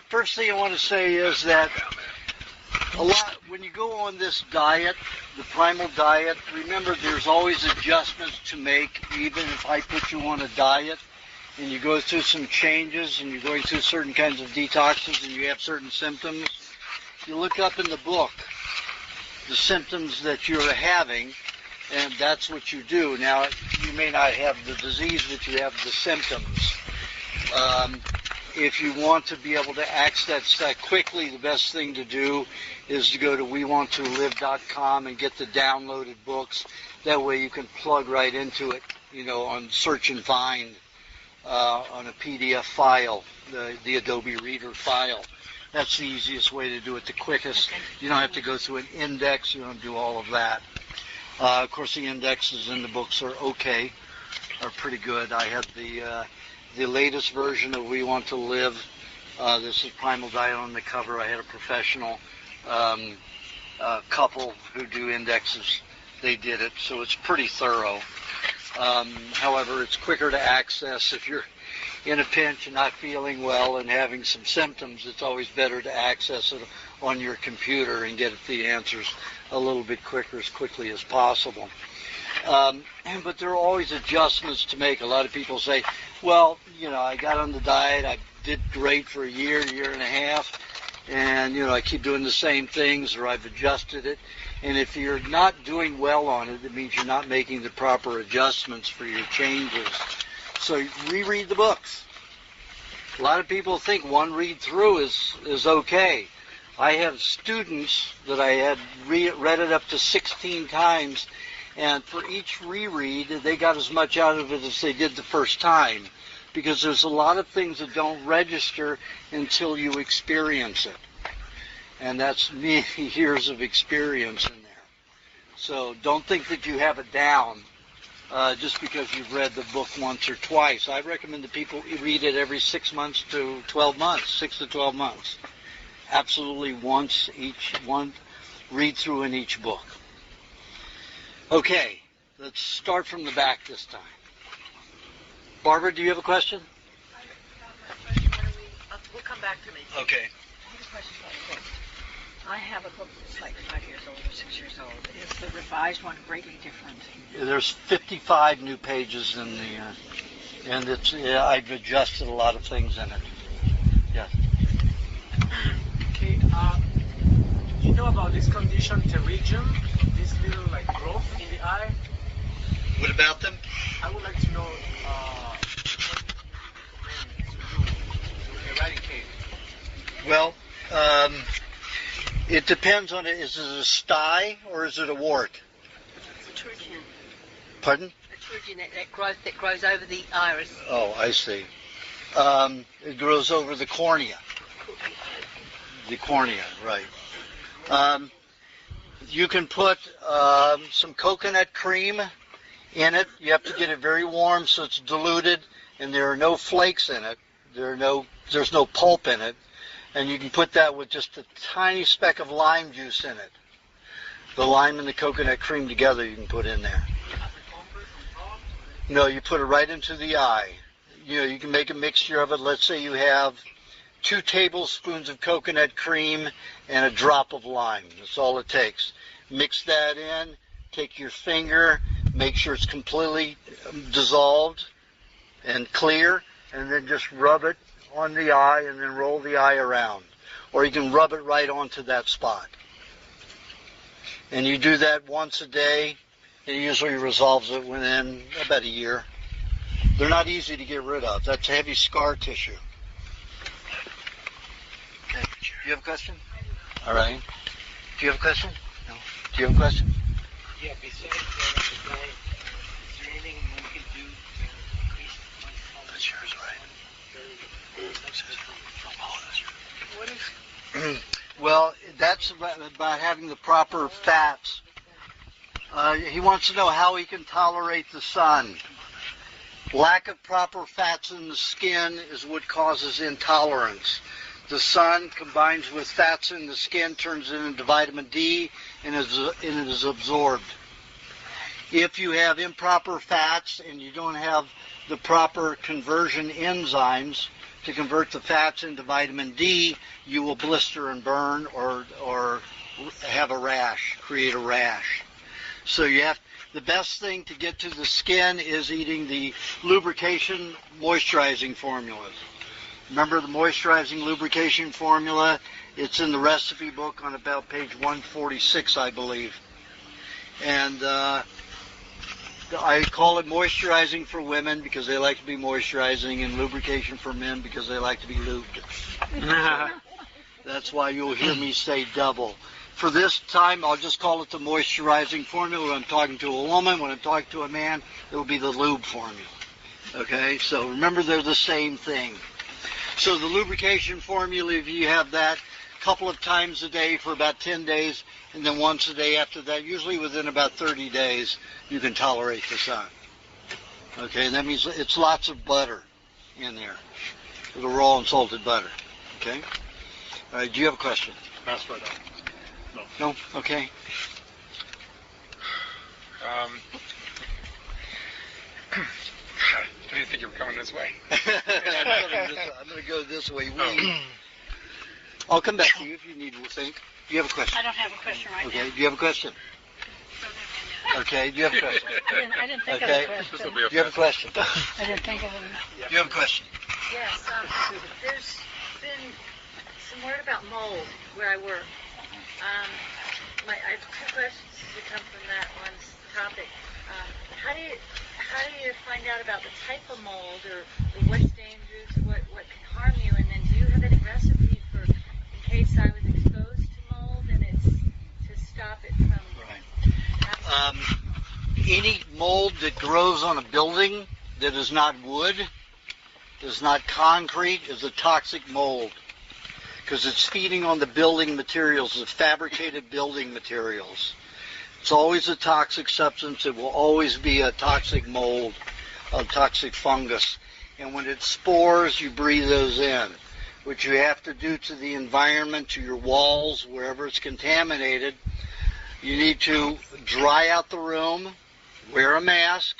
First thing I want to say is that when you go on this diet, the primal diet, remember there's always adjustments to make. Even if I put you on a diet and you go through some changes and you're going through certain kinds of detoxes and you have certain symptoms, you look up in the book the symptoms that you're having, and that's what you do. Now, you may not have the disease, but you have the symptoms. If you want to be able to access that quickly, the best thing to do is to go to WeWantToLive.com and get the downloaded books. That way you can plug right into it, on search and find on a PDF file, the Adobe Reader file. That's the easiest way to do it, the quickest. Okay. You don't have to go through an index. You don't do all of that. Of course, the indexes in the books are pretty good. I had the latest version of We Want to Live. This is Primal Diet on the cover. I had a professional couple who do indexes. They did it, so it's pretty thorough. However, it's quicker to access. If you're in a pinch and not feeling well and having some symptoms, it's always better to access it on your computer and get the answers a little bit quicker, as quickly as possible. But there are always adjustments to make. A lot of people say, well, I got on the diet, I did great for a year and a half, and, I keep doing the same things, or I've adjusted it. And if you're not doing well on it, it means you're not making the proper adjustments for your changes. So reread the books. A lot of people think one read through is okay. I have students that I had read it up to 16 times, and for each reread, they got as much out of it as they did the first time, because there's a lot of things that don't register until you experience it. And that's many years of experience in there. So don't think that you have it down just because you've read the book once or twice. I recommend that people read it every 6 months to 12 months, 6 to 12 months. Absolutely once each one, read through in each book. Okay, let's start from the back this time. Barbara, do you have a question? I have a question. We'll come back to me. Okay. I have a question about the book. I have a book that's like 5 years old or 6 years old. Is the revised one greatly different? There's 55 new pages in the, and it's I've adjusted a lot of things in it. Yes. Okay. You know about this condition, pterygium, this little growth in the eye? What about them? I would like to know what you recommend to eradicate. Well, it depends on it. Is it a sty or is it a wart? It's a pterygium. Pardon? A pterygium that grows over the iris. Oh, I see. It grows over the cornea. The cornea, right. You can put some coconut cream in it. You have to get it very warm so it's diluted, and there are no flakes in it. There's no pulp in it. And you can put that with just a tiny speck of lime juice in it. The lime and the coconut cream together you can put in there. No, you put it right into the eye. You can make a mixture of it. Let's say you have 2 tablespoons of coconut cream and a drop of lime. That's all it takes. Mix that in, take your finger, make sure it's completely dissolved and clear, and then just rub it on the eye and then roll the eye around. Or you can rub it right onto that spot. And you do that once a day. It usually resolves it within about a year. They're not easy to get rid of. That's heavy scar tissue. Okay. Do you have a question? All right. Do you have a question? No. Do you have a question? Yeah, besides the diet, is there anything we can do to increase the That's yours, right? Well, that's about having the proper fats. He wants to know how he can tolerate the sun. Lack of proper fats in the skin is what causes intolerance. The sun combines with fats in the skin, turns it into vitamin D, and it is absorbed. If you have improper fats and you don't have the proper conversion enzymes to convert the fats into vitamin D, you will blister and burn or have a rash, create a rash. So the best thing to get to the skin is eating the lubrication moisturizing formulas. Remember the moisturizing lubrication formula? It's in the recipe book on about page 146, I believe. And I call it moisturizing for women because they like to be moisturizing, and lubrication for men because they like to be lubed. That's why you'll hear me say double. For this time, I'll just call it the moisturizing formula. When I'm talking to a woman, when I'm talking to a man, it will be the lube formula. Okay? So remember, they're the same thing. So the lubrication formula, if you have that a couple of times a day for about 10 days, and then once a day after that, usually within about 30 days, you can tolerate the sun. Okay? And that means it's lots of butter in there. The raw and salted butter. Okay? All right, do you have a question? That's right. No? Okay. I didn't think you were coming this way. I'm going to go this way. I'll come back to you if you need to think. Do you have a question? I don't have a question right now. Okay. Do you have a question? Okay. Do you have a question? I didn't think Okay. of a question. Do you have a question? I didn't think of it. Do you have a question? Yes, there's been some word about mold where I work. I have two questions to come from that one topic. How do you find out about the type of mold or what's dangerous, what can harm you, and then do you have any recipe for in case I was exposed to mold and it's to stop it from happening? Any mold that grows on a building that is not wood, is not concrete, is a toxic mold. Because it's feeding on the building materials, the fabricated building materials. It's always a toxic substance. It will always be a toxic mold, a toxic fungus. And when it spores, you breathe those in. What you have to do to the environment, to your walls, wherever it's contaminated, you need to dry out the room, wear a mask,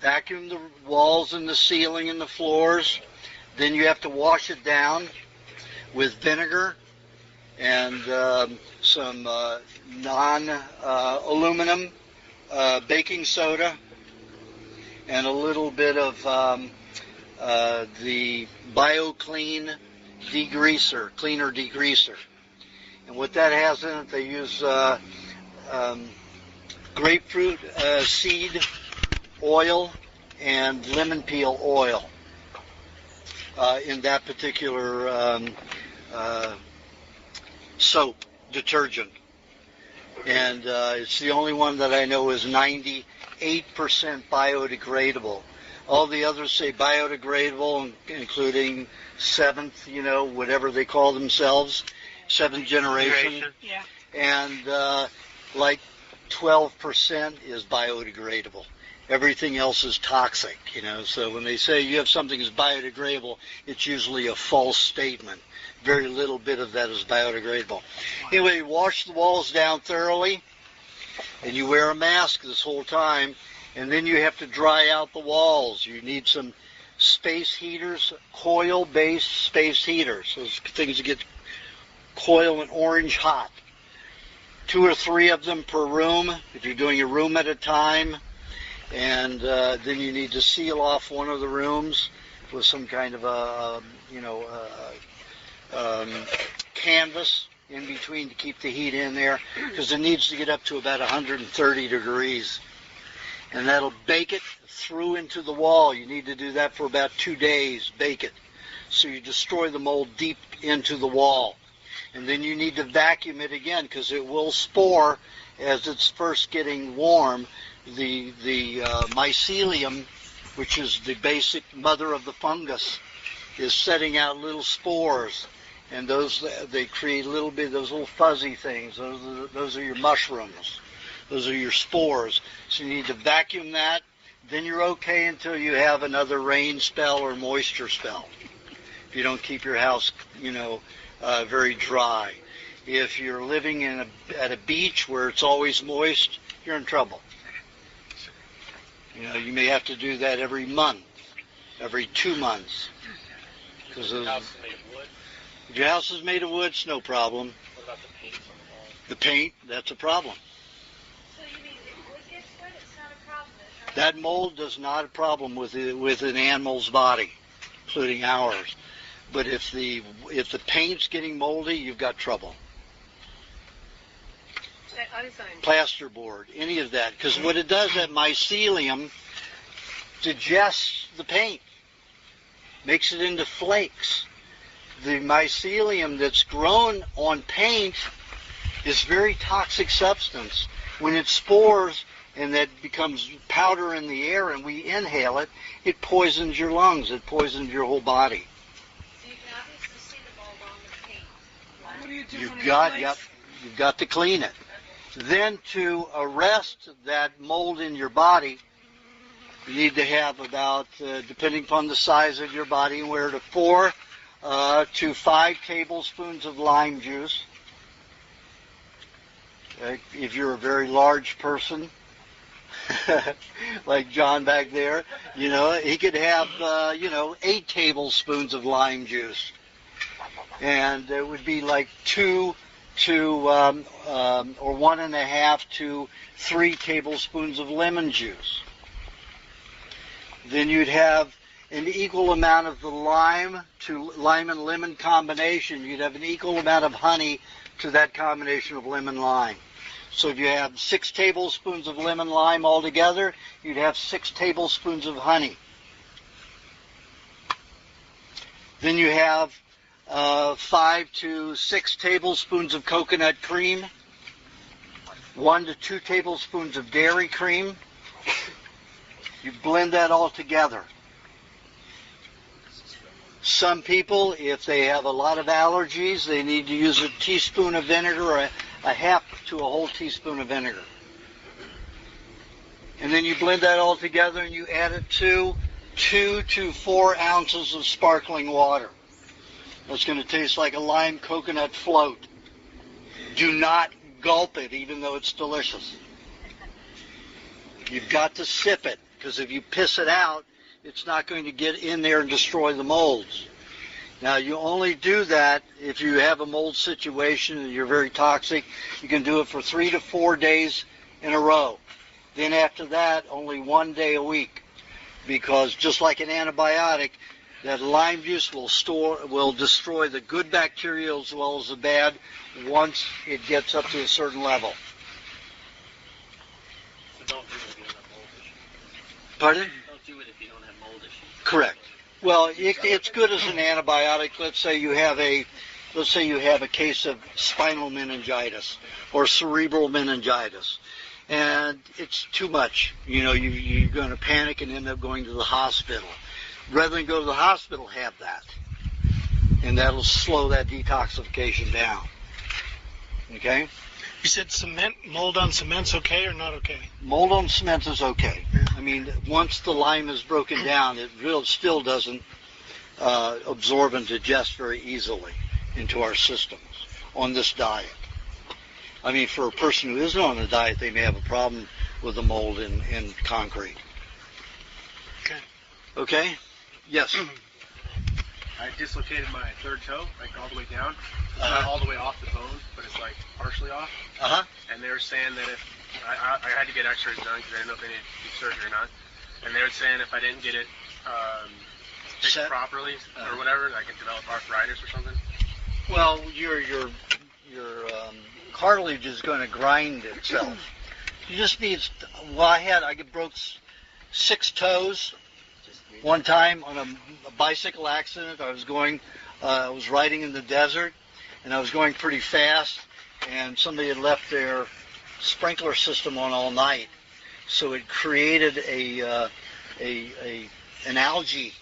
vacuum the walls and the ceiling and the floors. Then you have to wash it down with vinegar and some non-aluminum baking soda and a little bit of the BioClean degreaser, cleaner degreaser. And what that has in it, they use grapefruit seed oil and lemon peel oil in that particular soap detergent, and it's the only one that I know is 98% biodegradable. All the others say biodegradable, including seventh, whatever they call themselves, seventh generation. Yeah. And like 12% is biodegradable. Everything else is toxic, So when they say you have something that's biodegradable, it's usually a false statement. Very little bit of that is biodegradable. Anyway, you wash the walls down thoroughly, and you wear a mask this whole time, and then you have to dry out the walls. You need some space heaters, coil-based space heaters. Those things that get coil and orange hot. 2 or 3 of them per room, if you're doing a room at a time. And then you need to seal off one of the rooms with some kind of a canvas in between to keep the heat in there, because it needs to get up to about 130 degrees. And that'll bake it through into the wall. You need to do that for about 2 days, bake it. So you destroy the mold deep into the wall. And then you need to vacuum it again, because it will spore as it's first getting warm. The mycelium, which is the basic mother of the fungus, is setting out little spores, and they create those little fuzzy things. Those are your mushrooms. Those are your spores. So you need to vacuum that. Then you're okay until you have another rain spell or moisture spell. If you don't keep your house, very dry. If you're living at a beach where it's always moist, you're in trouble. You may have to do that every month, every 2 months. Because The house is made of wood. if your house is made of wood, it's no problem. What about the paint on the walls? The paint, that's a problem. So you mean if wood gets wet, it's not a problem? It's not That mold does not a problem with an animal's body, including ours. But if the paint's getting moldy, you've got trouble. Plasterboard, any of that, because what it does, that mycelium digests the paint, makes it into flakes. The mycelium that's grown on paint is very toxic substance. When it spores and that becomes powder in the air and we inhale it, it poisons your lungs, it poisons your whole body. So you can obviously see the mold on the paint. What do you do You've when you've got to clean it. Then to arrest that mold in your body, you need to have about, depending upon the size of your body, anywhere to 4 to 5 tablespoons of lime juice. If you're a very large person, like John back there, he could have, 8 tablespoons of lime juice. And it would be like 2 to, or 1.5 to 3 tablespoons of lemon juice. Then you'd have an equal amount of the lime and lemon combination. You'd have an equal amount of honey to that combination of lemon lime. So if you have 6 tablespoons of lemon lime altogether, you'd have 6 tablespoons of honey. Then you have 5 to 6 tablespoons of coconut cream, 1 to 2 tablespoons of dairy cream. You blend that all together. Some people, if they have a lot of allergies, they need to use a teaspoon of vinegar or a half to a whole teaspoon of vinegar. And then you blend that all together and you add it to 2 to 4 ounces of sparkling water. That's going to taste like a lime coconut float. Do not gulp it, even though it's delicious. You've got to sip it, because if you piss it out, it's not going to get in there and destroy the molds. Now, you only do that if you have a mold situation and you're very toxic. You can do it for 3 to 4 days in a row. Then after that, only 1 day a week. Because just like an antibiotic, that lime juice will destroy the good bacteria as well as the bad once it gets up to a certain level. So don't do it if you don't have mold issues. Pardon? Don't do it if you don't have mold issues. Correct. Well, it's good as an antibiotic. Let's say you have a case of spinal meningitis or cerebral meningitis, and it's too much. You're going to panic and end up going to the hospital. Rather than go to the hospital, have that, and that'll slow that detoxification down. Okay? You said cement, mold on cement's okay or not okay? Mold on cement is okay. I mean, once the lime is broken down, it still doesn't absorb and digest very easily into our systems on this diet. I mean, for a person who isn't on the diet, they may have a problem with the mold in concrete. Okay. Okay? Yes. I dislocated my third toe, like all the way down. It's not all the way off the bone, but it's like partially off. Uh-huh. And they were saying that if I had to get x-rays done because I didn't know if they needed to do surgery or not. And they were saying if I didn't get it fixed properly or whatever, I could develop arthritis or something. Well, your cartilage is going to grind itself. You just need. Well, I broke 6 toes one time on a bicycle accident. I was riding in the desert, and I was going pretty fast, and somebody had left their sprinkler system on all night, so it created an algae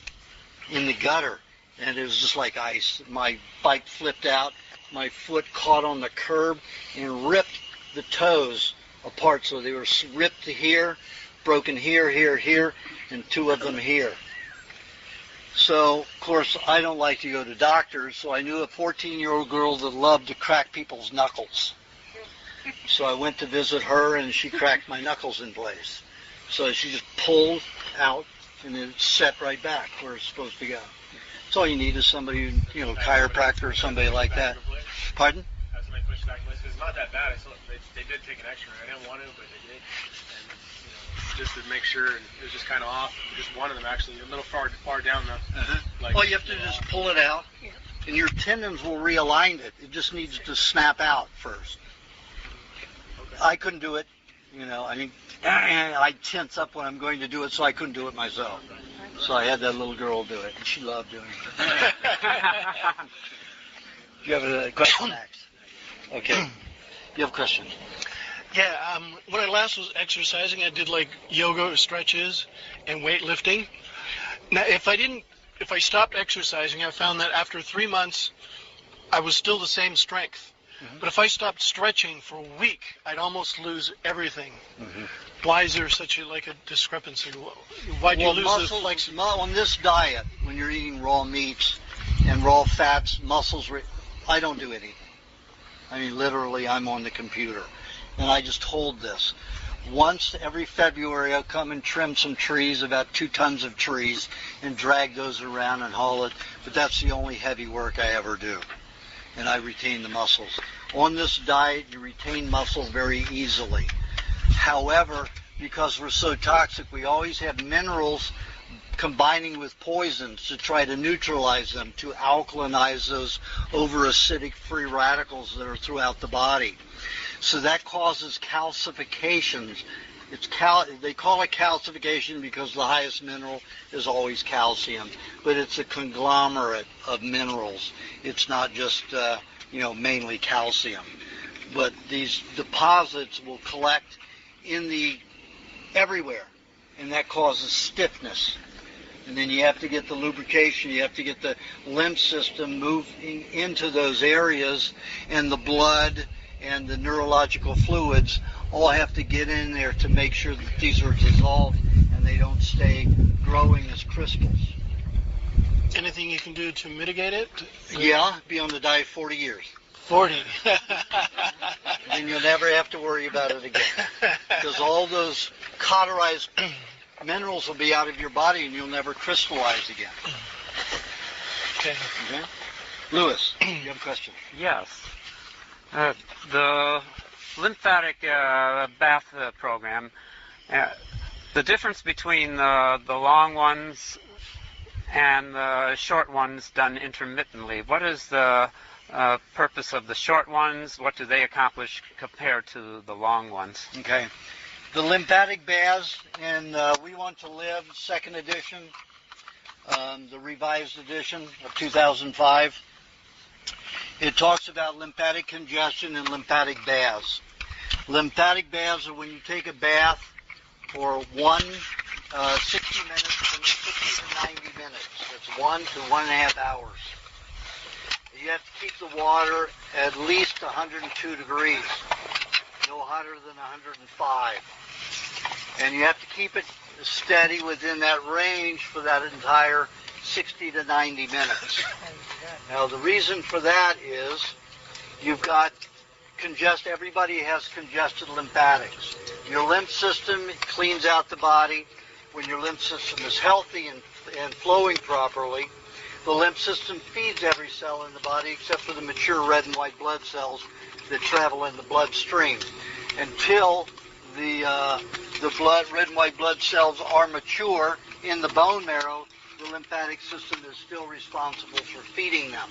in the gutter, and it was just like ice. My bike flipped out, my foot caught on the curb and ripped the toes apart, so they were ripped here, broken here, and 2 of them here. So, of course, I don't like to go to doctors, so I knew a 14-year-old girl that loved to crack people's knuckles. So I went to visit her, and she cracked my knuckles in place. So she just pulled out, and it set right back where it's supposed to go. That's all you need is somebody, chiropractor or somebody like that. Pardon? Have somebody push back because it's not that bad. They did take an X-ray. I didn't want to, but they did. And just to make sure, and it was just kind of off. Just one of them actually, a little far down though. Uh-huh. All you have to just pull it out, and your tendons will realign it. It just needs to snap out first. Okay. I couldn't do it. I tense up when I'm going to do it, so I couldn't do it myself. So I had that little girl do it, and she loved doing it. Do you have a question, Max? Okay. You have a question? Yeah, when I last was exercising, I did like yoga stretches and weightlifting. Now, if I stopped exercising, I found that after 3 months, I was still the same strength. Mm-hmm. But if I stopped stretching for a week, I'd almost lose everything. Mm-hmm. Why is there such a discrepancy? Why do you lose the flexibility? On this diet, when you're eating raw meats and raw fats, muscles, I don't do anything. Literally, I'm on the computer. And I just hold this. Once every February, I'll come and trim some trees, about 2 tons of trees, and drag those around and haul it. But that's the only heavy work I ever do. And I retain the muscles. On this diet, you retain muscle very easily. However, because we're so toxic, we always have minerals combining with poisons to try to neutralize them, to alkalinize those over-acidic free radicals that are throughout the body. So that causes calcifications. They call it calcification because the highest mineral is always calcium, but it's a conglomerate of minerals. It's not just, mainly calcium. But these deposits will collect everywhere, and that causes stiffness. And then you have to get the lubrication, you have to get the lymph system moving into those areas, and the blood and the neurological fluids all have to get in there to make sure that these are dissolved and they don't stay growing as crystals. Anything you can do to mitigate it? Yeah, be on the diet 40 years. 40. Then you'll never have to worry about it again. Because all those cauterized minerals will be out of your body and you'll never crystallize again. Okay. Lewis, you have a question? Yes. The lymphatic bath program, the difference between the long ones and the short ones done intermittently, what is the purpose of the short ones? What do they accomplish compared to the long ones? Okay. The lymphatic baths in We Want to Live, 2nd edition, the revised edition of 2005, it talks about lymphatic congestion and lymphatic baths. Lymphatic baths are when you take a bath for 60 minutes from 60 to 90 minutes. That's 1 to 1.5 hours. You have to keep the water at least 102 degrees, no hotter than 105. And you have to keep it steady within that range for that entire 60 to 90 minutes. Now, the reason for that is you've got everybody has congested lymphatics. Your lymph system cleans out the body. When your lymph system is healthy and flowing properly, the lymph system feeds every cell in the body except for the mature red and white blood cells that travel in the bloodstream. Until the red and white blood cells are mature in the bone marrow, the lymphatic system is still responsible for feeding them.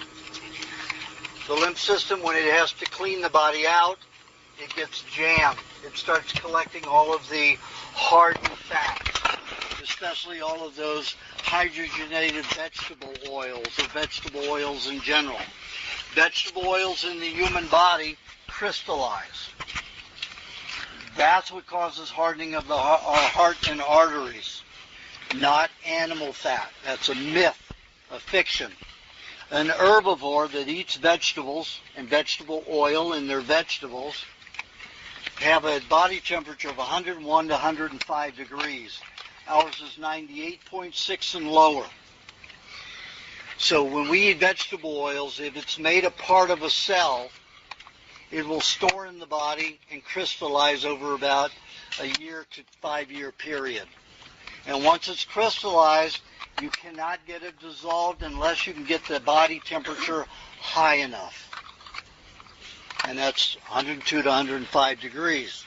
The lymph system, when it has to clean the body out, it gets jammed. It starts collecting all of the hardened fats, especially all of those hydrogenated vegetable oils or vegetable oils in general. Vegetable oils in the human body crystallize. That's what causes hardening of the heart and arteries, not animal fat. That's a myth, a fiction. An herbivore that eats vegetables and vegetable oil in their vegetables have a body temperature of 101 to 105 degrees. Ours is 98.6 and lower. So when we eat vegetable oils, if it's made a part of a cell, it will store in the body and crystallize over about a year to 5 year period. And once it's crystallized, You cannot get it dissolved unless you can get the body temperature high enough. And that's 102 to 105 degrees.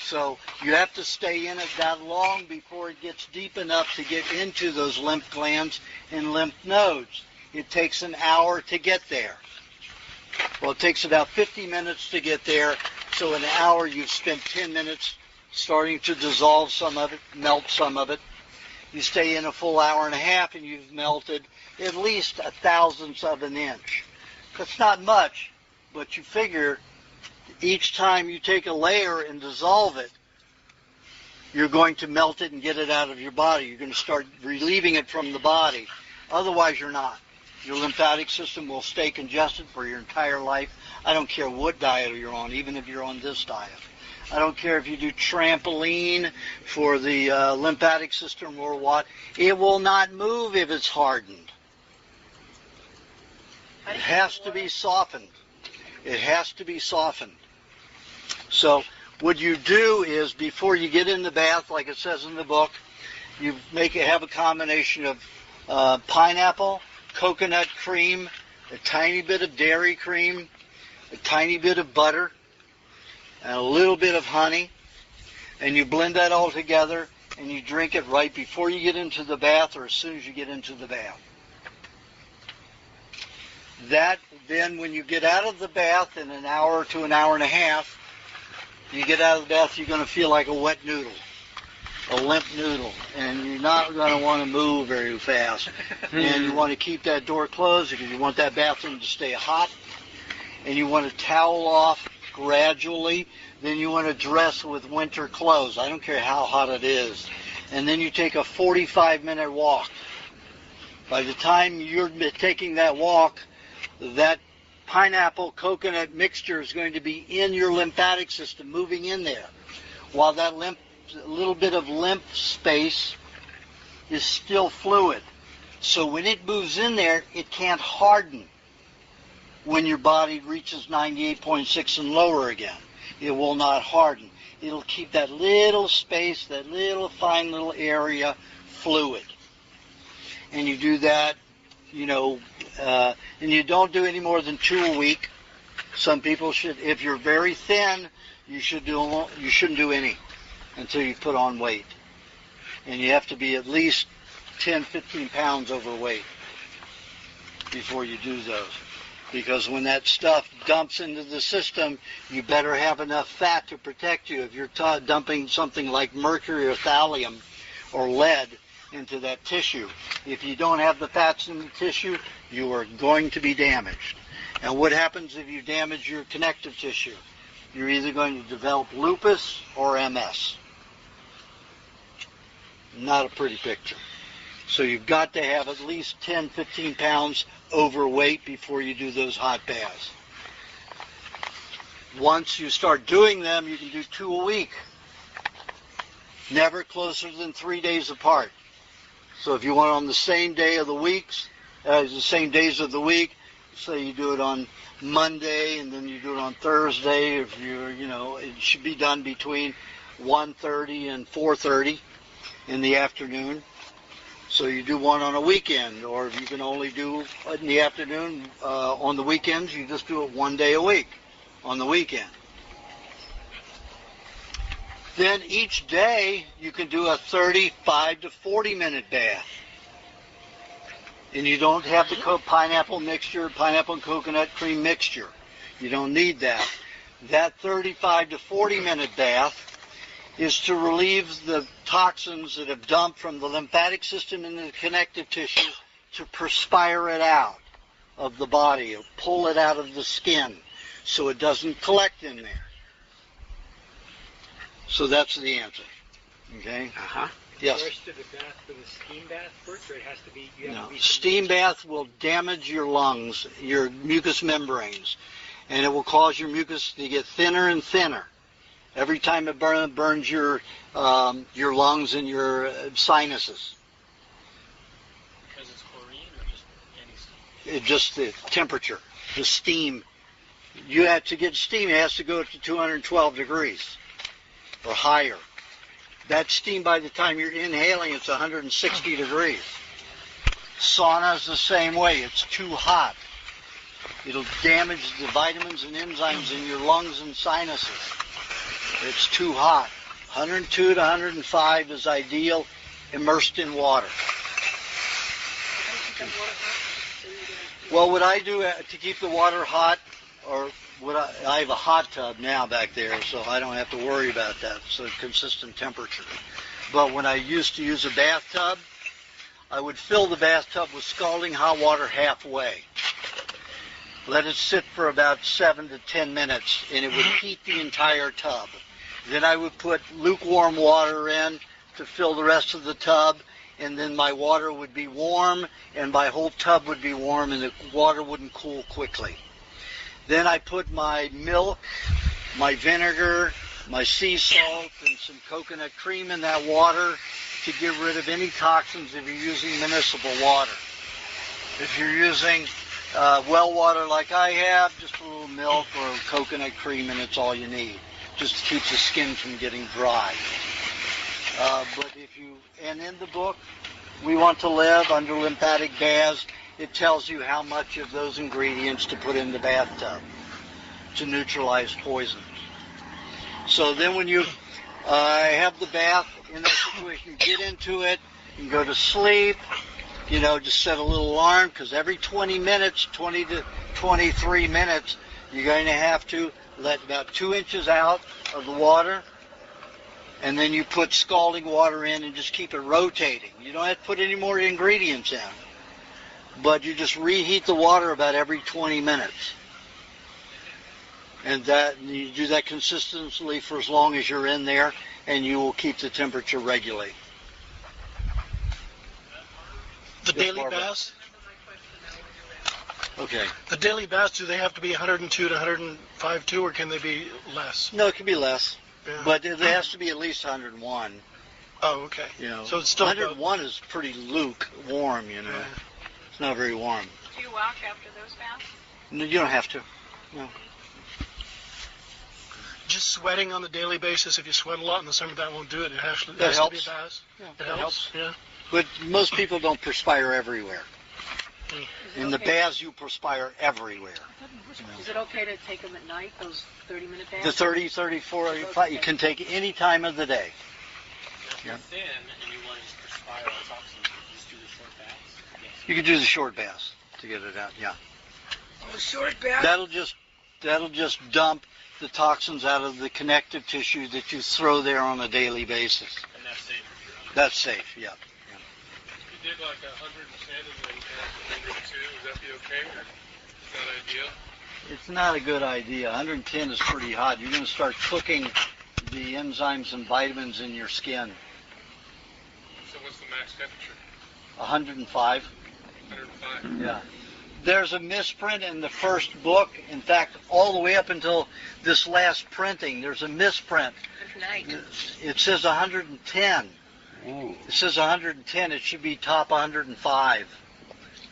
So you have to stay in it that long before it gets deep enough to get into those lymph glands and lymph nodes. It takes an hour to get there. Well, it takes about 50 minutes to get there. So in an hour, you've spent 10 minutes starting to dissolve some of it, melt some of it. You stay in a full hour and a half, and you've melted at least 1/1000th of an inch. That's not much, but you figure each time you take a layer and dissolve it, you're going to melt it and get it out of your body. You're going to start relieving it from the body. Otherwise, you're not. Your lymphatic system will stay congested for your entire life. I don't care what diet you're on, even if you're on this diet. I don't care if you do trampoline for the lymphatic system or what. It will not move if it's hardened. It has to be softened. It has to be softened. So what you do is, before you get in the bath, like it says in the book, you have a combination of pineapple, coconut cream, a tiny bit of dairy cream, a tiny bit of butter, and a little bit of honey, and you blend that all together, and you drink it right before you get into the bath or as soon as you get into the bath. That, then, when you get out of the bath in an hour to an hour and a half, you get out of the bath, you're going to feel like a wet noodle, a limp noodle, and you're not going to want to move very fast. And you want to keep that door closed because you want that bathroom to stay hot, and you want to towel off gradually. Then you want to dress with winter clothes. I don't care how hot it is. And then you take a 45-minute walk. By the time you're taking that walk, that pineapple coconut mixture is going to be in your lymphatic system, moving in there, while that little bit of lymph space is still fluid. So when it moves in there, it can't harden when your body reaches 98.6 and lower again. It will not harden. It'll keep that little space, that little fine little area fluid. And you do that, and you don't do any more than 2 a week. Some people should, if you're very thin, you shouldn't do any until you put on weight. And you have to be at least 10, 15 pounds overweight before you do those. Because when that stuff dumps into the system, you better have enough fat to protect you. If you're dumping something like mercury or thallium or lead into that tissue, if you don't have the fats in the tissue, you are going to be damaged. And what happens if you damage your connective tissue? You're either going to develop lupus or MS. Not a pretty picture. So you've got to have at least 10, 15 pounds overweight before you do those hot baths. Once you start doing them, you can do 2 a week. Never closer than 3 days apart. So if you want on the same day of the weeks, the same days of the week, say you do it on Monday and then you do it on Thursday, if it should be done between 1:30 and 4:30 in the afternoon. So you do one on a weekend, or if you can only do it in the afternoon on the weekends, you just do it 1 day a week on the weekend. Then each day you can do a 35 to 40 minute bath. And you don't have the pineapple and coconut cream mixture. You don't need that. That 35 to 40 minute bath is to relieve the toxins that have dumped from the lymphatic system into the connective tissue, to perspire it out of the body, or pull it out of the skin so it doesn't collect in there. So that's the answer. Okay? Yes. First to the bath for the steam bath first, or it has to be... No. Steam bath will damage your lungs, your mucous membranes, and it will cause your mucus to get thinner and thinner. Every time it burns your lungs and your sinuses. Because it's chlorine or just any steam? It just the temperature, the steam. You have to get steam. It has to go to 212 degrees or higher. That steam, by the time you're inhaling, it's 160 degrees. Sauna's the same way. It's too hot. It'll damage the vitamins and enzymes in your lungs and sinuses. It's too hot. 102 to 105 is ideal, immersed in water. Well, what I do to keep the water hot, or I have a hot tub now back there, so I don't have to worry about that. It's a consistent temperature. But when I used to use a bathtub, I would fill the bathtub with scalding hot water halfway. Let it sit for about 7 to 10 minutes, and it would heat the entire tub. Then I would put lukewarm water in to fill the rest of the tub, and then my water would be warm, and my whole tub would be warm, and the water wouldn't cool quickly. Then I put my milk, my vinegar, my sea salt, and some coconut cream in that water to get rid of any toxins if you're using municipal water. If you're using well water like I have, just a little milk or coconut cream, and it's all you need. Just to keep the skin from getting dry. And in the book, We Want to Live Under Lymphatic Baths, it tells you how much of those ingredients to put in the bathtub to neutralize poisons. So then when you have the bath in that situation, you get into it, you go to sleep, just set a little alarm, because every 20 minutes, 20 to 23 minutes, you're going to have to let about 2 inches out of the water, and then you put scalding water in and just keep it rotating. You don't have to put any more ingredients in, but you just reheat the water about every 20 minutes. And you do that consistently for as long as you're in there, and you will keep the temperature regulate. The daily baths? Okay. The daily baths, do they have to be 102 to 105 too, or can they be less? No, it can be less. Yeah. But it has to be at least 101. Oh, okay. So it's still 101 is pretty lukewarm, Yeah. It's not very warm. Do you walk after those baths? No, you don't have to. No. Just sweating on the daily basis, if you sweat a lot in the summer, that won't do it. It has to be a bath. Yeah, It helps. Yeah. But most people don't perspire everywhere. In the baths, you perspire everywhere. Is it okay to take them at night, those 30-minute baths? The 30, 34, 35, you can take any time of the day. If you're thin and you want to just perspire all toxins, you can just do the short baths. Yes. You can do the short baths to get it out, yeah. Oh, short bath? That'll just dump the toxins out of the connective tissue that you throw there on a daily basis. And that's safe if you're on. That's safe, yeah. You did like 110 and then 102, would that be okay? Or is that ideal? It's not a good idea. 110 is pretty hot. You're going to start cooking the enzymes and vitamins in your skin. So what's the max temperature? 105. 105? Yeah. There's a misprint in the first book. In fact, all the way up until this last printing, there's a misprint. It says 110. Ooh. It says 110. It should be top 105.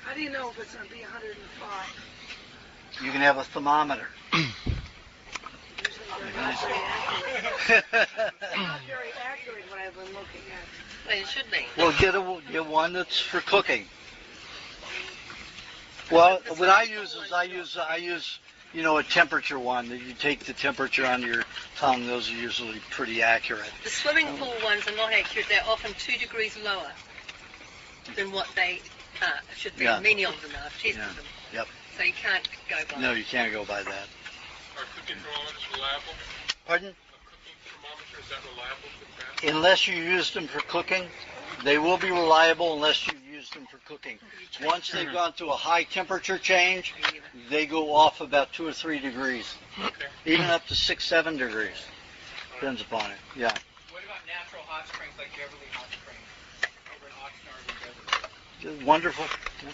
How do you know if it's going to be 105? You can have a thermometer. Usually they're not very accurate. They're not very accurate when I've been looking at. Well, it should be. Well, get one that's for cooking. Well, what I use is I use a temperature one that you take the temperature on your tongue. Those are usually pretty accurate. The swimming pool ones are not accurate. They're often 2 degrees lower than what they should be. Yeah. Many of them are. I've tested Yeah. them. Yep. So you can't go by. No, you can't go by that. Are cooking thermometers reliable? Pardon? A cooking thermometer, is that reliable for that? Unless you use them for cooking, they will be reliable unless you use them for cooking. Once they've gone through a high temperature change, they go off about 2 or 3 degrees, Okay. even up to 6, 7 degrees. Depends upon it. Yeah. What about natural hot springs like Beverly Hot Springs over in Oxnard and Beverly? Wonderful. Yeah.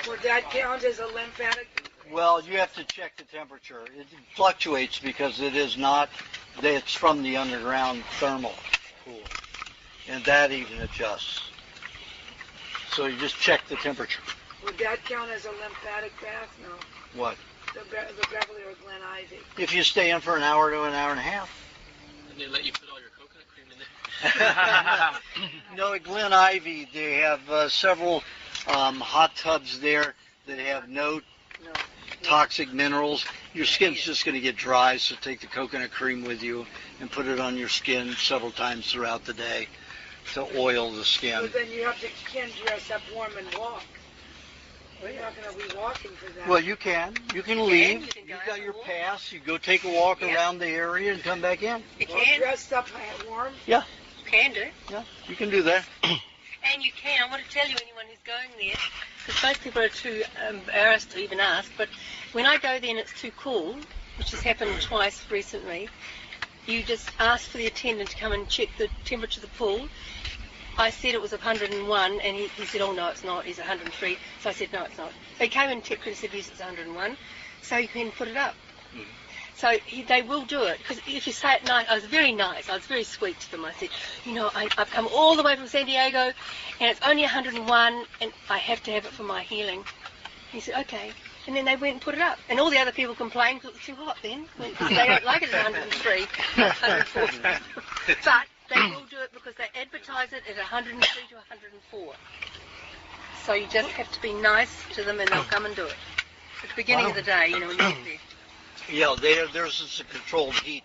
Would that count as a lymphatic? Well, you have to check the temperature. It fluctuates because it's from the underground thermal pool. And that even adjusts. So you just check the temperature. Would that count as a lymphatic bath? No. What? The Beverly or Glen Ivy? If you stay in for an hour to an hour and a half. And they let you put all your coconut cream in there? No, at Glen Ivy, they have several hot tubs there that have no toxic minerals, your skin's just going to get dry, so take the coconut cream with you and put it on your skin several times throughout the day to oil the skin. But then you can't dress up warm and walk. We're not going to be walking for that. Well, you can. You can leave. You've got your pass. You go take a walk around the area and come back in. You can. Dressed up warm? Yeah. Can do. Yeah, you can do that. And you can. I want to tell you, anyone who's going there, because most people are too embarrassed to even ask, but when I go there and it's too cool, which has happened twice recently, you just ask for the attendant to come and check the temperature of the pool. I said it was 101, and he said, oh, no, it's not. It's 103. So I said, no, it's not. They came and checked it and said, yes, it's 101. So you can put it up. Mm. So they will do it. Because if you say at night, I was very nice. I was very sweet to them. I said, you know, I've come all the way from San Diego, and it's only 101, and I have to have it for my healing. He said, okay. And then they went and put it up. And all the other people complained because it was too hot then. Because they don't like it at 103, 104. But they will do it because they advertise it at 103 to 104. So you just have to be nice to them and they'll come and do it. At the beginning of the day, you know, when you get there. Yeah, there's just a controlled heat.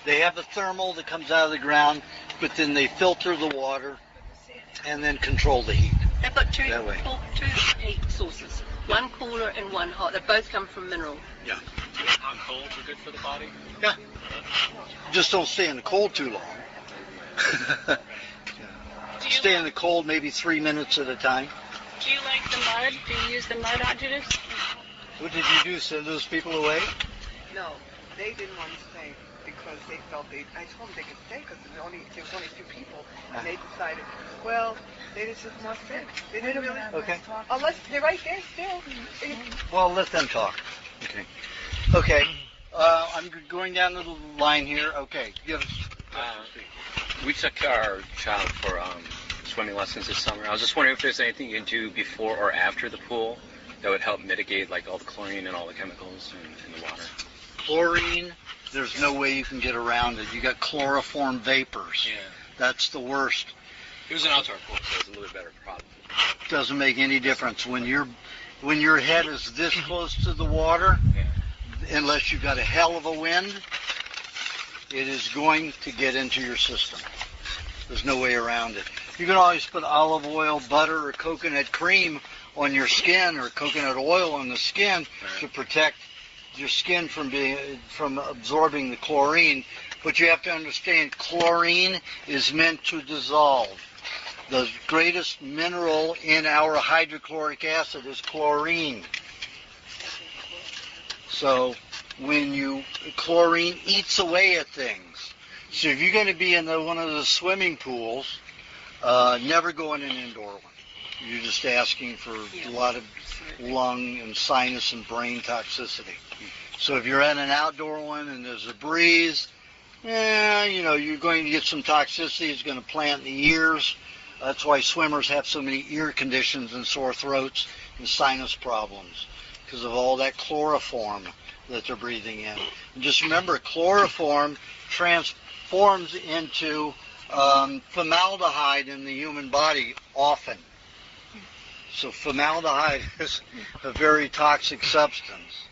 They have a thermal that comes out of the ground, but then they filter the water and then control the heat. They've got two heat sources. One cooler and one hot. They both come from mineral. Yeah. Hot and cold are good for the body? Yeah. Just don't stay in the cold too long. Stay in the cold maybe 3 minutes at a time. Do you like the mud? Do you use the mud, Aajonus? What did you do? Send those people away? No, they didn't want to stay because they felt I told them they could stay because there was only 2 people, and they decided, well, they just didn't want to stay. They didn't really. Okay. Unless they're right there still. Well, let them talk. Okay. Okay. I'm going down the line here. Okay. Give us. We took our child for swimming lessons this summer. I was just wondering if there's anything you can do before or after the pool that would help mitigate like all the chlorine and all the chemicals in the water. Chlorine, there's no way you can get around it. You got chloroform vapors. Yeah. That's the worst. It was an outdoor pool, so it was a little bit better problem. Doesn't make any difference when your head is this close to the water. Yeah. Unless you've got a hell of a wind, it is going to get into your system. There's no way around it. You can always put olive oil, butter, or coconut cream on your skin, or coconut oil on the skin to protect your skin from absorbing the chlorine. But you have to understand, chlorine is meant to dissolve. The greatest mineral in our hydrochloric acid is chlorine. So chlorine eats away at things. So if you're going to be in one of the swimming pools, never go in an indoor one. You're just asking for a lot of lung and sinus and brain toxicity. So if you're in an outdoor one and there's a breeze, you're going to get some toxicity. It's going to plant in the ears. That's why swimmers have so many ear conditions and sore throats and sinus problems, because of all that chloroform that they're breathing in. And just remember, chloroform transforms into formaldehyde in the human body often. So formaldehyde is a very toxic substance.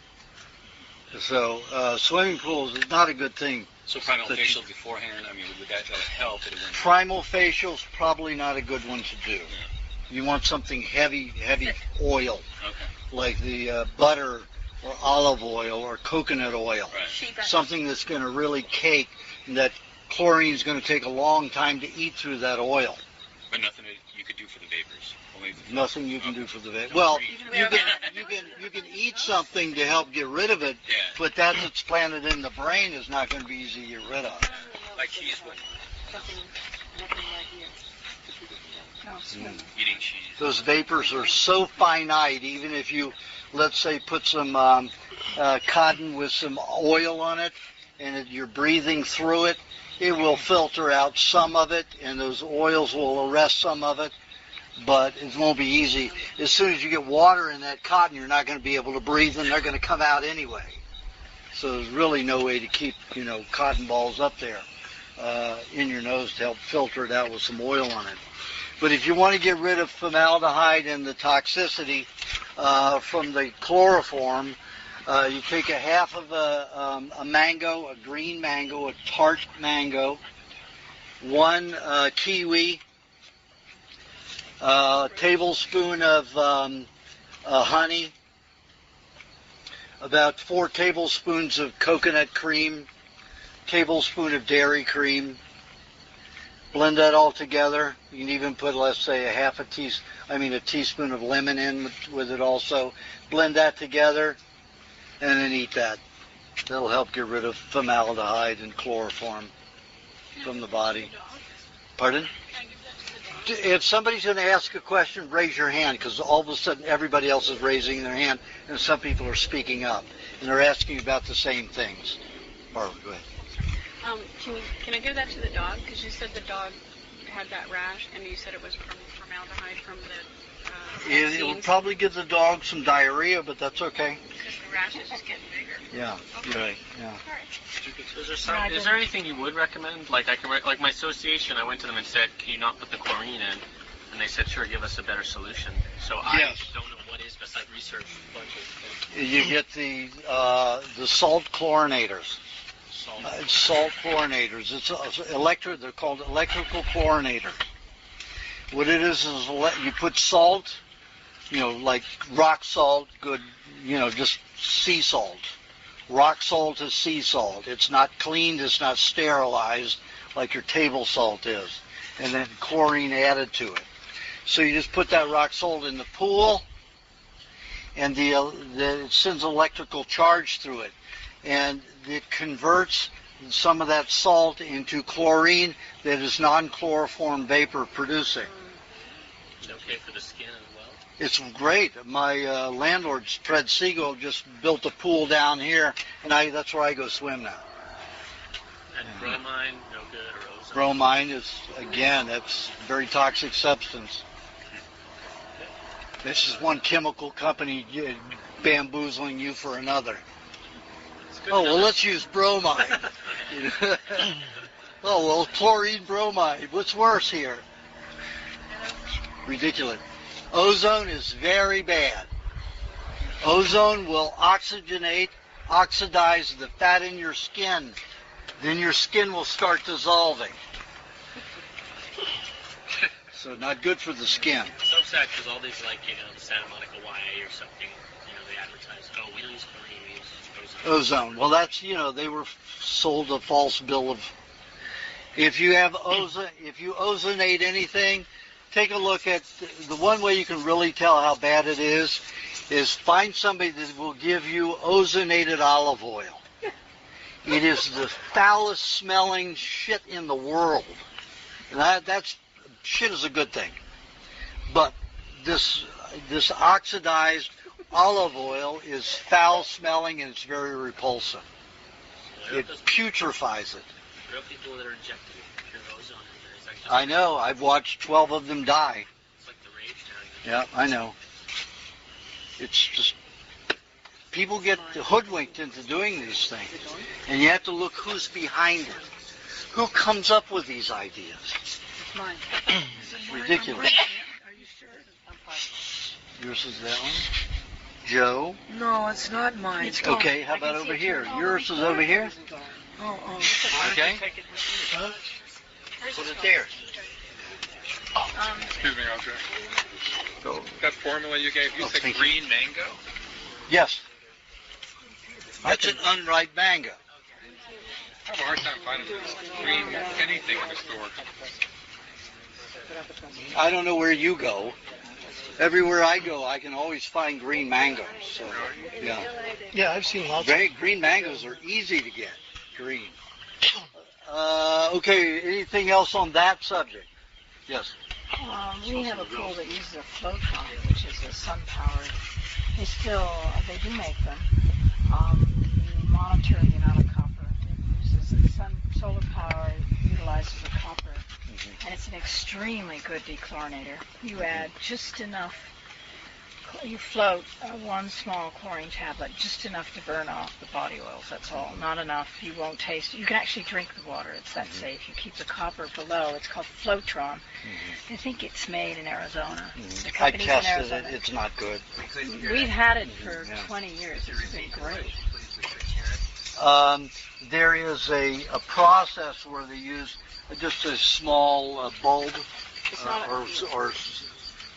So swimming pools is not a good thing. So primal facial beforehand, I mean, would that help? Primal facial is probably not a good one to do. Yeah. You want something heavy oil, like the butter or olive oil or coconut oil. Right. Something that's going to really cake, and that chlorine is going to take a long time to eat through that oil. But nothing you could do for the vapors. Nothing you can do for the vapors. Well, you can eat something to help get rid of it, but that's planted in the brain is not going to be easy to get rid of. Like cheese would. Eating cheese. Those vapors are so finite, even if you, let's say, put some cotton with some oil on it, and you're breathing through it, it will filter out some of it, and those oils will arrest some of it, but it won't be easy. As soon as you get water in that cotton, you're not going to be able to breathe, and they're going to come out anyway. So there's really no way to keep, cotton balls up there in your nose to help filter it out with some oil on it. But if you want to get rid of formaldehyde and the toxicity from the chloroform, you take a half of a mango, a green mango, a tart mango, 1 kiwi, a tablespoon of honey, about 4 tablespoons of coconut cream, tablespoon of dairy cream. Blend that all together. You can even put, let's say, a teaspoon of lemon in with it also. Blend that together, and then eat that. That'll help get rid of formaldehyde and chloroform from the body. Pardon? If somebody's going to ask a question, raise your hand, because all of a sudden everybody else is raising their hand, and some people are speaking up, and they're asking about the same things. Barbara, go ahead. Can I give that to the dog? Because you said the dog had that rash, and you said it was from formaldehyde from the It will probably give the dog some diarrhea, but that's okay. Because the rash is just getting bigger. Yeah, okay. Right. Yeah. Is there anything you would recommend? Like my association, I went to them and said, "Can you not put the chlorine in?" And they said, "Sure, give us a better solution." So I don't know what is besides research. A bunch of things. You get the salt chlorinators. Salt chlorinators. They're called electrical chlorinator. What it is you put salt, like rock salt, good, just sea salt. Rock salt is sea salt. It's not cleaned, it's not sterilized like your table salt is. And then chlorine added to it. So you just put that rock salt in the pool, and it sends electrical charge through it. And it converts some of that salt into chlorine that is non-chloroform vapor producing. Okay for the skin as well? It's great. My landlord, Fred Siegel, just built a pool down here, and that's where I go swim now. And bromine, no good, or ozone? Bromine is, again, that's a very toxic substance. This is one chemical company bamboozling you for another. Oh, well, let's use bromine. Oh, well, chlorine bromide. What's worse here? Ridiculous. Ozone is very bad. Ozone will oxidize the fat in your skin. Then your skin will start dissolving. So not good for the skin. So sad because all these, the Santa Monica YA or something, they advertise, we don't use chlorine, we use ozone. Well, that's, they were sold a false bill of... If you ozonate anything, take a look at the one way you can really tell how bad it is find somebody that will give you ozonated olive oil. It is the foulest smelling shit in the world. And that's shit is a good thing. But this oxidized olive oil is foul smelling and it's very repulsive. It putrefies it. There are people that are injecting pure ozone in there. I know. I've watched 12 of them die. It's like the rage now. Yeah, I know. It's just people get hoodwinked into doing these things, and you have to look who's behind it. Who comes up with these ideas? It's mine. It's ridiculous. Are you sure? I'm fine. Yours is that one? Joe? No, it's not mine. It's gone. Okay, how about over here? Yours is over here? Oh. Okay. Put it there. Excuse me, Audrey. So that formula you gave, you said green mango? Yes. That's an unripe mango. I have a hard time finding green anything in the store. I don't know where you go. Everywhere I go, I can always find green mangoes. So, yeah. Yeah, I've seen lots. Green mangoes are easy to get. Green. Okay. Anything else on that subject? Yes. We have a pool that uses a float pump, which is a sun-powered. They do make them. You monitor the amount of copper. It uses solar power, utilizes the copper, and it's an extremely good dechlorinator. You add just enough you float one small chlorine tablet, just enough to burn off the body oils. That's all. Not enough. You won't taste. You can actually drink the water. It's that safe. You keep the copper below. It's called Flotron. I think it's made in Arizona. The I company's tested in Arizona. it. It's not good. We've had it for 20 years. It's been great. There is a process where they use just a small bulb, It's not or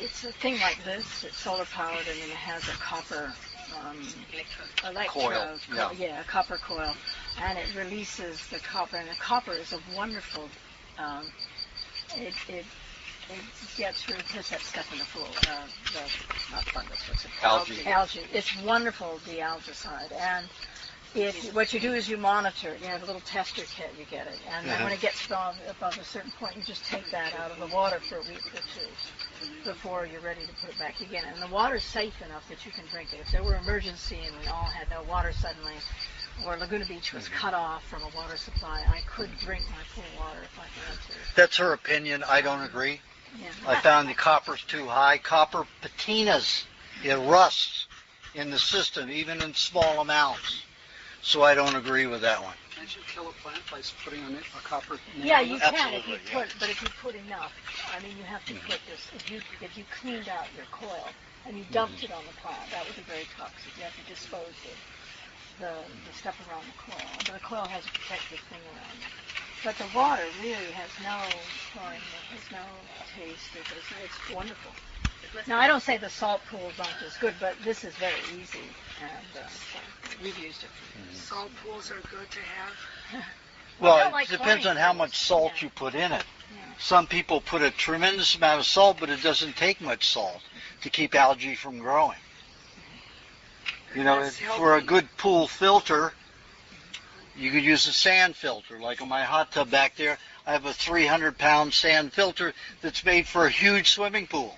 it's a thing like this. It's solar powered, and then it has a copper electrode. Coil, yeah. A copper coil, and it releases the copper. And the copper is a wonderful. It gets rid of that stuff in the pool. Not fungus. What's it called? Algae. It's wonderful, the algicide. And what you do is you monitor it. You have a little tester kit, you get it. And then when it gets above a certain point, you just take that out of the water for a week or two before you're ready to put it back again. And the water's safe enough that you can drink it. If there were emergency and we all had no water suddenly, or Laguna Beach was cut off from a water supply, I could drink my pool water if I had to. That's her opinion. I don't agree. Yeah. I found the copper's too high. Copper patinas. It rusts in the system, even in small amounts. So I don't agree with that one. Can't you kill a plant by putting on it a copper? Yeah, you can Absolutely, but if you put enough, I mean, you have to put this. If you cleaned out your coil and you dumped it on the plant, that would be very toxic. You have to dispose of the stuff around the coil. But the coil has a protective thing around it. But the water really has no chlorine. It has no taste. It's wonderful. Now, I don't say the salt pools aren't as good, but this is very easy, and we've used it. Salt pools are good to have. Well, it depends on how much salt you put in it. Some people put a tremendous amount of salt, but it doesn't take much salt to keep algae from growing. You know, for a good pool filter, you could use a sand filter. Like on my hot tub back there, I have a 300-pound sand filter that's made for a huge swimming pool.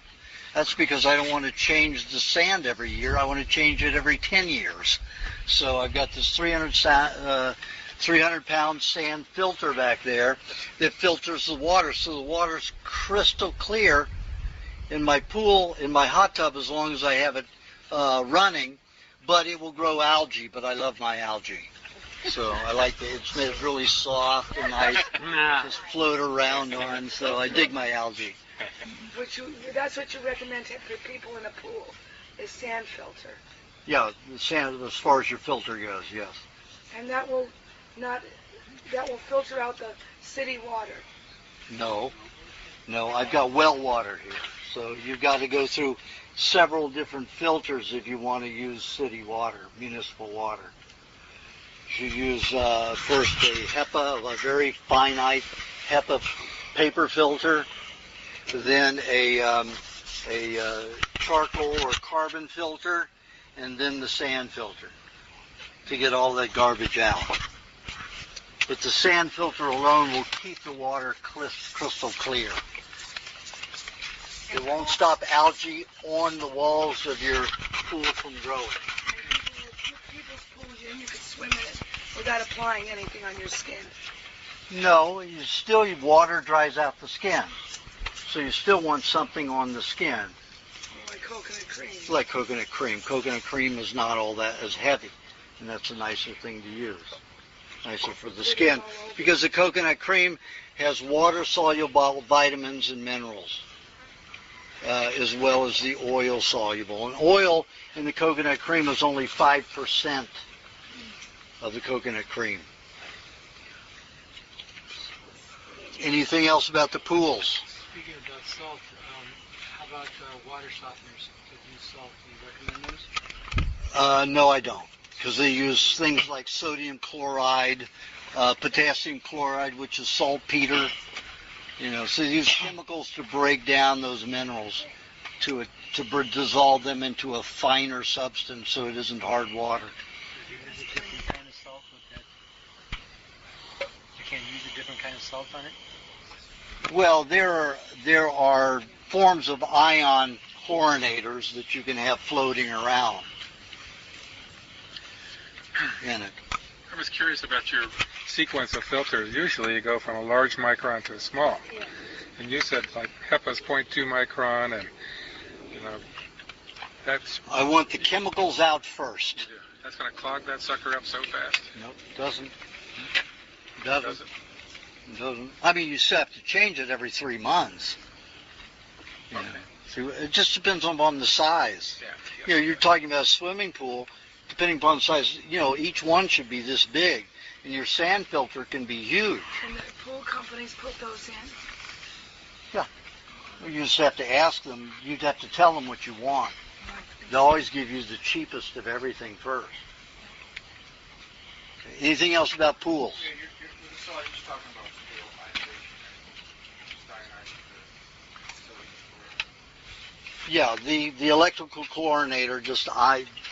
That's because I don't want to change the sand every year. I want to change it every 10 years. So I've got this 300-pound sand filter back there that filters the water. So the water's crystal clear in my pool, in my hot tub, as long as I have it running. But it will grow algae, but I love my algae. So I like it. It's made really soft and nice, just float around on. So I dig my algae. That's what you recommend for people in a pool, is sand filter. Yeah, the sand as far as your filter goes, yes. And that will filter out the city water. No, I've got well water here. So you've got to go through several different filters if you want to use city water, municipal water. You use first a HEPA, a very finite HEPA paper filter, then a charcoal or carbon filter, and then the sand filter to get all that garbage out. But the sand filter alone will keep the water crystal clear. It won't stop algae on the walls of your pool from growing. People's pools, you can swim in it without applying anything on your skin. No, your water dries out the skin. So you still want something on the skin. Like coconut cream. Like coconut cream. Coconut cream is not all that as heavy, and that's a nicer thing to use. Nicer for the skin. Because the coconut cream has water-soluble vitamins and minerals, as well as the oil-soluble. And oil in the coconut cream is only 5% of the coconut cream. Anything else about the pools? Speaking about salt, how about water softeners that use salt? Do you recommend those? No, I don't. Because they use things like sodium chloride, potassium chloride, which is saltpeter. You know, so they use chemicals to break down those minerals, to dissolve them into a finer substance, so it isn't hard water. Do you use a different kind of salt with that? You can't use a different kind of salt on it? Well, there are forms of ion chlorinators that you can have floating around in it. I was curious about your sequence of filters. Usually you go from a large micron to a small. Yeah. And you said like HEPA's 0.2 micron and, I want the chemicals out first. That's going to clog that sucker up so fast. Nope, doesn't. I mean, you still have to change it every 3 months. You know. So it just depends on the size. Yeah. You know, you're talking about a swimming pool. Depending upon the size, you know, each one should be this big, and your sand filter can be huge. And the pool companies put those in? Yeah. You just have to ask them. You'd have to tell them what you want. They'll always give you the cheapest of everything first. Okay. Anything else about pools? So I was just talking about scale ionization. Yeah, the electrical chlorinator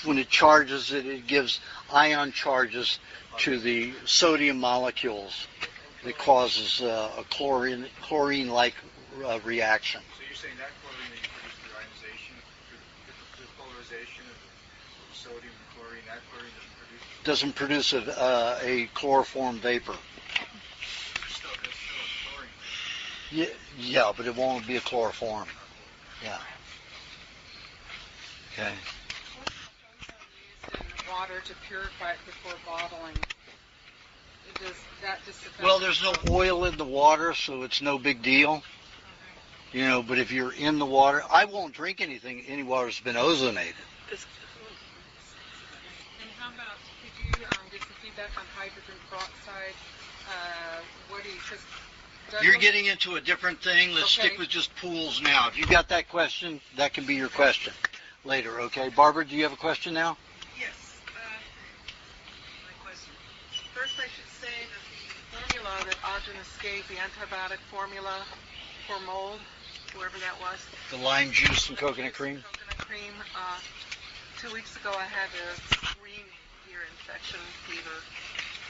when it charges it gives ion charges to the sodium molecules that causes a chlorine-like reaction. So you're saying that chlorine that you produce through ionization, through the polarization of sodium and chlorine, that chlorine doesn't produce a chloroform vapor. Yeah, but it won't be a chloroform. Yeah. Okay. Water to purify it before bottling. Does that just affect? Well, there's no oil in the water, so it's no big deal. You know, but if you're in the water, I won't drink any water that's been ozonated. And how about, could you get some feedback on hydrogen peroxide? What do you just... You're getting into a different thing. Let's stick with just pools now. If you got that question, that can be your question later, okay? Barbara, do you have a question now? Yes. My question. First, I should say that the formula that Aajonus gave, the antibiotic formula for mold, whoever that was. The lime juice and coconut cream? Coconut cream. 2 weeks ago, I had a screaming ear infection, fever,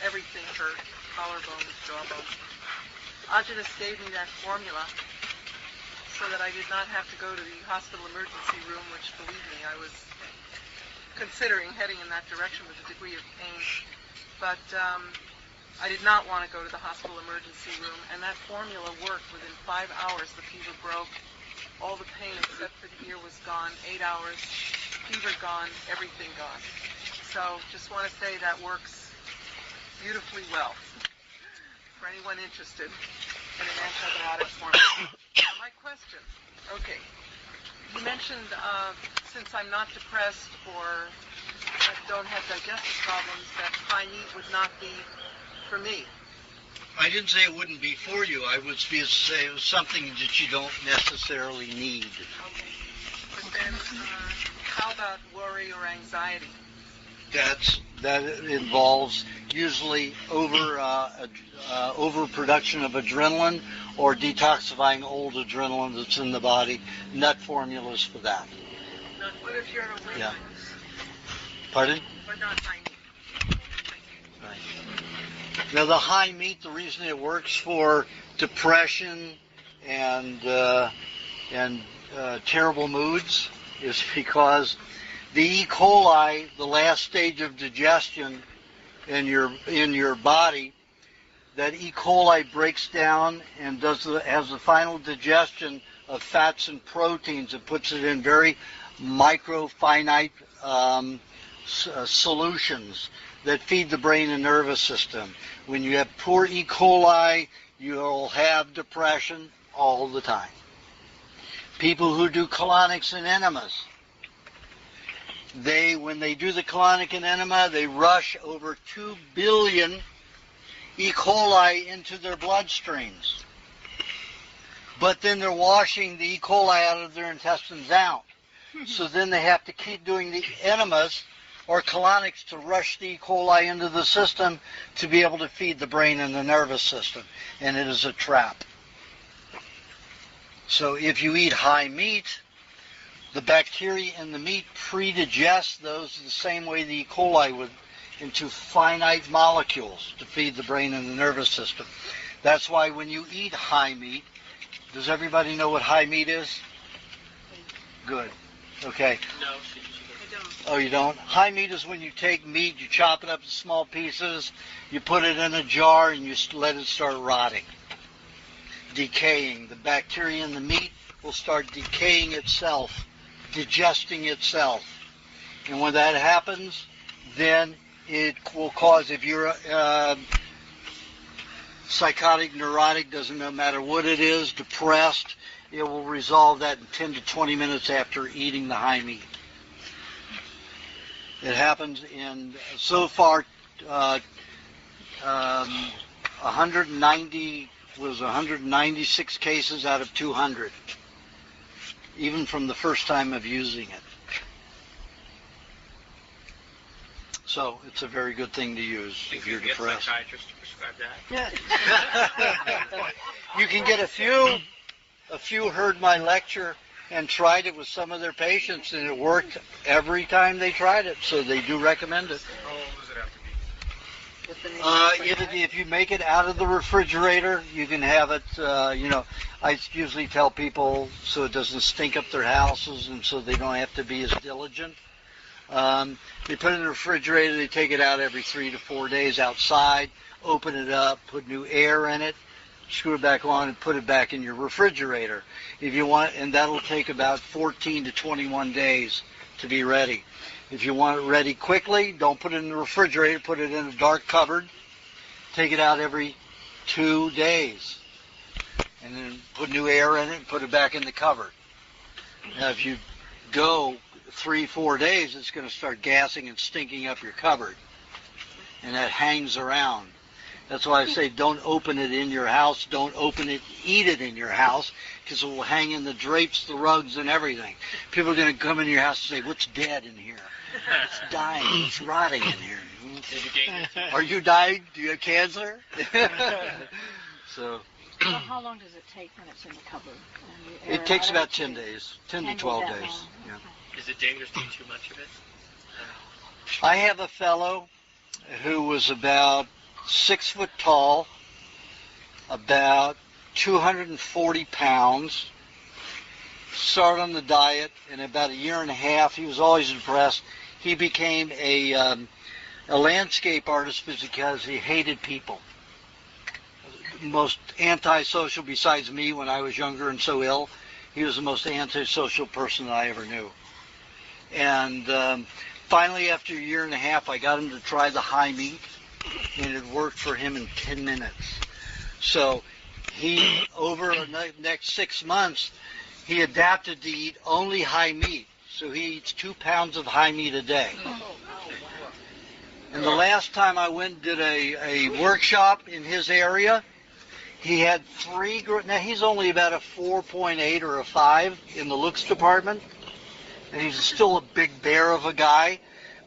everything hurt, collarbones, jawbones. Aajonus gave me that formula so that I did not have to go to the hospital emergency room, which, believe me, I was considering heading in that direction with a degree of pain. But I did not want to go to the hospital emergency room, and that formula worked. Within 5 hours, the fever broke. All the pain except for the ear was gone. 8 hours, fever gone, everything gone. So just want to say that works beautifully well for anyone interested in an antibiotic formula. Now my question, okay, you mentioned since I'm not depressed or I don't have digestive problems, that high meat would not be for me. I didn't say it wouldn't be for you. I would say it was something that you don't necessarily need. Okay. But then how about worry or anxiety? That involves usually overproduction of adrenaline or detoxifying old adrenaline that's in the body. Nut formulas for that. What if you're in a weight Yeah. loss? Pardon? But not high meat. Right. Now the high meat, the reason it works for depression and terrible moods is because the E. coli, the last stage of digestion in your body, that E. coli breaks down and has the final digestion of fats and proteins. It puts it in very microfinite solutions that feed the brain and nervous system. When you have poor E. coli, you'll have depression all the time. People who do colonics and enemas, when they do the colonic and enema, they rush over 2 billion E. coli into their bloodstreams. But then they're washing the E. coli out of their intestines out. So then they have to keep doing the enemas or colonics to rush the E. coli into the system to be able to feed the brain and the nervous system. And it is a trap. So if you eat high meat, the bacteria in the meat predigest those the same way the E. coli would into finite molecules to feed the brain and the nervous system. That's why when you eat high meat, does everybody know what high meat is? Good. Okay. No, I don't. Oh, you don't? High meat is when you take meat, you chop it up in small pieces, you put it in a jar, and you let it start rotting, decaying. The bacteria in the meat will start decaying itself digesting itself. And when that happens, then it will cause, if you're psychotic, neurotic, doesn't matter what it is, depressed, it will resolve that in 10 to 20 minutes after eating the high meat. It happens in, so far, 196 cases out of 200, even from the first time of using it. So it's a very good thing to use if you're depressed. Get a psychiatrist to prescribe that? Yeah. You can get a few heard my lecture and tried it with some of their patients, and it worked every time they tried it, so they do recommend it. How old does it have to be? If you make it out of the refrigerator, you can have it, I usually tell people so it doesn't stink up their houses and so they don't have to be as diligent. They put it in the refrigerator, they take it out every 3 to 4 days outside, open it up, put new air in it, screw it back on and put it back in your refrigerator. If you want, and that'll take about 14 to 21 days to be ready. If you want it ready quickly, don't put it in the refrigerator, put it in a dark cupboard, take it out every 2 days, and then put new air in it and put it back in the cupboard. Now if you go 3-4 days, it's going to start gassing and stinking up your cupboard, and that hangs around. That's why I say don't open it in your house, don't eat it in your house, because it will hang in the drapes, the rugs, and everything. People are going to come in your house and say, what's dead in here? It's dying, it's rotting in here. Are you dying? Do you have cancer? So how long does it take when it's in the cupboard? It takes about 10 days, 10 to 12 days. Yeah. Is it dangerous to eat too much of it? I have a fellow who was about 6 foot tall, about 240 pounds, started on the diet, and about a year and a half, he was always depressed. He became a landscape artist because he hated people. Most antisocial besides me when I was younger and so ill. He was the most antisocial person I ever knew. And finally, after a year and a half, I got him to try the high meat, and it worked for him in 10 minutes. So he, over the next 6 months, he adapted to eat only high meat. So he eats 2 pounds of high meat a day. And the last time I went and did a workshop in his area, he had 3, now he's only about a 4.8 or a 5 in the looks department, and he's still a big bear of a guy,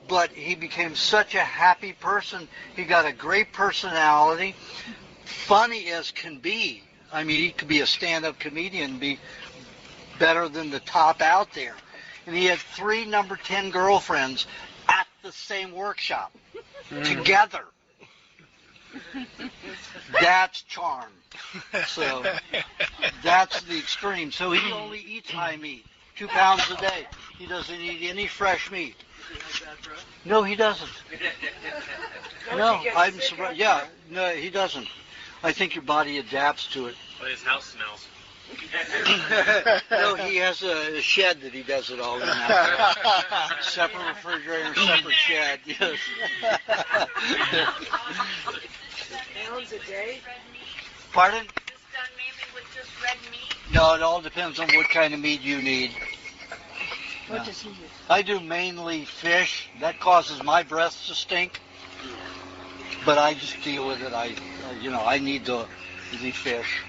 but he became such a happy person. He got a great personality, funny as can be. I mean, he could be a stand-up comedian, be better than the top out there. And he had 3 number 10 girlfriends at the same workshop together. That's charm. So that's the extreme. So he only eats high meat, 2 pounds a day. He doesn't eat any fresh meat. No, he doesn't. No, I'm surprised. Yeah, no, he doesn't. I think your body adapts to it. Well, his house smells. No, he has a shed that he does it all in. Separate refrigerator, separate shed. Yes. Pounds a day? Pardon? Is this done mainly with just red meat? No, it all depends on what kind of meat you need. What does he use? I do mainly fish. That causes my breath to stink. But I just deal with it. I need to eat fish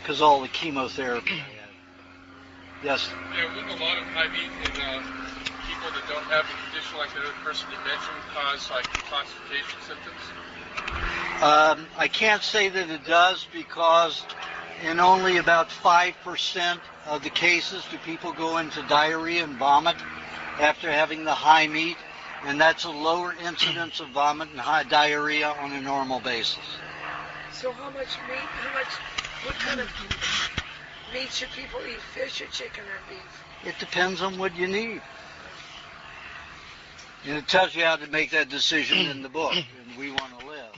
because all the chemotherapy I had. Yes. Yeah, wouldn't a lot of high meat in people that don't have the condition like the other person you mentioned cause like detoxification symptoms? I can't say that it does because in only about 5% of the cases do people go into diarrhea and vomit after having the high meat, and that's a lower incidence of vomit and high diarrhea on a normal basis. So how much meat, what kind of meat should people eat? Fish or chicken or beef? It depends on what you need. And it tells you how to make that decision in the book, and We Want to Live.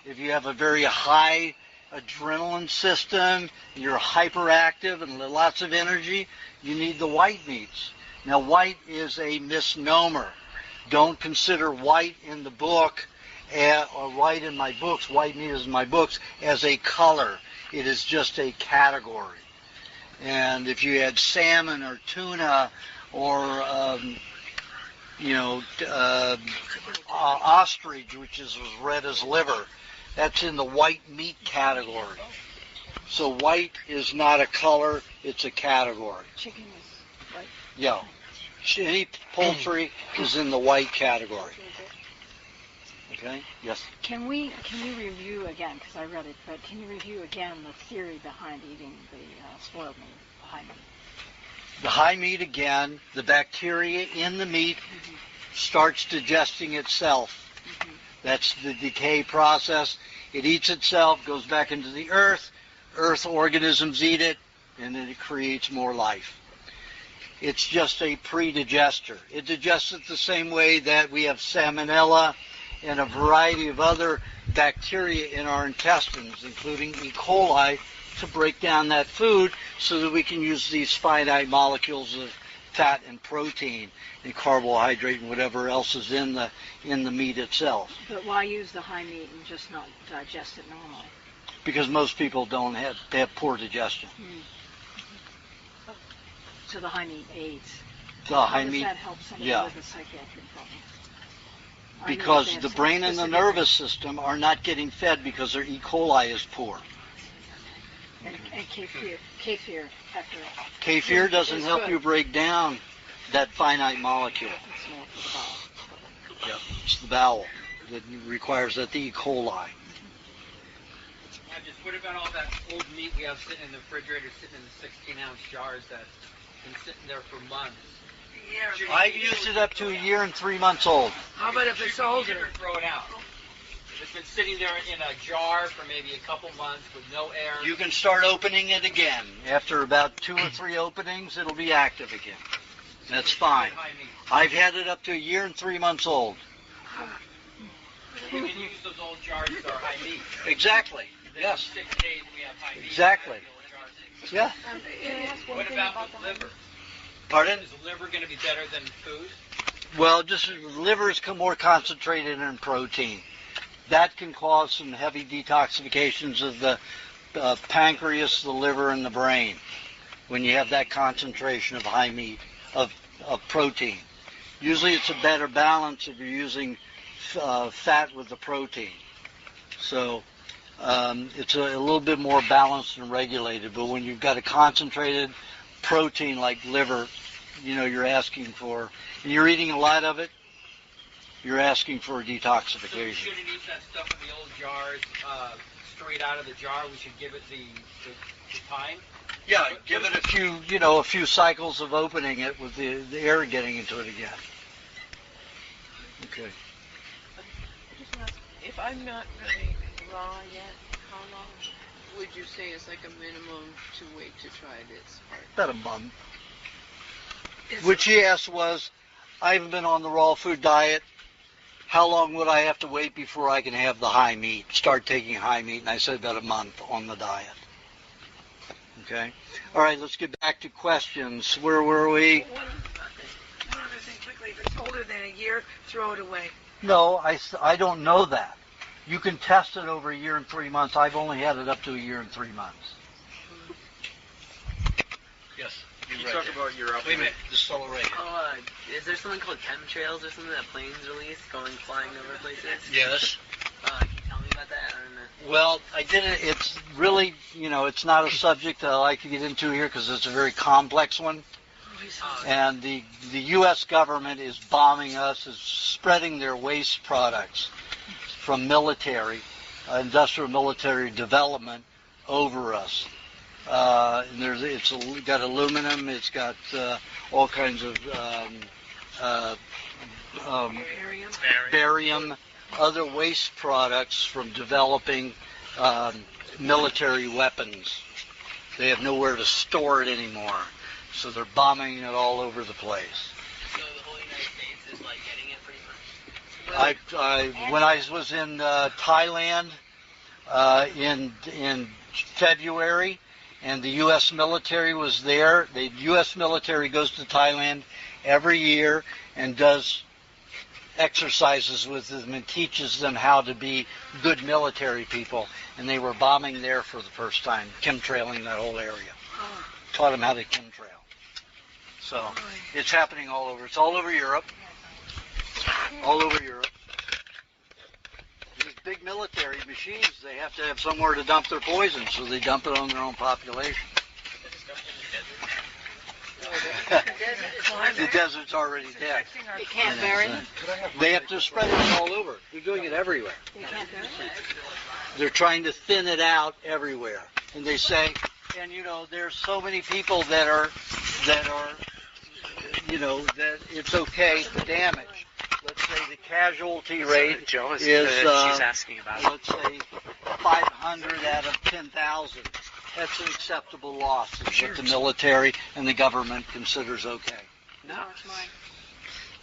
If you have a very high adrenaline system, you're hyperactive and lots of energy, you need the white meats. Now, white is a misnomer. Don't consider white in the book, or white in my books, white meat is in my books, as a color. It is just a category. And if you had salmon or tuna or, ostrich, which is as red as liver, that's in the white meat category. So white is not a color, it's a category. Chicken is white. Yeah. Any poultry is in the white category. Okay? Yes? Can we review again, because I read it, but can you review again the theory behind eating the spoiled meat, the high meat? The high meat again, the bacteria in the meat starts digesting itself. That's the decay process. It eats itself, goes back into the earth. Earth organisms eat it, and then it creates more life. It's just a pre-digester. It digests it the same way that we have salmonella and a variety of other bacteria in our intestines, including E. coli, to break down that food so that we can use these finite molecules of fat and protein and carbohydrate and whatever else is in the meat itself. But why use the high meat and just not digest it normally? Because most people they have poor digestion. So the high meat aids. How does that help somebody with a psychiatric problem? Because the brain and the nervous system are not getting fed because their E. coli is poor. And kefir after Kefir doesn't help you break down that finite molecule. It's more for the bowel. Yep, it's the bowel that requires that the E. coli. Just what about all that old meat we have sitting in the refrigerator, sitting in the 16-ounce jars that's been sitting there for months? Yeah, I've used it up to a year and 3 months old. How about if it's older? Throw it out. If it's been sitting there in a jar for maybe a couple months with no air. You can start opening it again. After about 2 or 3 openings, it'll be active again. That's fine. I've had it up to a year and 3 months old. You can use those old jars for high meat. Exactly. Yes. 6 days we have high meat. Exactly. Yeah. What about the liver? Pardon? Is the liver going to be better than food? Well, just liver is more concentrated in protein. That can cause some heavy detoxifications of the pancreas, the liver, and the brain when you have that concentration of high meat, of protein. Usually it's a better balance if you're using fat with the protein. So it's a little bit more balanced and regulated. But when you've got a concentrated protein like liver, you're asking for, and you're eating a lot of it, you're asking for detoxification. So we shouldn't eat that stuff in the old jars straight out of the jar. We should give it the time. Yeah, give it a few cycles of opening it with the air getting into it again. Okay. If I'm not really raw yet, how long would you say is like a minimum to wait to try this part? About a month. Which he asked was, I haven't been on the raw food diet. How long would I have to wait before I can have the high meat, start taking high meat? And I said about a month on the diet. Okay. All right, let's get back to questions. Where were we? One other thing quickly. If it's older than a year, throw it away. No, I don't know that. You can test it over a year and 3 months. I've only had it up to a year and 3 months. Yes. Can you talk about your Wait a minute. This fellow right here. Oh, is there something called chemtrails or something that planes release going flying over places? Yes. Can you tell me about that? I don't know. Well, I did it. It's really, it's not a subject that I like to get into here because it's a very complex one. And the U.S. government is bombing us, is spreading their waste products from industrial military development over us. And it's got aluminum, it's got all kinds of barium, other waste products from developing military weapons. They have nowhere to store it anymore, so they're bombing it all over the place. So the whole United States is like getting it pretty much? When I was in Thailand in February, and the U.S. military was there. The U.S. military goes to Thailand every year and does exercises with them and teaches them how to be good military people. And they were bombing there for the first time, chemtrailing that whole area. Taught them how to chemtrail. So it's happening all over. It's all over Europe. All over Europe. These big military machines, they have to have somewhere to dump their poison, so they dump it on their own population. The desert's already dead. You can't bury them? They have to spread it all over. They're doing it everywhere. You can't bury them? They're trying to thin it out everywhere. And they say, and there's so many people that are, that it's okay to damage. Let's say the casualty rate is, she's asking about it. let's say 500 out of 10,000. That's an acceptable loss. It's what the military and the government considers okay. No, it's mine.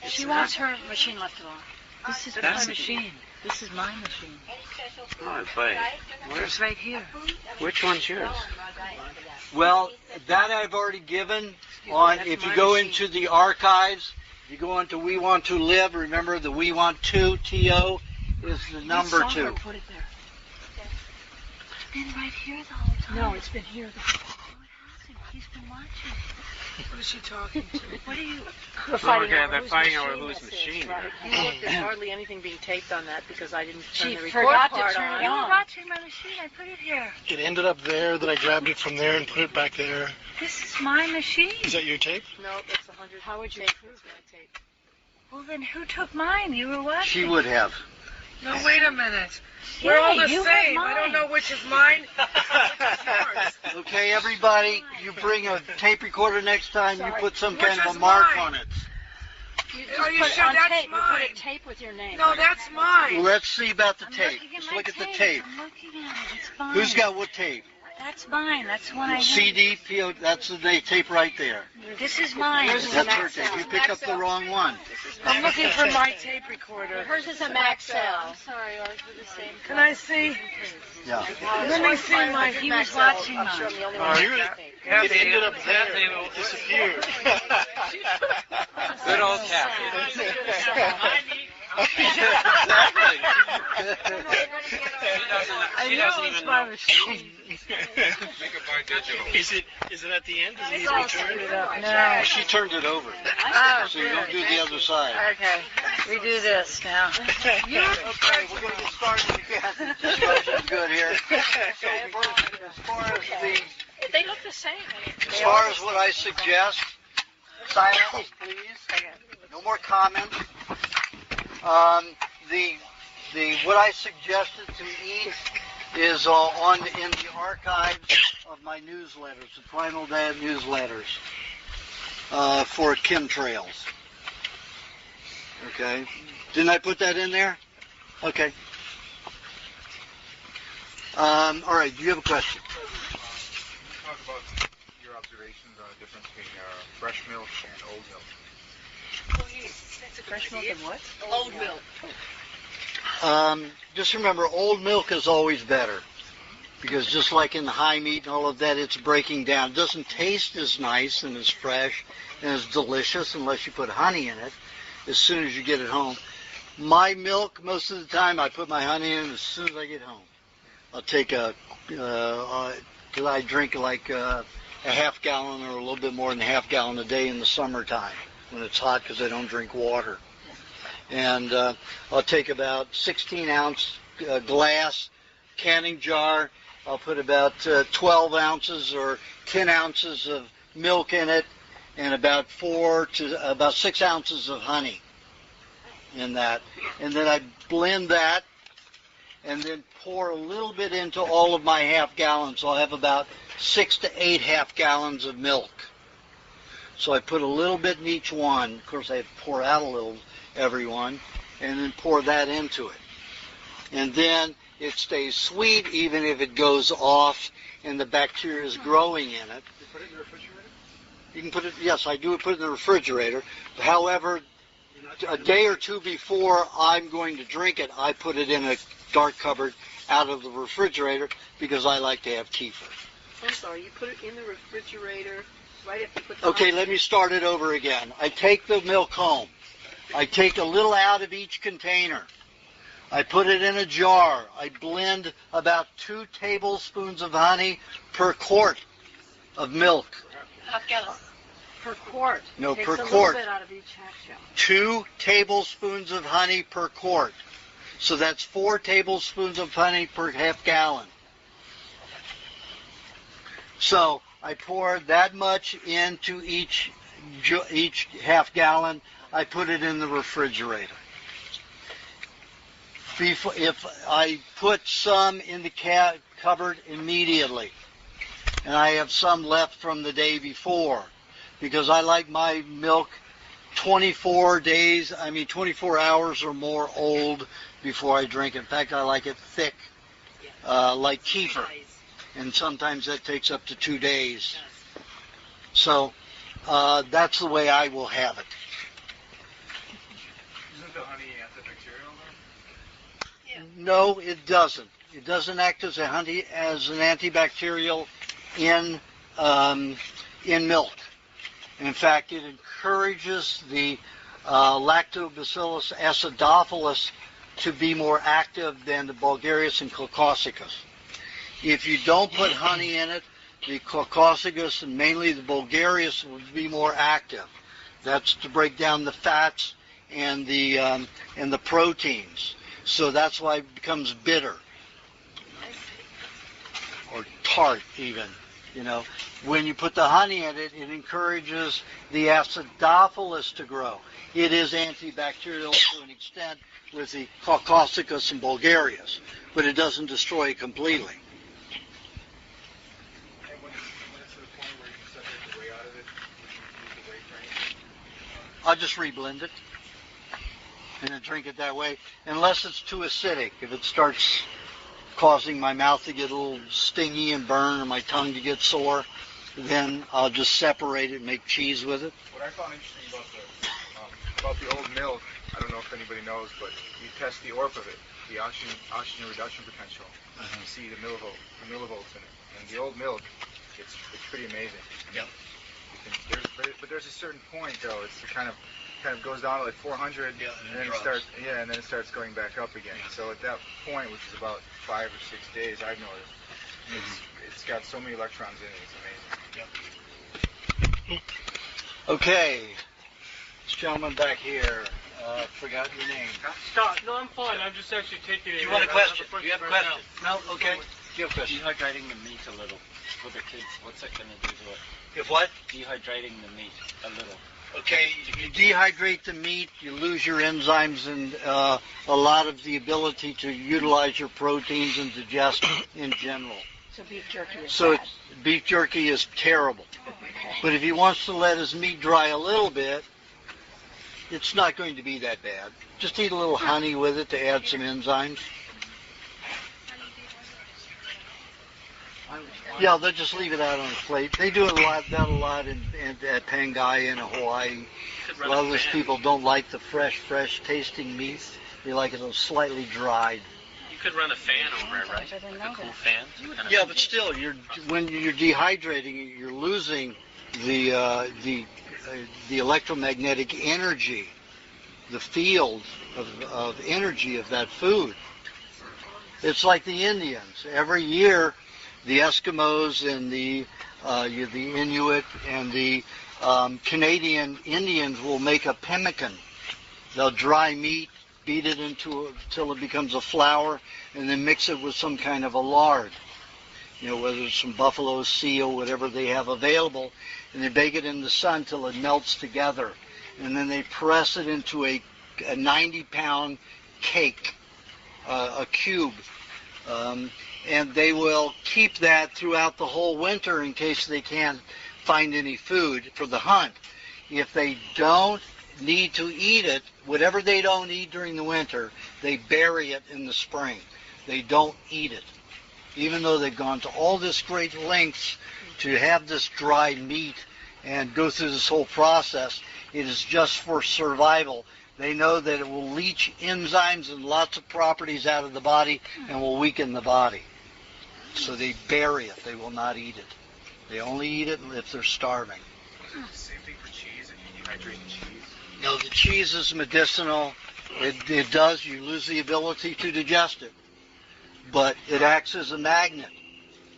She wants her machine left alone. This is my machine. This is my machine. Oh, wait. It's right here. Which one's yours? Well, that I've already given on, if you go into the archives, if you go into We Want to Live, remember the We Want to, T-O, is the number 2. Put it there. It's been right here the whole time. No, it's been here the whole time. No, it hasn't. He's been watching. What is she talking to? What are you... They're fighting over whose machine. Right. Look, there's hardly anything being taped on that because I didn't turn She the record forgot part to turn on. it on. You were watching my machine. I put it here. It ended up there, then I grabbed it from there and put it back there. This is my machine. Is that your tape? No, that's 100. How would you tape. prove That's my tape. Well, then who took mine? You were watching. She would have. No, wait a minute. Yeah, We're all the you have same. I don't mine. know which is mine. Which is yours. Okay, everybody, you bring a tape recorder next time, you put some Which kind of is a mark mine? on it. You Are you put it sure on that's tape. You mine? put a tape with your name. No, that's mine. Let's see about the I'm tape. looking at Let's my look at the tape. I'm looking at it. It's fine. Who's got what tape? That's mine. That's the one I have. CD, PO, that's the tape right there. This is mine. That's her tape. You pick up the wrong one. I'm looking for my tape recorder. Hers is a Maxell. I'm sorry, ours were the same. Can I see? Yeah. Let me see my. He was watching I'm sure mine. I'm the only one who has tape. It ended up there. It disappeared. Good old Kathy. I know it's my machine. Make it by digital. Is it at the end? Does it need It's to all be turned? screwed up. No. She turned it over. Oh, So you don't do the other side. Okay, we do this now. Okay, we're going to get started again. Discussion's good here. So as far as They look the same. as far as what I suggest, silence, please. No more comments. What I suggested to eat is in the archives of my newsletters, the Primal Dad newsletters for chemtrails. Okay, didn't I put that in there? Okay. All right. Do you have a question? Talk about your observations on the difference between fresh milk and old milk. Fresh milk and what? Old milk. Just remember, old milk is always better. Because just like in the high meat and all of that, it's breaking down. It doesn't taste as nice and as fresh and as delicious unless you put honey in it as soon as you get it home. My milk, most of the time, I put my honey in as soon as I get home. I'll take because I drink like a half gallon or a little bit more than a half gallon a day in the summertime when it's hot because I don't drink water. And I'll take about 16-ounce glass canning jar. I'll put about 12 ounces or 10 ounces of milk in it and about 6 ounces of honey in that. And then I blend that and then pour a little bit into all of my half gallons. So I'll have about 6 to 8 half gallons of milk. So I put a little bit in each one. Of course, I have to pour out a little every one, and then pour that into it. And then it stays sweet even if it goes off and the bacteria is growing in it. You put it in the refrigerator? You can put it, yes, I do put it in the refrigerator. However, a day or two before I'm going to drink it, I put it in a dark cupboard out of the refrigerator because I like to have tea first. I'm sorry, you put it in the refrigerator right after you put the Okay, let me start it over again. I take the milk home. I take a little out of each container. I put it in a jar. I blend about 2 tablespoons of honey per quart of milk. Half gallon. Per quart. No, Takes per a quart. little bit out of each half shell. 2 tablespoons of honey per quart. So that's 4 tablespoons of honey per half gallon. So I pour that much into each half gallon. I put it in the refrigerator. If I put some in the cupboard immediately, and I have some left from the day before, because I like my milk 24 hours or more old before I drink it. In fact, I like it thick, like kefir, and sometimes that takes up to 2 days. So that's the way I will have it. Isn't the honey antibacterial though? No, it doesn't. It doesn't act as an antibacterial in milk. In fact, it encourages the Lactobacillus acidophilus to be more active than the Bulgarius and Caucasus. If you don't put honey in it, the Caucasus and mainly the Bulgarius would be more active. That's to break down the fats and the proteins. So that's why it becomes bitter or tart even. When you put the honey in it, it encourages the acidophilus to grow. It is antibacterial to an extent with the Caucasus and Bulgarius, but it doesn't destroy it completely. And when it's to the point where you can separate the whey out of it, would you use the whey train? I'll just reblend it and then drink it that way, unless it's too acidic. If it starts causing my mouth to get a little stingy and burn or my tongue to get sore, then I'll just separate it and make cheese with it. What I found interesting about the old milk, I don't know if anybody knows, but you test the ORP of it, the oxygen reduction potential, and you see the millivolts in it. And the old milk, it's pretty amazing. Yep. But there's a certain point though. It's kind of goes down to like 400, and then it starts going back up again. So at that point, which is about 5 or 6 days, I've noticed it's got so many electrons in it. It's amazing. Okay, this gentleman back here, forgot your name. Scott. No, I'm fine. I'm just actually taking it. Do you want a question? Do you have a question? No? Okay. Do you have a question? Dehydrating the meat a little for the kids. What's that going to do to it? If what? Dehydrating the meat a little. Okay, if you dehydrate the meat, you lose your enzymes and a lot of the ability to utilize your proteins and digest in general. So beef jerky is So bad. beef jerky is terrible. But if he wants to let his meat dry a little bit, it's not going to be that bad. Just eat a little honey with it to add some enzymes. Yeah, they'll just leave it out on a plate. They do a lot at Pangai in Hawaii. A lot of those people don't like the fresh tasting meat. They like it slightly dried. You could run a fan over it, right? Like a cool fan. Yeah, but still, when you're dehydrating it, you're losing the electromagnetic energy, the field of energy of that food. It's like the Indians. Every year, the Eskimos and the Inuit and the Canadian Indians will make a pemmican. They'll dry meat, beat it until it becomes a flour, and then mix it with some kind of a lard. Whether it's some buffalo, seal, whatever they have available, and they bake it in the sun till it melts together. And then they press it into a 90-pound cake, a cube. And they will keep that throughout the whole winter in case they can't find any food for the hunt. If they don't need to eat it, whatever they don't eat during the winter, they bury it in the spring. They don't eat it. Even though they've gone to all this great lengths to have this dry meat and go through this whole process, it is just for survival. They know that it will leach enzymes and lots of properties out of the body and will weaken the body. So they bury it. They will not eat it. They only eat it if they're starving. Same thing for cheese, if you dehydrate cheese. No, the cheese is medicinal. It does. You lose the ability to digest it. But it acts as a magnet.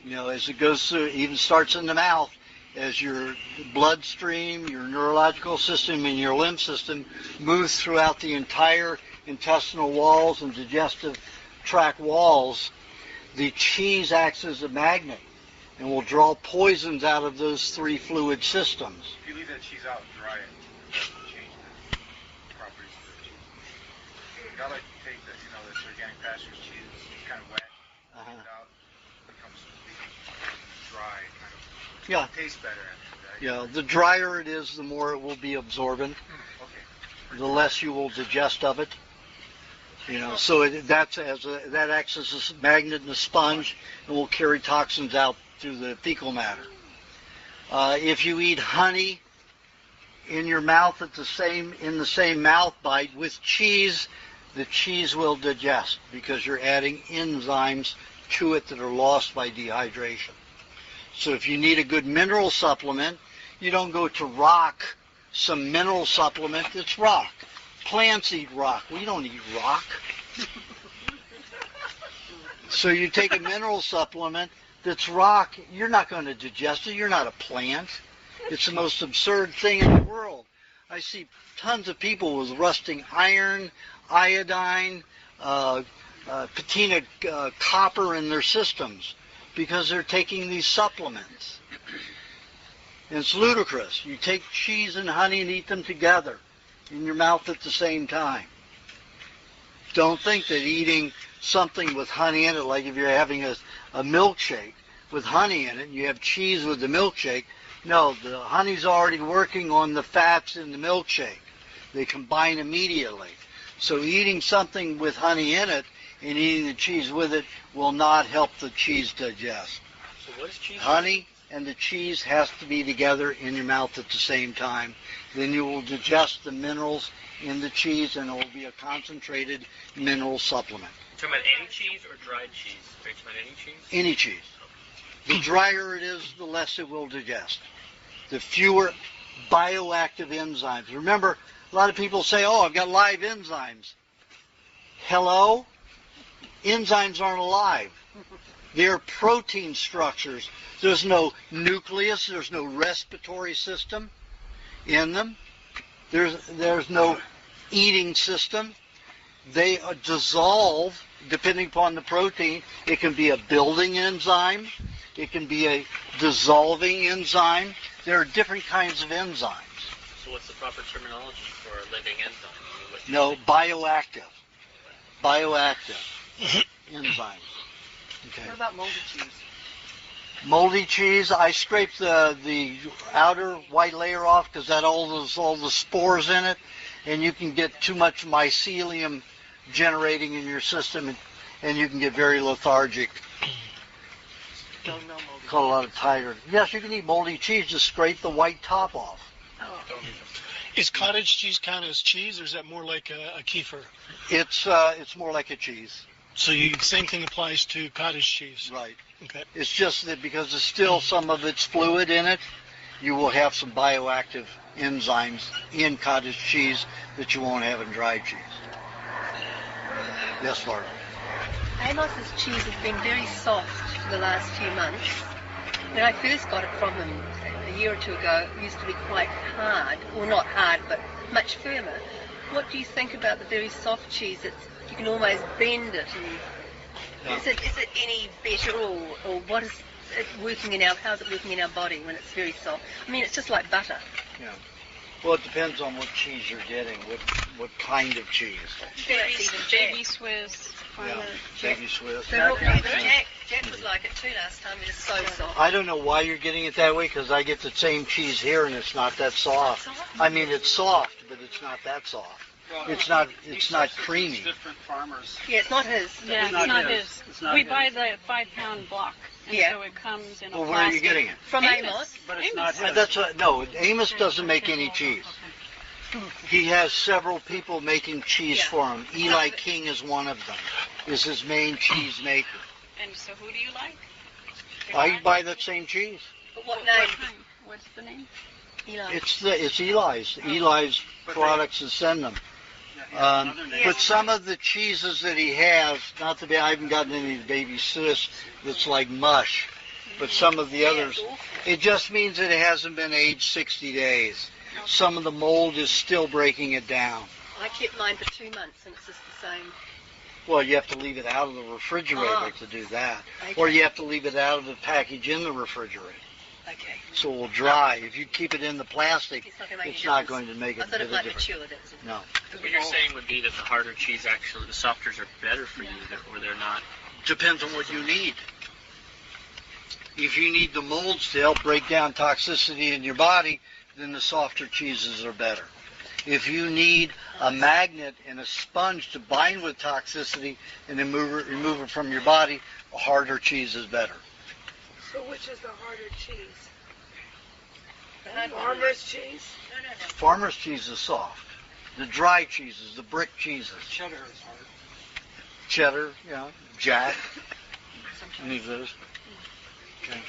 As it goes through, it even starts in the mouth. As your bloodstream, your neurological system, and your lymph system moves throughout the entire intestinal walls and digestive tract walls, the cheese acts as a magnet and will draw poisons out of those three fluid systems. If you leave that cheese out and dry it, it'll change the properties of the cheese. Not like you take this organic pastures cheese, it's kind of wet, leave it out, it becomes dry, kind of. Yeah. It tastes better after that. Yeah, the drier it is, the more it will be absorbent. Okay. The less you will digest of it. So that acts as a magnet and a sponge, and will carry toxins out through the fecal matter. If you eat honey in your mouth in the same mouth bite with cheese, the cheese will digest because you're adding enzymes to it that are lost by dehydration. So if you need a good mineral supplement, you don't go to rock, some mineral supplement that's rock. Plants eat rock. We don't eat rock. So you take a mineral supplement that's rock, you're not going to digest it. You're not a plant. It's the most absurd thing in the world. I see tons of people with rusting iron, iodine, patina copper in their systems because they're taking these supplements. And it's ludicrous. You take cheese and honey and eat them together in your mouth at the same time. Don't think that eating something with honey in it, like if you're having a milkshake with honey in it, and you have cheese with the milkshake, no, the honey's already working on the fats in the milkshake. They combine immediately. So eating something with honey in it and eating the cheese with it will not help the cheese digest. So what is cheese? Honey and the cheese has to be together in your mouth at the same time. Then you will digest the minerals in the cheese, and it will be a concentrated mineral supplement. You're talking about any cheese or dried cheese? Are you talking about any cheese? Any cheese. The drier it is, the less it will digest. The fewer bioactive enzymes. Remember, a lot of people say, oh, I've got live enzymes. Hello? Enzymes aren't alive. They're protein structures. There's no nucleus. There's no respiratory system in them. There's no eating system. They dissolve depending upon the protein. It can be a building enzyme. It can be a dissolving enzyme. There are different kinds of enzymes. So what's the proper terminology for a living enzyme? No, bioactive. Bioactive enzymes. Okay. What about moldy cheese? Moldy cheese, I scrape the outer white layer off because that all the spores in it, and you can get too much mycelium generating in your system, and you can get very lethargic. Don't know moldy. Call a lot of tired. Yes, you can eat moldy cheese. Just scrape the white top off. Oh. Is cottage cheese count as cheese, or is that more like a kefir? It's more like a cheese. So same thing applies to cottage cheese. Right. Okay. It's just that because there's still some of its fluid in it, you will have some bioactive enzymes in cottage cheese that you won't have in dried cheese. Yes, Laura. Amos's cheese has been very soft for the last few months. When I first got it from him a year or two ago, it used to be quite hard. Well, not hard, but much firmer. What do you think about the very soft cheese? You can almost bend it. And is it any better, or what is it working in how's it working in our body when it's very soft? I mean, it's just like butter. Yeah. Well, it depends on what cheese you're getting, what kind of cheese. Baby Swiss. Yeah, baby Swiss. Jack was like it too last time. It is so soft. I don't know why you're getting it that way, because I get the same cheese here and it's not that soft. I mean, it's soft, but it's not that soft. It's not creamy. Different farmers. Yeah, it's not his. Yeah, it's not his. We buy the 5-pound block, and so it comes in a plastic. Well, where are you getting it? From Amos. But it's not his. No, Amos doesn't make any cheese. He has several people making cheese for him. Eli King is one of them. Is his main cheese maker. And so who do you like? I buy that same cheese. But what name? What's the name? Eli. It's Eli's. Eli's products and send them. But some of the cheeses that he has, not that I haven't gotten any of the baby sis that's like mush, but some of the others, it just means that it hasn't been aged 60 days. Some of the mold is still breaking it down. I kept mine for 2 months and it's just the same. Well, you have to leave it out of the refrigerator to do that. Okay. Or you have to leave it out of the package in the refrigerator. Okay. So it will dry. If you keep it in the plastic, it's not going to make I thought it might difference. mature. No. What you're saying would be that the harder cheese, actually, the softers are better for you, or they're not? Depends on what you need. If you need the molds to help break down toxicity in your body, then the softer cheeses are better. If you need a magnet and a sponge to bind with toxicity and then remove it from your body, a harder cheese is better. So which is the harder cheese? Farmer's cheese? No. Farmer's cheese is soft. The dry cheeses, the brick cheeses. Cheddar is hard. Cheddar, yeah. Jack. Any of those? Okay.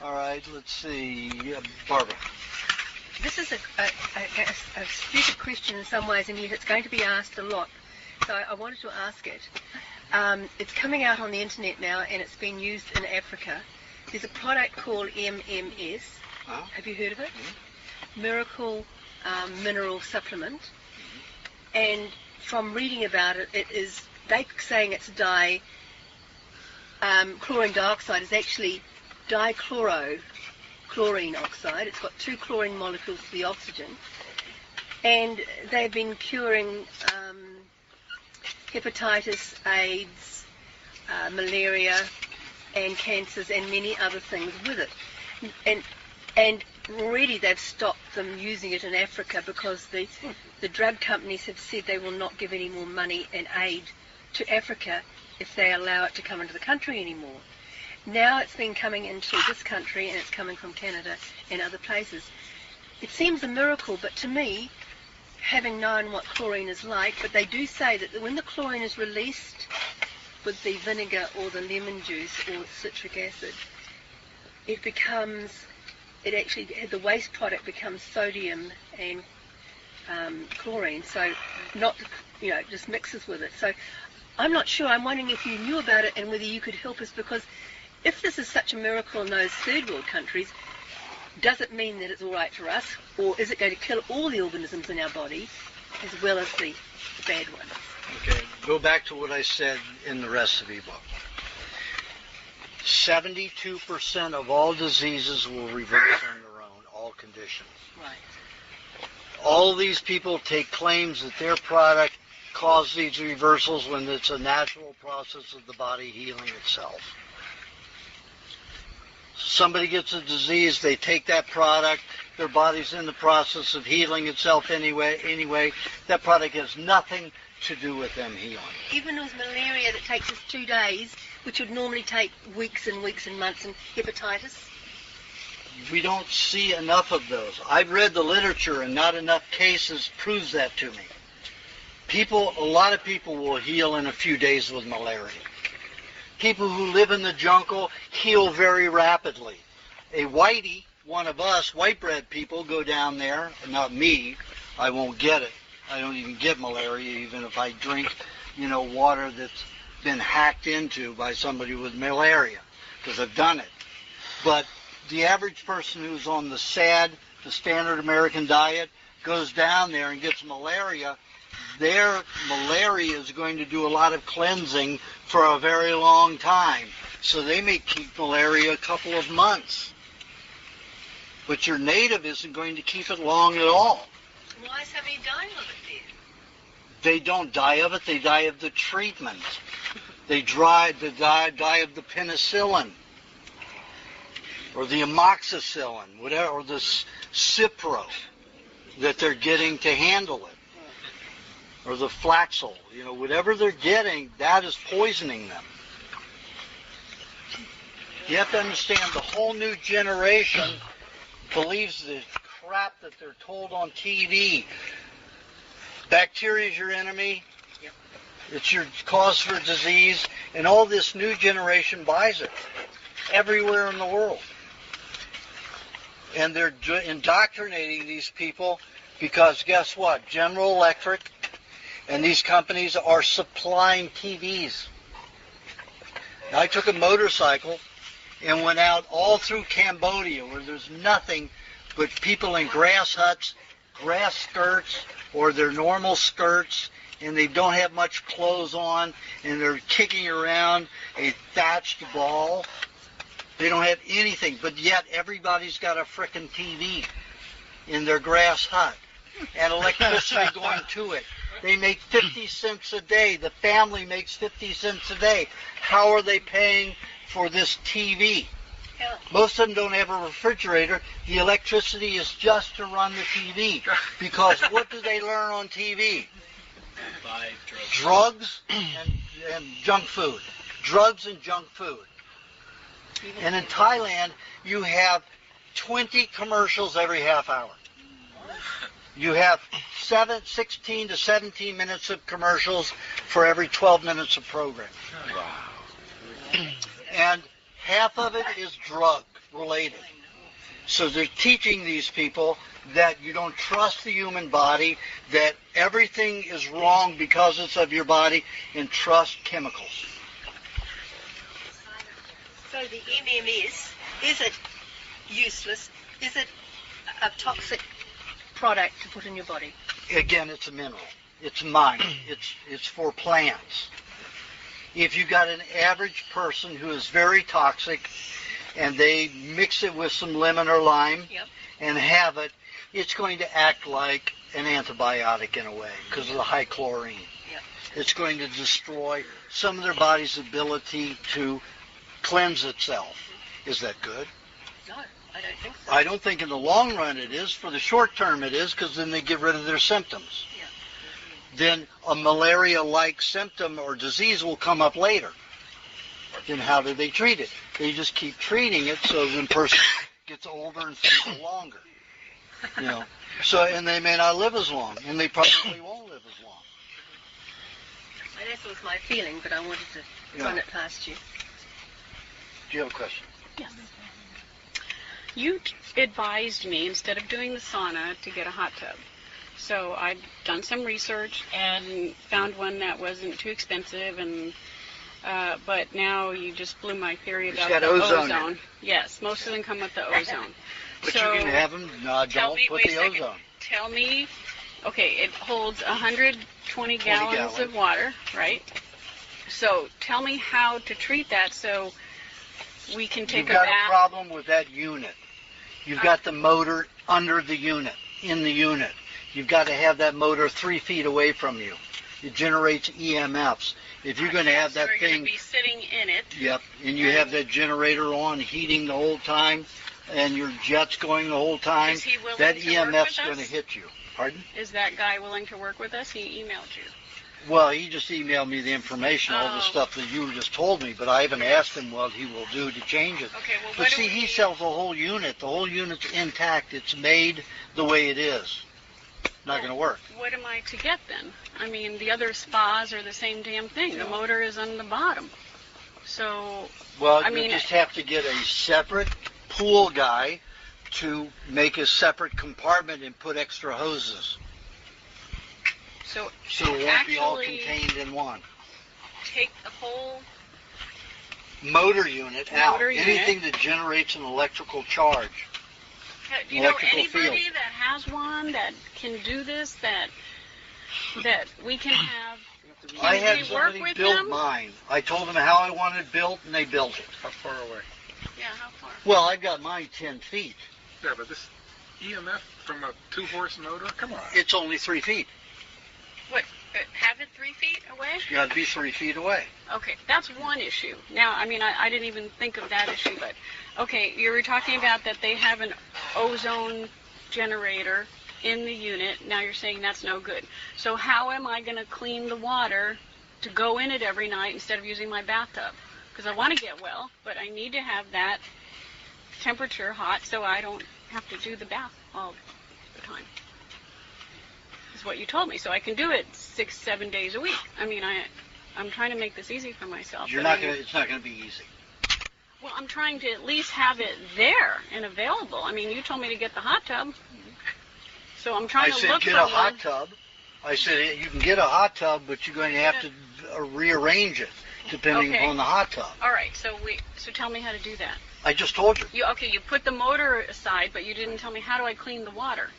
All right, let's see. Barbara. This is a stupid question in some ways, and yet it's going to be asked a lot. So I wanted to ask it. It's coming out on the internet now, and it's been used in Africa. There's a product called MMS. Have you heard of it? Miracle Mineral Supplement. And from reading about it, they're saying it's chlorine dioxide is actually dichlorine oxide. It's got 2 chlorine molecules to the oxygen. And they've been curing hepatitis, AIDS, malaria, and cancers, and many other things with it. And already they've stopped them using it in Africa because the drug companies have said they will not give any more money and aid to Africa if they allow it to come into the country anymore. Now it's been coming into this country, and it's coming from Canada and other places. It seems a miracle, but to me, having known what chlorine is like, but they do say that when the chlorine is released with the vinegar or the lemon juice or citric acid, the waste product becomes sodium and chlorine, so it just mixes with it. So I'm not sure. I'm wondering if you knew about it and whether you could help us, because if this is such a miracle in those third world countries, does it mean that it's all right for us, or is it going to kill all the organisms in our body as well as the bad ones? Okay, go back to what I said in the recipe book. 72% of all diseases will reverse on their own, all conditions. Right. All these people take claims that their product caused these reversals when it's a natural process of the body healing itself. Somebody gets a disease, they take that product, their body's in the process of healing itself anyway. That product has nothing to do with them healing. Even with malaria that takes us 2 days, which would normally take weeks and weeks and months, and hepatitis? We don't see enough of those. I've read the literature, and not enough cases proves that to me. A lot of people will heal in a few days with malaria. People who live in the jungle heal very rapidly. A whitey, one of us, white bread people, go down there, not me, I won't get it. I don't even get malaria, even if I drink, water that's been hacked into by somebody with malaria, because I've done it. But the average person who's on the standard American diet, goes down there and gets malaria, their malaria is going to do a lot of cleansing for a very long time. So they may keep malaria a couple of months. But your native isn't going to keep it long at all. Why is somebody dying of it then? They don't die of it, they die of the treatment. They die of the penicillin, or the amoxicillin, whatever, or the Cipro that they're getting to handle it, or the Flaxil. Whatever they're getting, that is poisoning them. You have to understand, the whole new generation believes the crap that they're told on TV. Bacteria is your enemy. It's your cause for disease, and all this new generation buys it everywhere in the world. And they're indoctrinating these people because guess what? General Electric and these companies are supplying TVs. Now, I took a motorcycle and went out all through Cambodia where there's nothing but people in grass huts, grass skirts, or their normal skirts, and they don't have much clothes on, and they're kicking around a thatched ball. They don't have anything, but yet everybody's got a frickin' TV in their grass hut and electricity going to it. They make 50 cents a day. The family makes 50 cents a day. How are they paying for this TV? Most of them don't have a refrigerator. The electricity is just to run the TV. Because what do they learn on TV? Buy Drugs and junk food. Drugs and junk food. And in Thailand, you have 20 commercials every half hour. You have 16 to 17 minutes of commercials for every 12 minutes of program. Wow. And half of it is drug related. So they're teaching these people that you don't trust the human body, that everything is wrong because it's of your body, and trust chemicals. So the MMS, is it useless? Is it a toxic product to put in your body? Again, it's a mineral. It's mine. It's for plants. If you got an average person who is very toxic and they mix it with some lemon or lime and have it, it's going to act like an antibiotic in a way because of the high chlorine. It's going to destroy some of their body's ability to cleanse itself. Is that good? No, I don't think so. I don't think in the long run it is. For the short term it is, because then they get rid of their symptoms. Then a malaria-like symptom or disease will come up later. Then how do they treat it? They just keep treating it so the person gets older and feeble longer. You know, so and they may not live as long, and they probably won't live as long. And that was my feeling, but I wanted to run it past you. Do you have a question? Yes. You advised me, instead of doing the sauna, to get a hot tub. So I've done some research and found one that wasn't too expensive, and but now you just blew my theory about the ozone. Yes, most of them come with the ozone. But so you can have them, don't put the ozone. Tell me, okay, it holds 120 gallons of water, right? So tell me how to treat that so we can take a bath. You've got a problem with that unit. You've got the motor under the unit, in the unit. You've got to have that motor 3 feet away from you. It generates EMFs. If you're going to have that thing, going to be sitting in it. Yep, and you have that generator on, heating the whole time, and your jet's going the whole time. Is he willing that to EMF's work with going to us? hit you. Pardon? Is that guy willing to work with us? He emailed you. Well, he just emailed me the information, all the stuff that you just told me, but I haven't asked him what he will do to change it. Okay, well, but see, he sells the whole unit. The whole unit's intact. It's made the way it is. Not going to work. What am I to get then? I mean, the other spas are the same damn thing. The motor is on the bottom. So, well, I you mean, just have to get a separate pool guy to make a separate compartment and put extra hoses. So it won't be all contained in one. Take the whole motor unit out. Motor unit. Anything that generates an electrical charge. Do you know anybody that has one that can do this, that we can have? I had we somebody work with build them? mine. I told them how I wanted it built, and they built it. How far away? Yeah, how far? Well, I've got mine 10 feet. Yeah, but this EMF from a 2-horse motor? Come on. It's only 3 feet. What? Have it 3 feet away? It's got to be 3 feet away. Okay, that's one issue. Now, I mean, I didn't even think of that issue, but okay, you were talking about that they have an ozone generator in the unit. Now you're saying that's no good. So how am I going to clean the water to go in it every night instead of using my bathtub? Because I want to get well, but I need to have that temperature hot so I don't have to do the bath all the time. Is what you told me. So I can do it 6-7 days a week. I mean, I'm trying to make this easy for myself. It's not going to be easy. Well, I'm trying to at least have it there and available. I mean, you told me to get the hot tub. So I'm trying to look for I said get a hot tub. I said you can get a hot tub, but you're going to have to rearrange it depending upon the hot tub. All right, so tell me how to do that. I just told you. You put the motor aside, but you didn't tell me how do I clean the water.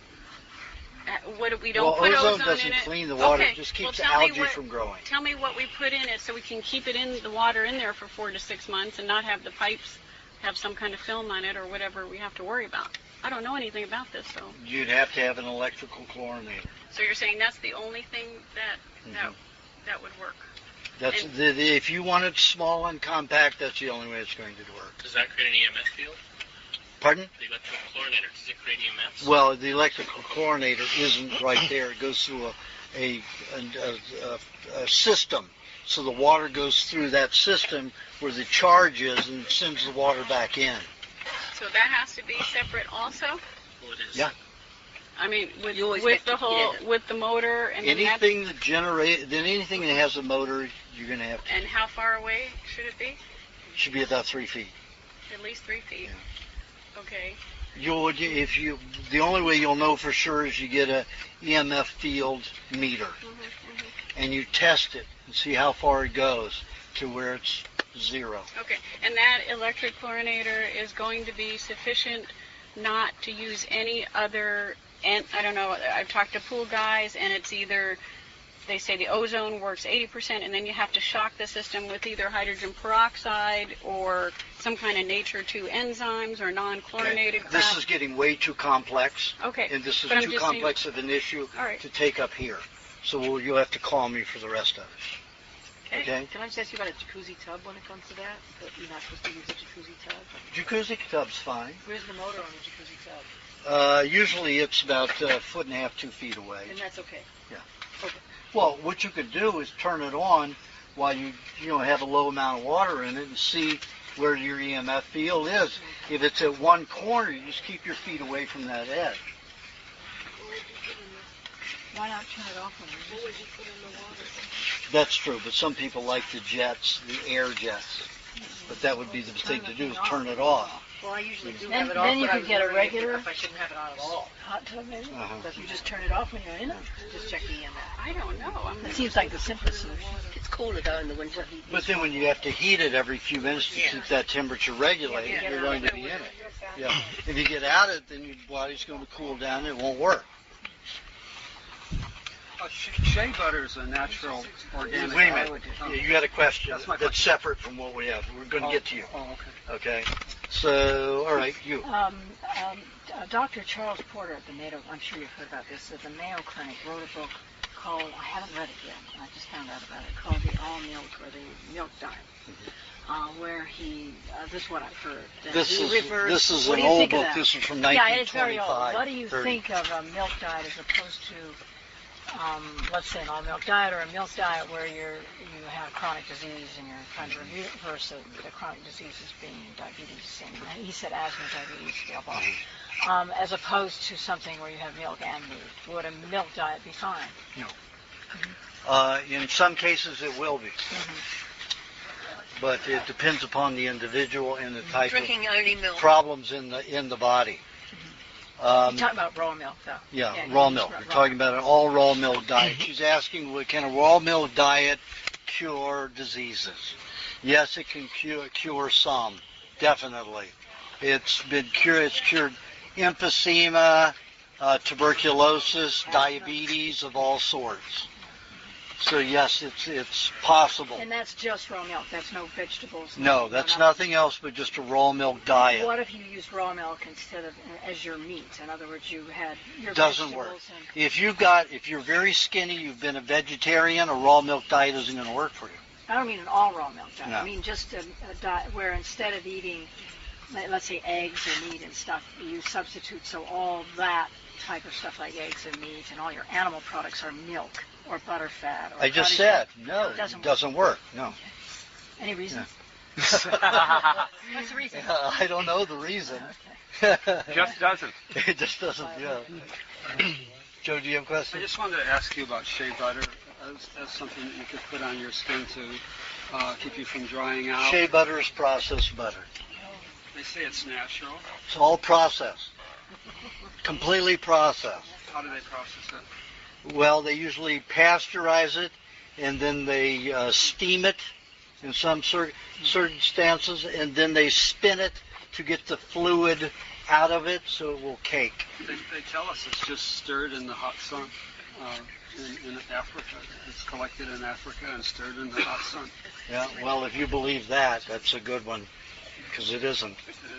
We don't put ozone doesn't in it. clean the water; Okay. it just keeps tell algae me what, from growing. Tell me what we put in it so we can keep it in the water in there for 4 to 6 months and not have the pipes have some kind of film on it or whatever we have to worry about. I don't know anything about this, so. You'd have to have an electrical chlorinator. So you're saying that's the only thing that would work? That's if you want it small and compact, that's the only way it's going to work. Does that create an EMF field? Pardon? The electrical chlorinator, does it create EMFs? Well, the electrical chlorinator isn't right there. It goes through a system. So the water goes through that system where the charge is and sends the water back in. So that has to be separate also? Well, it is. Yeah. I mean, with the motor and anything anything that has a motor, you're going to have to. And how far away should it be? It should be about 3 feet. At least 3 feet. Yeah. Okay. The only way you'll know for sure is you get a EMF field meter, and you test it and see how far it goes to where it's 0. Okay, and that electric chlorinator is going to be sufficient not to use any other, and I don't know, I've talked to pool guys, and it's either, they say the ozone works 80%, and then you have to shock the system with either hydrogen peroxide or some kind of nature 2 enzymes or non-chlorinated crap. This is getting way too complex. Okay. And this is too complex of an issue to take up here. So you'll have to call me for the rest of it. Okay. Can I just ask you about a jacuzzi tub when it comes to that? That you're not supposed to use a jacuzzi tub? Jacuzzi tub's fine. Where's the motor on a jacuzzi tub? Usually it's about 1.5 feet, 2 feet away. And that's okay? Yeah. Okay. Well, what you could do is turn it on while you have a low amount of water in it and see where your EMF field is. If it's at one corner, you just keep your feet away from that edge. Why not turn it off when you're What would you put in the water? That's true, but some people like the jets, the air jets. But that would be the thing to do is turn it off. Well, I usually do have it off. Then you could get a regular. If I shouldn't have it on at all. Hot tub, maybe? You just turn it off when you're in it? Just check the EMF. I don't know. It seems like the simplest solution. It's cooler though in the winter. But then when you have to heat it every few minutes to keep that temperature regulated, you're going to be in it. Yeah. If you get out of it, then your body's going to cool down and it won't work. Shea butter is a natural organic. Wait a minute. You got a question that's separate from what we have. We're going to get to you. Oh, okay. So, all right, you. Dr. Charles Porter at the Mayo, I'm sure you've heard about this, at the Mayo Clinic wrote a book called, I haven't read it yet, I just found out about it, called The All Milk or the Milk Diet. Where he, this is what I've heard. This is an old book. This is from 1925. Yeah, it's very old. What do you think of a milk diet as opposed to, let's say an all milk diet or a milk diet where you have chronic disease and you're trying to reverse the chronic diseases being diabetes and he said asthma, diabetes, as opposed to something where you have milk and meat? Would a milk diet be fine? No. In some cases it will be. But it depends upon the individual and the type Drinking only milk. Problems in the body. You're talking about raw milk, though. Yeah, raw milk. We're talking about an all raw milk diet. She's asking, can a raw milk diet cure diseases? Yes, it can cure some, definitely. It's cured emphysema, tuberculosis, diabetes of all sorts. So yes, it's possible. And that's just raw milk. That's no vegetables. No, that's nothing else but just a raw milk diet. What if you used raw milk instead of as your meat? In other words, you had your doesn't work. If you're very skinny, you've been a vegetarian, a raw milk diet isn't going to work for you. I don't mean an all raw milk diet. No. I mean just a diet where instead of eating, let's say eggs or meat and stuff, you substitute so all that type of stuff like eggs and meat and all your animal products are milk or butter fat. Or I just said, no, it doesn't work. No. Okay. Any reason? Yeah. What's the reason? I don't know the reason. Okay. Just doesn't. It just doesn't, yeah. Joe, do you have a question? I just wanted to ask you about shea butter as something that you could put on your skin to keep you from drying out. Shea butter is processed butter. They say it's natural. It's all processed. Completely processed. How do they process it? Well, they usually pasteurize it, and then they steam it in some circumstances, and then they spin it to get the fluid out of it so it will cake. They tell us it's just stirred in the hot sun in Africa. It's collected in Africa and stirred in the hot sun. Yeah, well, if you believe that, that's a good one, because it isn't.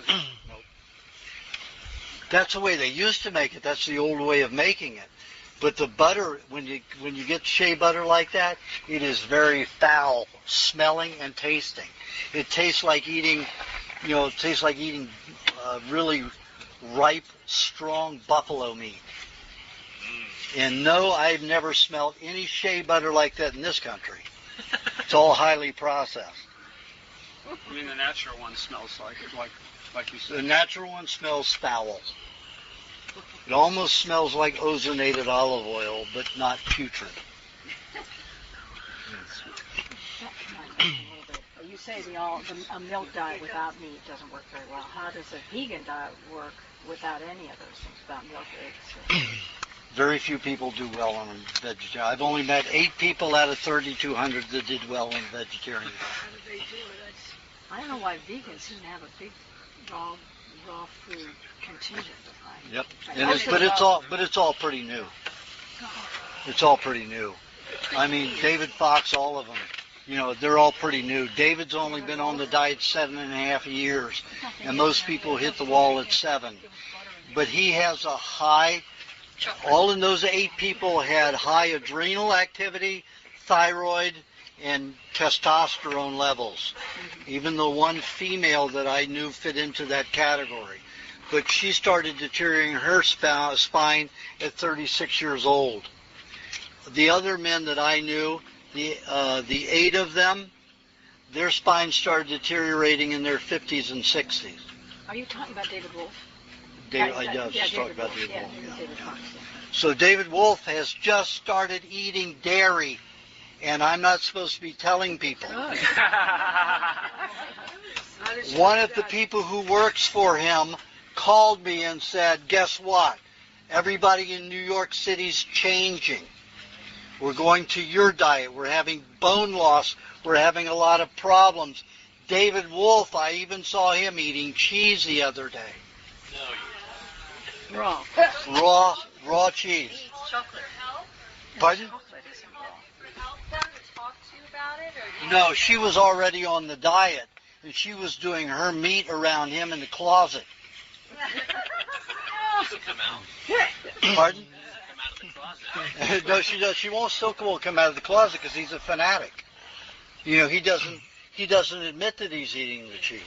Nope. That's the way they used to make it. That's the old way of making it. But the butter, when you get shea butter like that, it is very foul smelling and tasting. It tastes like eating, really ripe, strong buffalo meat. And no, I've never smelled any shea butter like that in this country. It's all highly processed. I mean, the natural one smells like you said. The natural one smells foul. It almost smells like ozonated olive oil, but not putrid. You say a milk diet without meat doesn't work very well. How does a vegan diet work without any of those things, without milk, eggs? Very few people do well on a vegetarian. I've only met 8 people out of 3,200 that did well on a vegetarian diet. How do they do it? I don't know why vegans seem to have a big raw food contingent. Yep, but it's all pretty new. It's all pretty new. I mean, David Fox, all of them. They're all pretty new. David's only been on the diet 7.5 years, and most people hit the wall at 7. But he has a high. All in those 8 people had high adrenal activity, thyroid, and testosterone levels. Even the one female that I knew fit into that category. But she started deteriorating her spine at 36 years old. The other men that I knew, the 8 of them, their spines started deteriorating in their 50s and 60s. Are you talking about David Wolf? I just talked about David Wolf. Yeah. So David Wolf has just started eating dairy, and I'm not supposed to be telling people. One of the people who works for him called me and said, guess what? Everybody in New York City's changing. We're going to your diet. We're having bone loss. We're having a lot of problems. David Wolf, I even saw him eating cheese the other day. Raw cheese. Chocolate. Pardon? No, she was already on the diet, and she was doing her meat around him in the closet. Pardon? No, she does. She won't. Silk won't come out of the closet because he's a fanatic. He doesn't admit that he's eating the cheese.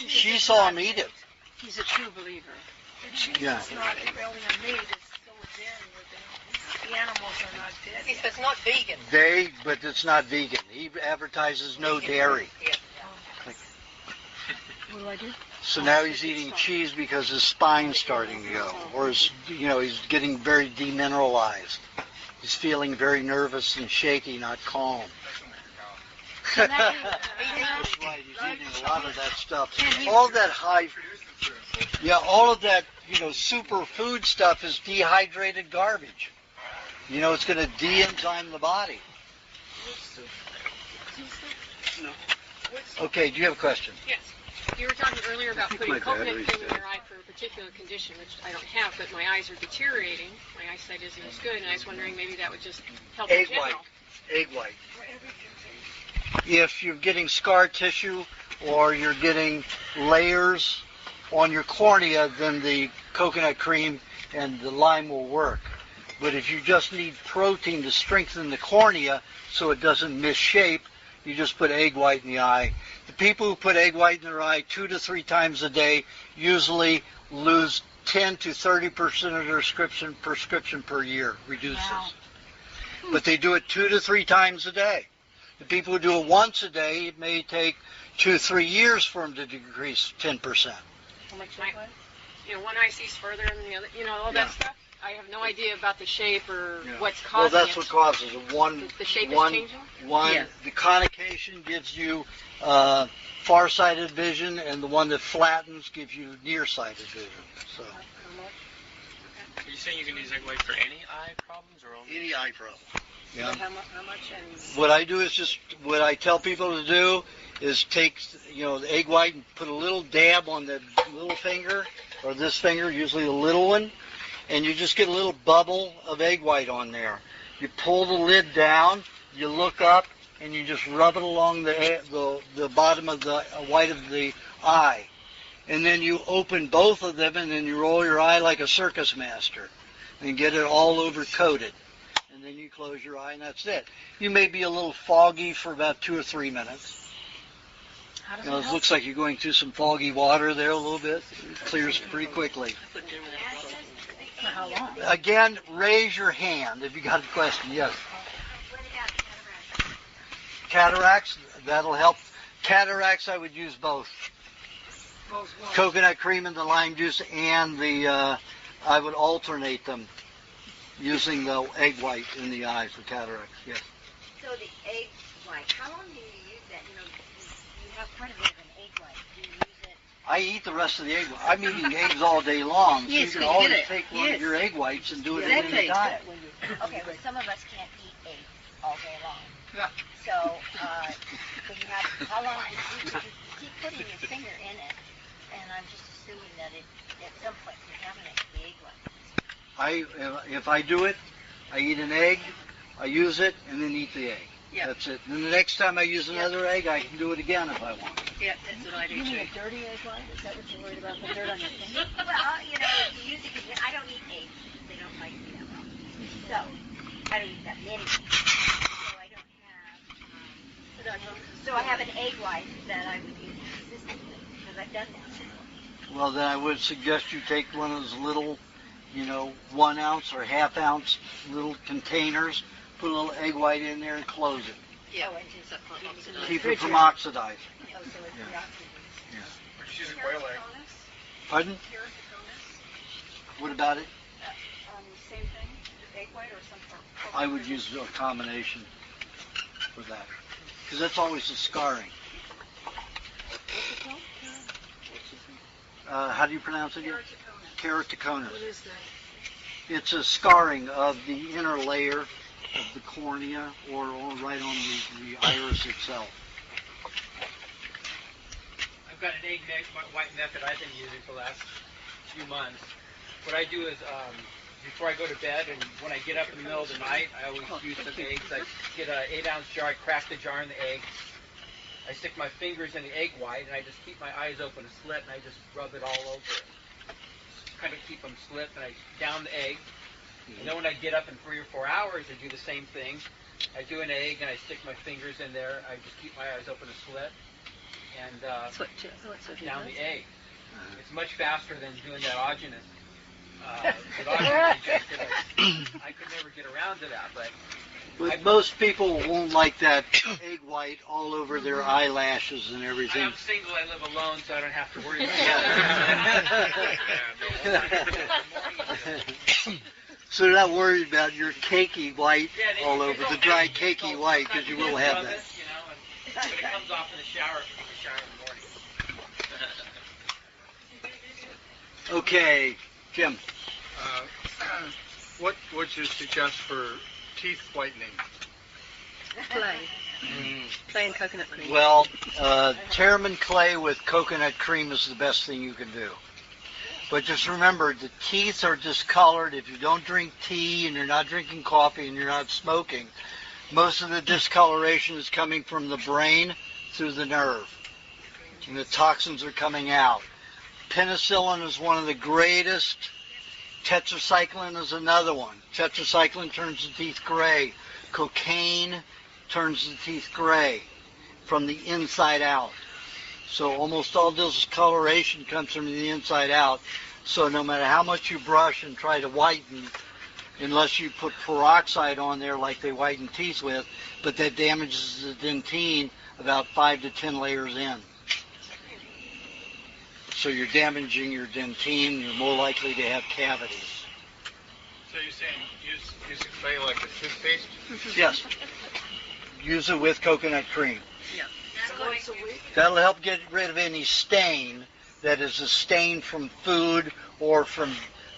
She saw him eat it. He's a true believer. The cheese is not really a meat. It's still a dairy with it. The animals are not dead. It's not vegan. But it's not vegan. He advertises no dairy. Yeah. What do I do? So now he's eating cheese because his spine's starting to go, or he's getting very demineralized. He's feeling very nervous and shaky, not calm. That's right. He's eating a lot of that stuff. All that all of that, super food stuff is dehydrated garbage. It's going to de-enzyme the body. No. Okay, do you have a question? Yes. You were talking earlier about putting coconut cream in your eye for a particular condition, which I don't have, but my eyes are deteriorating. My eyesight isn't as good, and I was wondering maybe that would just help in general. Egg white. If you're getting scar tissue or you're getting layers on your cornea, then the coconut cream and the lime will work. But if you just need protein to strengthen the cornea so it doesn't misshape, you just put egg white in the eye. The people who put egg white in their eye 2 to 3 times a day usually lose 10 to 30% of their prescription per year, reduces. Wow. But they do it 2 to 3 times a day. The people who do it once a day, it may take 2-3 years for them to decrease 10%. How much one eye sees further than the other, all that stuff? I have no idea about the shape or Yeah. what's Well, causing that's it. what causes it. The shape is one, changing? One, the conication gives you far-sighted vision, and the one that flattens gives you nearsighted vision. So. Are you saying you can use egg white for any eye problems or only? Any eye problem. Yeah. How much? What I do is just, what I tell people to do is take, the egg white and put a little dab on the little finger, or this finger, usually the little one, and you just get a little bubble of egg white on there. You pull the lid down, you look up, and you just rub it along the bottom of the white of the eye. And then you open both of them, and then you roll your eye like a circus master and get it all over coated. And then you close your eye, and that's it. You may be a little foggy for about 2 or 3 minutes. It looks like you're going through some foggy water there a little bit. It clears pretty quickly. For how long? Again, raise your hand if you got a question. Yes. Cataracts, that'll help. Cataracts, I would use both. Coconut cream and the lime juice, and I would alternate them using the egg white in the eye for cataracts. Yes. So the egg white, how long do you use that? You have quite a bit of an egg white. Do you use it? I eat the rest of the egg white. I'm eating eggs all day long, so Yes, you can you always get it. take one of your egg whites and do it in Exactly. the diet. Okay, well, some of us can't eat eggs all day long. Yeah. So, how long do you keep putting your finger in it? And I'm just assuming that at some point contaminates the egg white. If I do it, I eat an egg, I use it, and then eat the egg. Yeah. That's it. Then the next time I use another egg, I can do it again if I want. Yeah, that's what I do You too. mean a dirty egg white? Is that what you're worried about, the dirt on your finger? Well, if you use it, because I don't eat eggs. They don't like me that well. So, I don't eat that many. So I don't have, so I have an egg white that I would use consistently, because I've done that. Well, then I would suggest you take one of those little, 1 ounce or ½ ounce little containers, put a little egg white in there and close it. Yeah, and just oxidized. Keep it from oxidizing. Oh, so it's Yeah. deoxygenated. We're just using quail egg. Pardon? What about it? Same thing, egg white or something? I would use a combination for that. Because that's always the scarring. How do you pronounce it again? Keratoconus. What is that? It's a scarring of the inner layer of the cornea or right on the iris itself. I've got an egg white method I've been using for the last few months. What I do is, before I go to bed and when I get up in the middle of the night, I always use some eggs. I get an 8-ounce jar, I crack the jar in the egg. I stick my fingers in the egg white and I just keep my eyes open a slit and I just rub it all over it. Kind of keep them slit and I down the egg. And then when I get up in 3 or 4 hours, I do the same thing. I do an egg and I stick my fingers in there. I just keep my eyes open a slit and down the egg. It's much faster than doing that Aajonus. I could never get around to that, But most people won't like that egg white all over their eyelashes and everything. I'm single, I live alone, so I don't have to worry about So they're not worried about your cakey white all over, the dry cakey white, because you will have that. But it comes off in the shower in the morning. Okay, Jim. What would you suggest for teeth whitening? Plain coconut cream. Well, Termin clay with coconut cream is the best thing you can do. But just remember, the teeth are discolored. If you don't drink tea and you're not drinking coffee and you're not smoking, most of the discoloration is coming from the brain through the nerve. And the toxins are coming out. Penicillin is one of the greatest. Tetracycline is another one. Tetracycline turns the teeth gray. Cocaine turns the teeth gray from the inside out. So almost all discoloration comes from the inside out. So no matter how much you brush and try to whiten, unless you put peroxide on there like they whiten teeth with, but that damages the dentine about 5 to 10 layers in. So you're damaging your dentine, you're more likely to have cavities. So you're saying use clay like a toothpaste? Yes. Use it with coconut cream. Yeah. Once a week? That'll help get rid of any stain that is a stain from food or from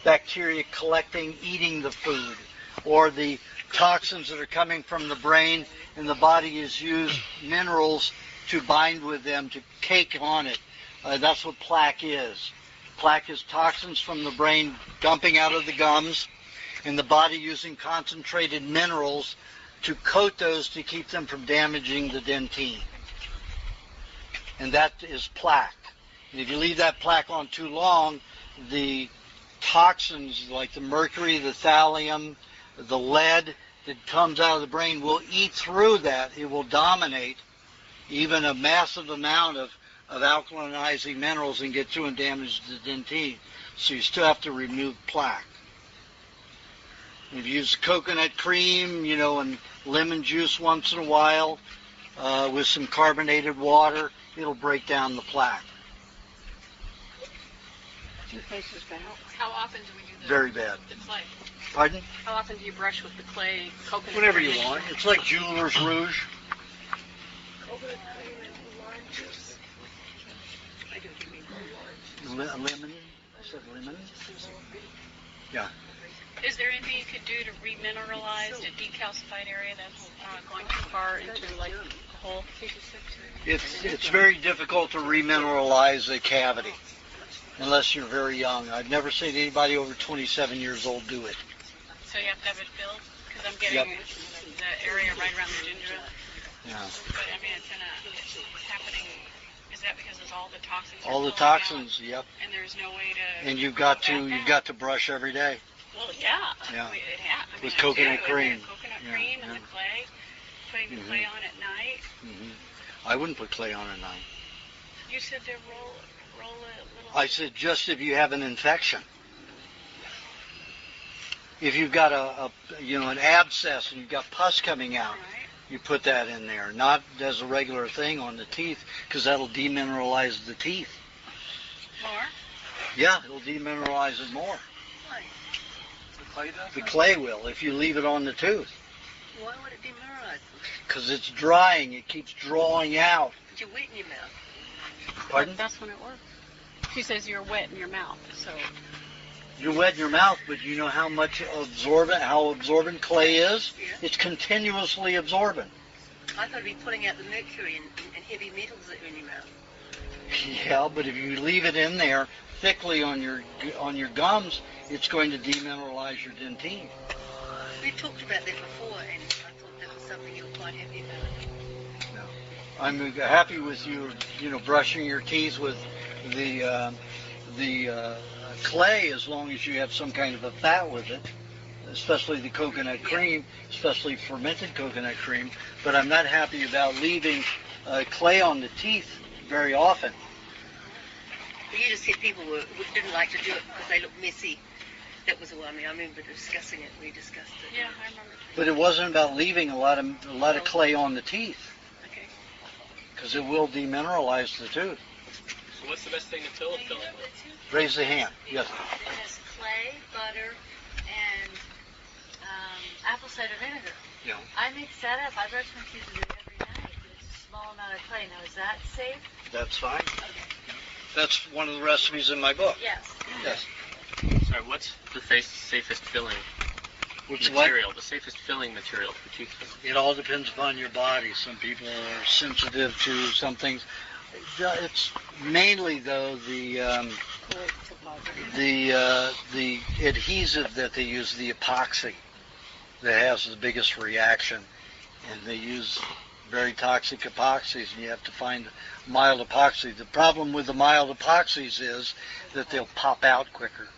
bacteria collecting, eating the food, or the toxins that are coming from the brain, and the body has used minerals to bind with them, to cake on it. That's what plaque is. Plaque is toxins from the brain dumping out of the gums, and the body using concentrated minerals to coat those to keep them from damaging the dentine. And that is plaque. And if you leave that plaque on too long, the toxins like the mercury, the thallium, the lead that comes out of the brain will eat through that. It will dominate even a massive amount of alkalinizing minerals and get through and damage the dentine. So you still have to remove plaque. If you use coconut cream, and lemon juice once in a while with some carbonated water, it'll break down the plaque. Toothpaste is bad. How often do we do this? Very bad. It's like. Pardon? How often do you brush with the clay, coconut? Whenever cream? you want. It's like jeweler's rouge. Coconut cream and lime juice. I do mean Lemon? I said lemon? Yeah. Is there anything you could do to remineralize a decalcified area that's going too far into like a hole? It's very difficult to remineralize a cavity unless you're very young. I've never seen anybody over 27 years old do it. So you have to have it filled? Because I'm getting the area right around the gingiva. Yeah. But I mean, it's happening. Is that because it's all the toxins? All the toxins, yep. And there's no way to. And you've got to brush every day. Well, yeah. Yeah. With coconut cream. Coconut cream and the clay. Putting the clay on at night. Mm-hmm. I wouldn't put clay on at night. You said to roll a little. I said just if you have an infection. If you've got an abscess and you've got pus coming out, you put that in there, not as a regular thing on the teeth, because that'll demineralize the teeth. More? Yeah, it'll demineralize it more. Why? The clay will, if you leave it on the tooth. Why would it demineralize? Because it's drying, it keeps drawing out. But you're wet in your mouth. Pardon? That's when it works. She says you're wet in your mouth, so. You're wet in your mouth, but you know how absorbent clay is? Yeah. It's continuously absorbent. I thought it'd be pulling out the mercury and heavy metals that are in your mouth. Yeah, but if you leave it in there thickly on your gums, it's going to demineralize your dentine. We talked about that before, and I thought that was something you were quite happy about. No. I'm happy with you, brushing your teeth with the clay, as long as you have some kind of a fat with it, especially the coconut cream, especially fermented coconut cream. But I'm not happy about leaving clay on the teeth very often. But you just said people didn't like to do it because they look messy. That was all. I remember discussing it. We discussed it. Yeah, I remember. But it wasn't about leaving a lot of clay on the teeth. Okay. Because it will demineralize the tooth. So what's the best thing to fill a filling with? Raise the hand. Yes. It has clay, butter, and apple cider vinegar. Yeah. I mix that up. I brush my teeth with it every night. It's a small amount of clay. Now, is that safe? That's fine. Okay. That's one of the recipes in my book. Yes. Yes. Sorry, what's the safest filling Which material? What? The safest filling material for tooth filling? It all depends upon your body. Some people are sensitive to some things. It's mainly, though, the adhesive that they use, the epoxy, that has the biggest reaction. And they use very toxic epoxies, and you have to find mild epoxy. The problem with the mild epoxies is that they'll pop out quicker.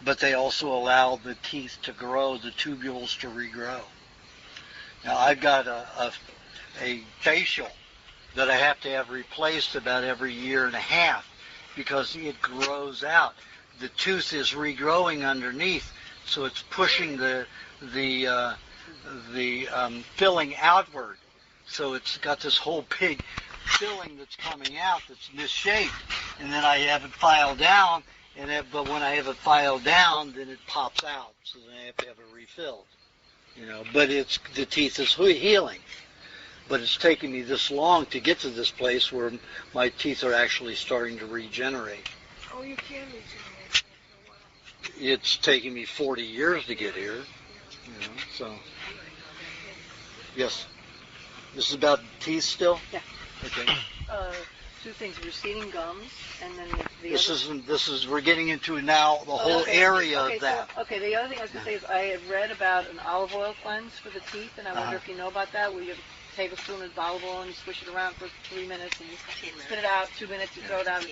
But they also allow the teeth to grow, the tubules to regrow. Now, I've got a facial that I have to have replaced about every year and a half because it grows out. The tooth is regrowing underneath, so it's pushing the filling outward. So it's got this whole big filling that's coming out that's misshaped. And then I have it filed down, but when I have it filed down, then it pops out, so then I have to have it refilled. But the teeth is healing. But it's taken me this long to get to this place where my teeth are actually starting to regenerate. Oh, you can regenerate after a while. It's taken me 40 years to get here. So. Yes. This is about teeth still? Yeah. Okay. Two things: receding gums, and then the This other. is. We're getting into now the whole area of that. So, the other thing I was going to say is I had read about an olive oil cleanse for the teeth, and I wonder if you know about that, where you have a tablespoon of olive oil and you swish it around for 3 minutes and you spit it out, 2 minutes, you throw it out.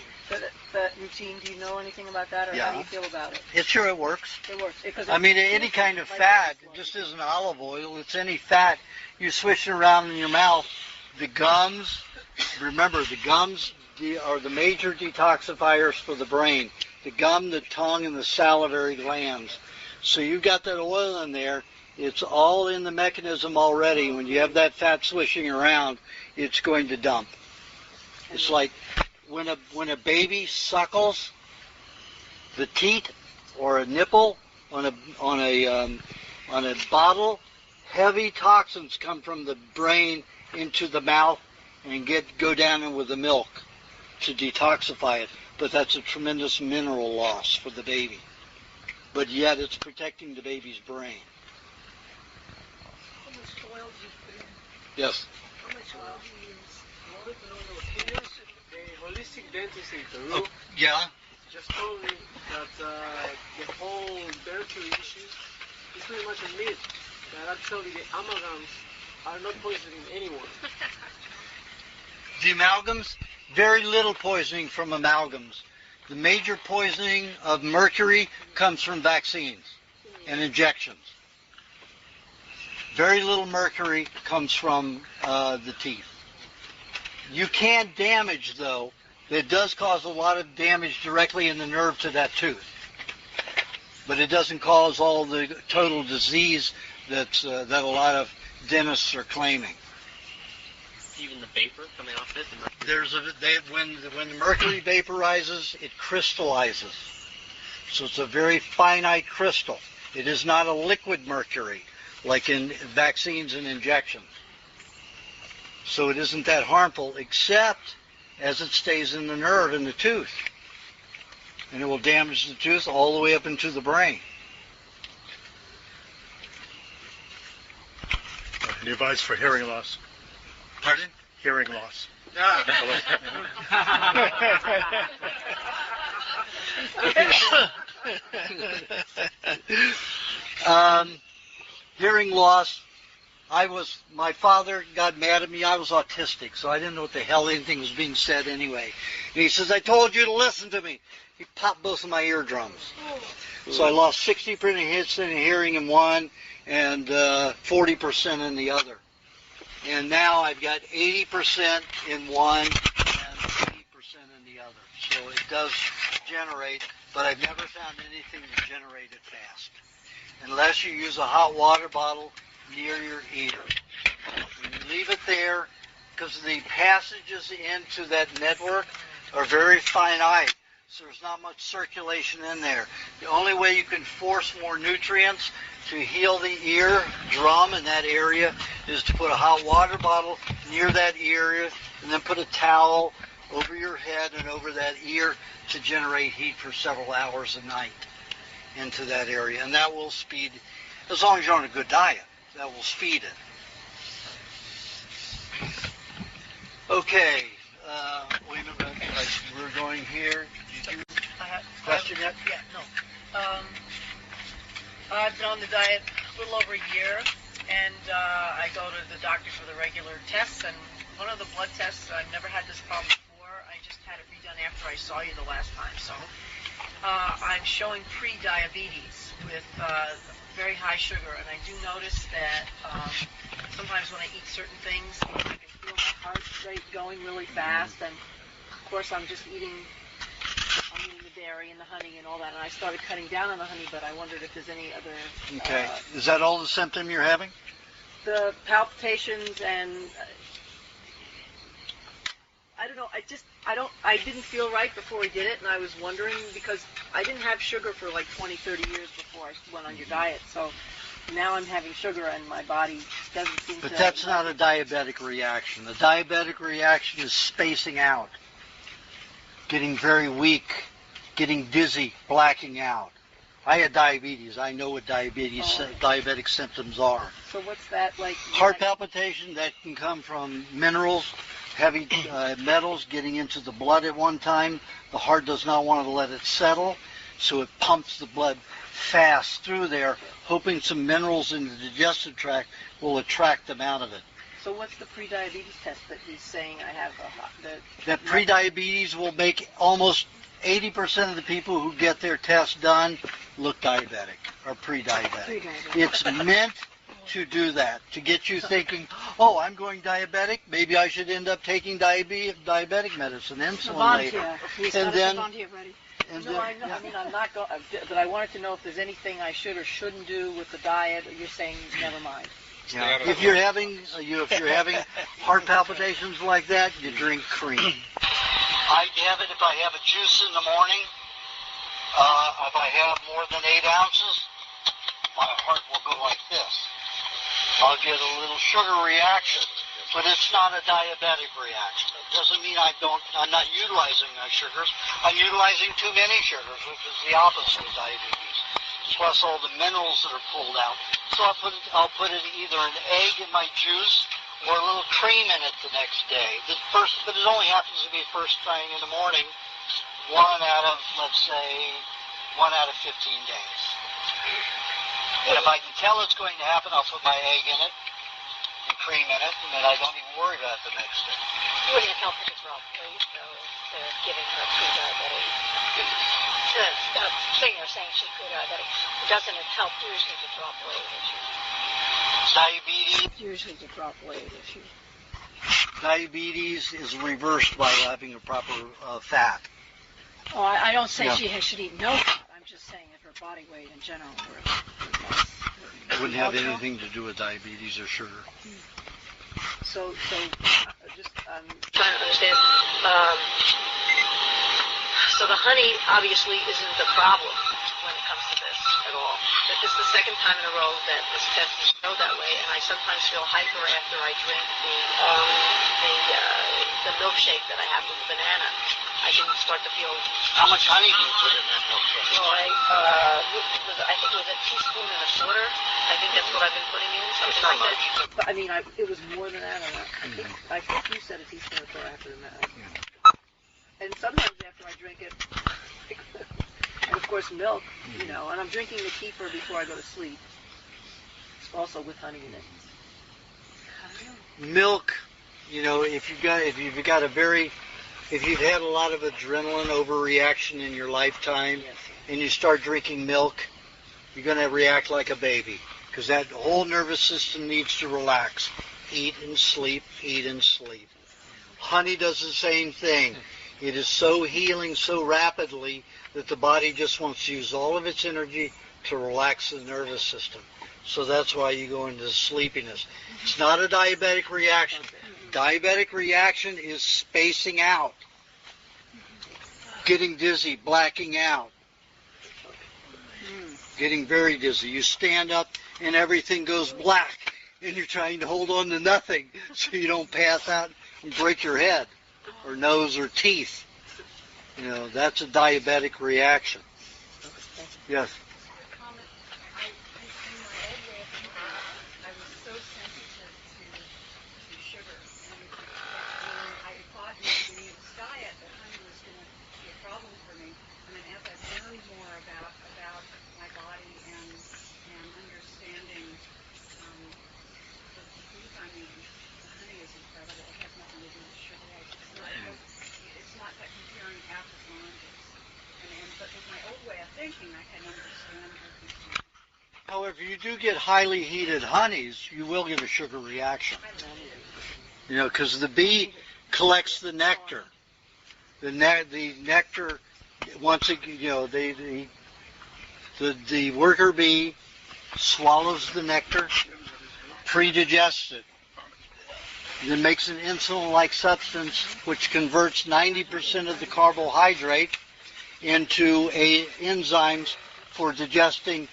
That routine, do you know anything about that, or how do you feel about it? It works. It works. Any kind of fat, it just isn't olive oil, it's any fat. You swish it around in your mouth. The gums, remember, the gums are the major detoxifiers for the brain. The gum, the tongue, and the salivary glands. So you've got that oil in there. It's all in the mechanism already. When you have that fat swishing around, it's going to dump. It's like when a baby suckles the teat or a nipple on a bottle, heavy toxins come from the brain into the mouth and go down in with the milk to detoxify it. But that's a tremendous mineral loss for the baby. But yet it's protecting the baby's brain. How much oil do you put in? Yes. How much oil do you use? The holistic dentist in Peru Yeah. just told me that the whole dentistry issue is pretty much a myth. That actually the amalgams are not poisoning anyone. The amalgams, very little poisoning from amalgams. The major poisoning of mercury comes from vaccines and injections. Very little mercury comes from the teeth. You can damage, though. It does cause a lot of damage directly in the nerve to that tooth. But it doesn't cause all the total disease that a lot of dentists are claiming. Even the vapor coming off it? When the mercury vaporizes, it crystallizes. So it's a very finite crystal. It is not a liquid mercury like in vaccines and injections. So it isn't that harmful, except as it stays in the nerve in the tooth. And it will damage the tooth all the way up into the brain. Any advice for hearing loss? Pardon? Hearing loss. Hearing loss. My father got mad at me. I was autistic, so I didn't know what the hell anything was being said anyway. And he says, I told you to listen to me. He popped both of my eardrums. So I lost 60% in hearing in one and 40% in the other. And now I've got 80% in one and 80% in the other. So it does generate, but I've never found anything to generate it fast. Unless you use a hot water bottle near your ear. When you leave it there, because the passages into that network are very finite, so there's not much circulation in there. The only way you can force more nutrients to heal the ear drum in that area is to put a hot water bottle near that area and then put a towel over your head and over that ear to generate heat for several hours a night into that area. And that will speed, as long as you're on a good diet, that will speed it. Okay, wait a minute, we're going here. Did you question yet? Yeah, no. I've been on the diet a little over a year, and I go to the doctor for the regular tests, and one of the blood tests, I've never had this problem before. I just had it redone after I saw you the last time, so I'm showing pre-diabetes with very high sugar, and I do notice that sometimes when I eat certain things, I can feel my heart rate going really fast, and of course I'm eating the dairy and the honey and all that, and I started cutting down on the honey, but I wondered if there's any other... Okay. Is that all the symptom you're having? The palpitations and... I don't know. I didn't feel right before I did it, and I was wondering because I didn't have sugar for like 20, 30 years before I went on your diet. So now I'm having sugar, and my body doesn't seem to. But that's not a diabetic reaction. The diabetic reaction is spacing out, getting very weak, getting dizzy, blacking out. I had diabetes. I know what diabetic symptoms are. So what's that like? Heart palpitation, that can come from minerals, heavy metals getting into the blood at one time. The heart does not want to let it settle, so it pumps the blood fast through there, hoping some minerals in the digestive tract will attract them out of it. So what's the pre-diabetes test that he's saying I have? That pre-diabetes will make almost 80% of the people who get their test done look diabetic or pre-diabetic. It's meant to do that, to get you thinking, oh, I'm going diabetic, maybe I should end up taking diabetic medicine, insulin later. And then, I'm not going, but I wanted to know if there's anything I should or shouldn't do with the diet. You're saying never mind. Yeah. If you're having heart palpitations like that, you drink cream. I have it if I have a juice in the morning. If I have more than 8 ounces, my heart will go like this. I'll get a little sugar reaction, but it's not a diabetic reaction. It doesn't mean I'm not utilizing my sugars. I'm utilizing too many sugars, which is the opposite of diabetes. Plus all the minerals that are pulled out. So I'll put it either an egg in my juice or a little cream in it the next day. But it only happens to be first thing in the morning, 1 out of 15 days. And if I can tell it's going to happen, I'll put my egg in it and cream in it, and then I don't even worry about it the next day. Would it help her to drop weight, though, instead of giving her pre-diabetic? Saying she's pre-diabetic, doesn't it help usually to drop weight? Diabetes. Usually to drop weight issue. Diabetes is reversed by having a proper fat. Oh, I don't say she should eat no fat. I'm just saying if her body weight in general It wouldn't have anything to do with diabetes or sugar. So just trying to understand. So the honey obviously isn't the problem when it comes to this at all. But this is the second time in a row that this test is shown that way, and I sometimes feel hyper after I drink the milkshake that I have with the banana. I can start to feel. How much honey do you put in that milkshake? Well, I think it was a teaspoon and a quarter. I think that's what I've been putting in, something like that. But I mean, it was more than that. I think you said a teaspoon or so after that. And sometimes after I drink it, and of course milk, and I'm drinking the kefir before I go to sleep. It's also with honey in it. Milk, if you've had a lot of adrenaline overreaction in your lifetime, and you start drinking milk, you're going to react like a baby, because that whole nervous system needs to relax. Eat and sleep, eat and sleep. Honey does the same thing. It is so healing so rapidly that the body just wants to use all of its energy to relax the nervous system. So that's why you go into sleepiness. It's not a diabetic reaction. Diabetic reaction is spacing out, getting dizzy, blacking out, getting very dizzy. You stand up and everything goes black, and you're trying to hold on to nothing so you don't pass out and break your head or nose or teeth. That's a diabetic reaction. Yes. However, if you do get highly heated honeys, you will get a sugar reaction. Because the bee collects the nectar. The nectar, once it, the worker bee swallows the nectar, pre-digests it, It makes an insulin-like substance which converts 90% of the carbohydrate into enzymes for digesting